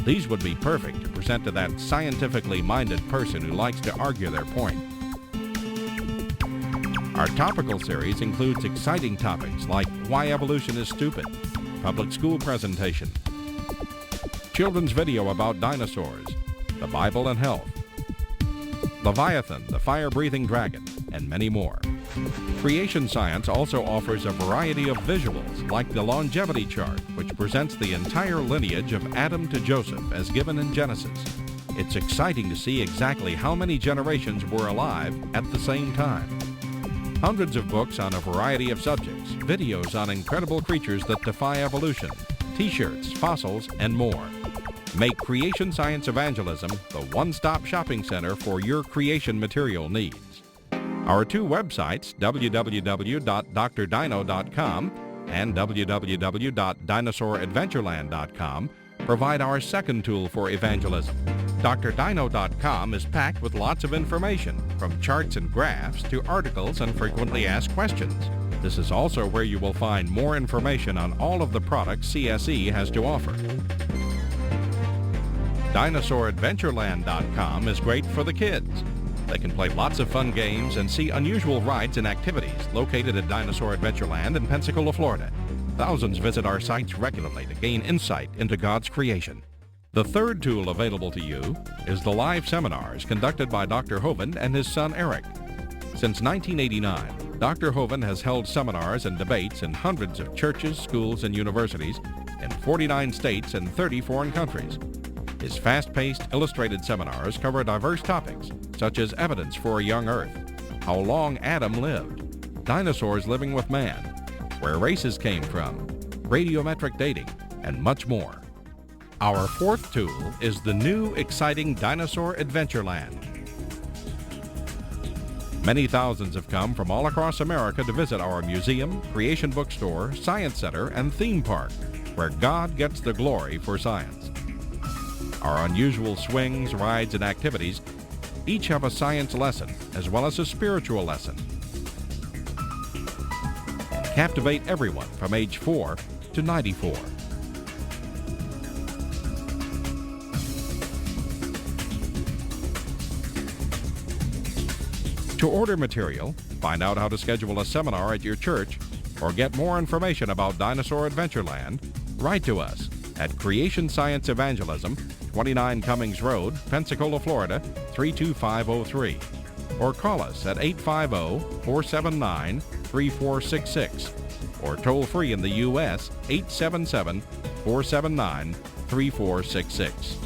F: These would be perfect to present to that scientifically minded person who likes to argue their point. Our topical series includes exciting topics like why evolution is stupid, public school presentation, children's video about dinosaurs, the Bible and health, Leviathan, the fire-breathing dragon, and many more. Creation Science also offers a variety of visuals, like the longevity chart, which presents the entire lineage of Adam to Joseph as given in Genesis. It's exciting to see exactly how many generations were alive at the same time. Hundreds of books on a variety of subjects, videos on incredible creatures that defy evolution, t-shirts, fossils, and more. Make Creation Science Evangelism the one-stop shopping center for your creation material needs. Our two websites, www.drdino.com and www.dinosauradventureland.com, provide our second tool for evangelism. drdino.com is packed with lots of information, from charts and graphs to articles and frequently asked questions. This is also where you will find more information on all of the products CSE has to offer. DinosaurAdventureland.com is great for the kids. They can play lots of fun games and see unusual rides and activities located at Dinosaur Adventureland in Pensacola, Florida. Thousands visit our sites regularly to gain insight into God's creation. The third tool available to you is the live seminars conducted by Dr. Hovind and his son Eric. Since 1989, Dr. Hovind has held seminars and debates in hundreds of churches, schools, and universities in 49 states and 30 foreign countries. His fast-paced, illustrated seminars cover diverse topics, such as evidence for a young Earth, how long Adam lived, dinosaurs living with man, where races came from, radiometric dating, and much more. Our fourth tool is the new, exciting Dinosaur Adventureland. Many thousands have come from all across America to visit our museum, creation bookstore, science center, and theme park, where God gets the glory for science. Our unusual swings, rides, and activities each have a science lesson as well as a spiritual lesson. And captivate everyone from age 4 to 94. To order material, find out how to schedule a seminar at your church, or get more information about Dinosaur Adventureland, write to us at Creation Science Evangelism, 29 Cummings Road, Pensacola, Florida, 32503. Or call us at 850-479-3466. Or toll free in the U.S., 877-479-3466.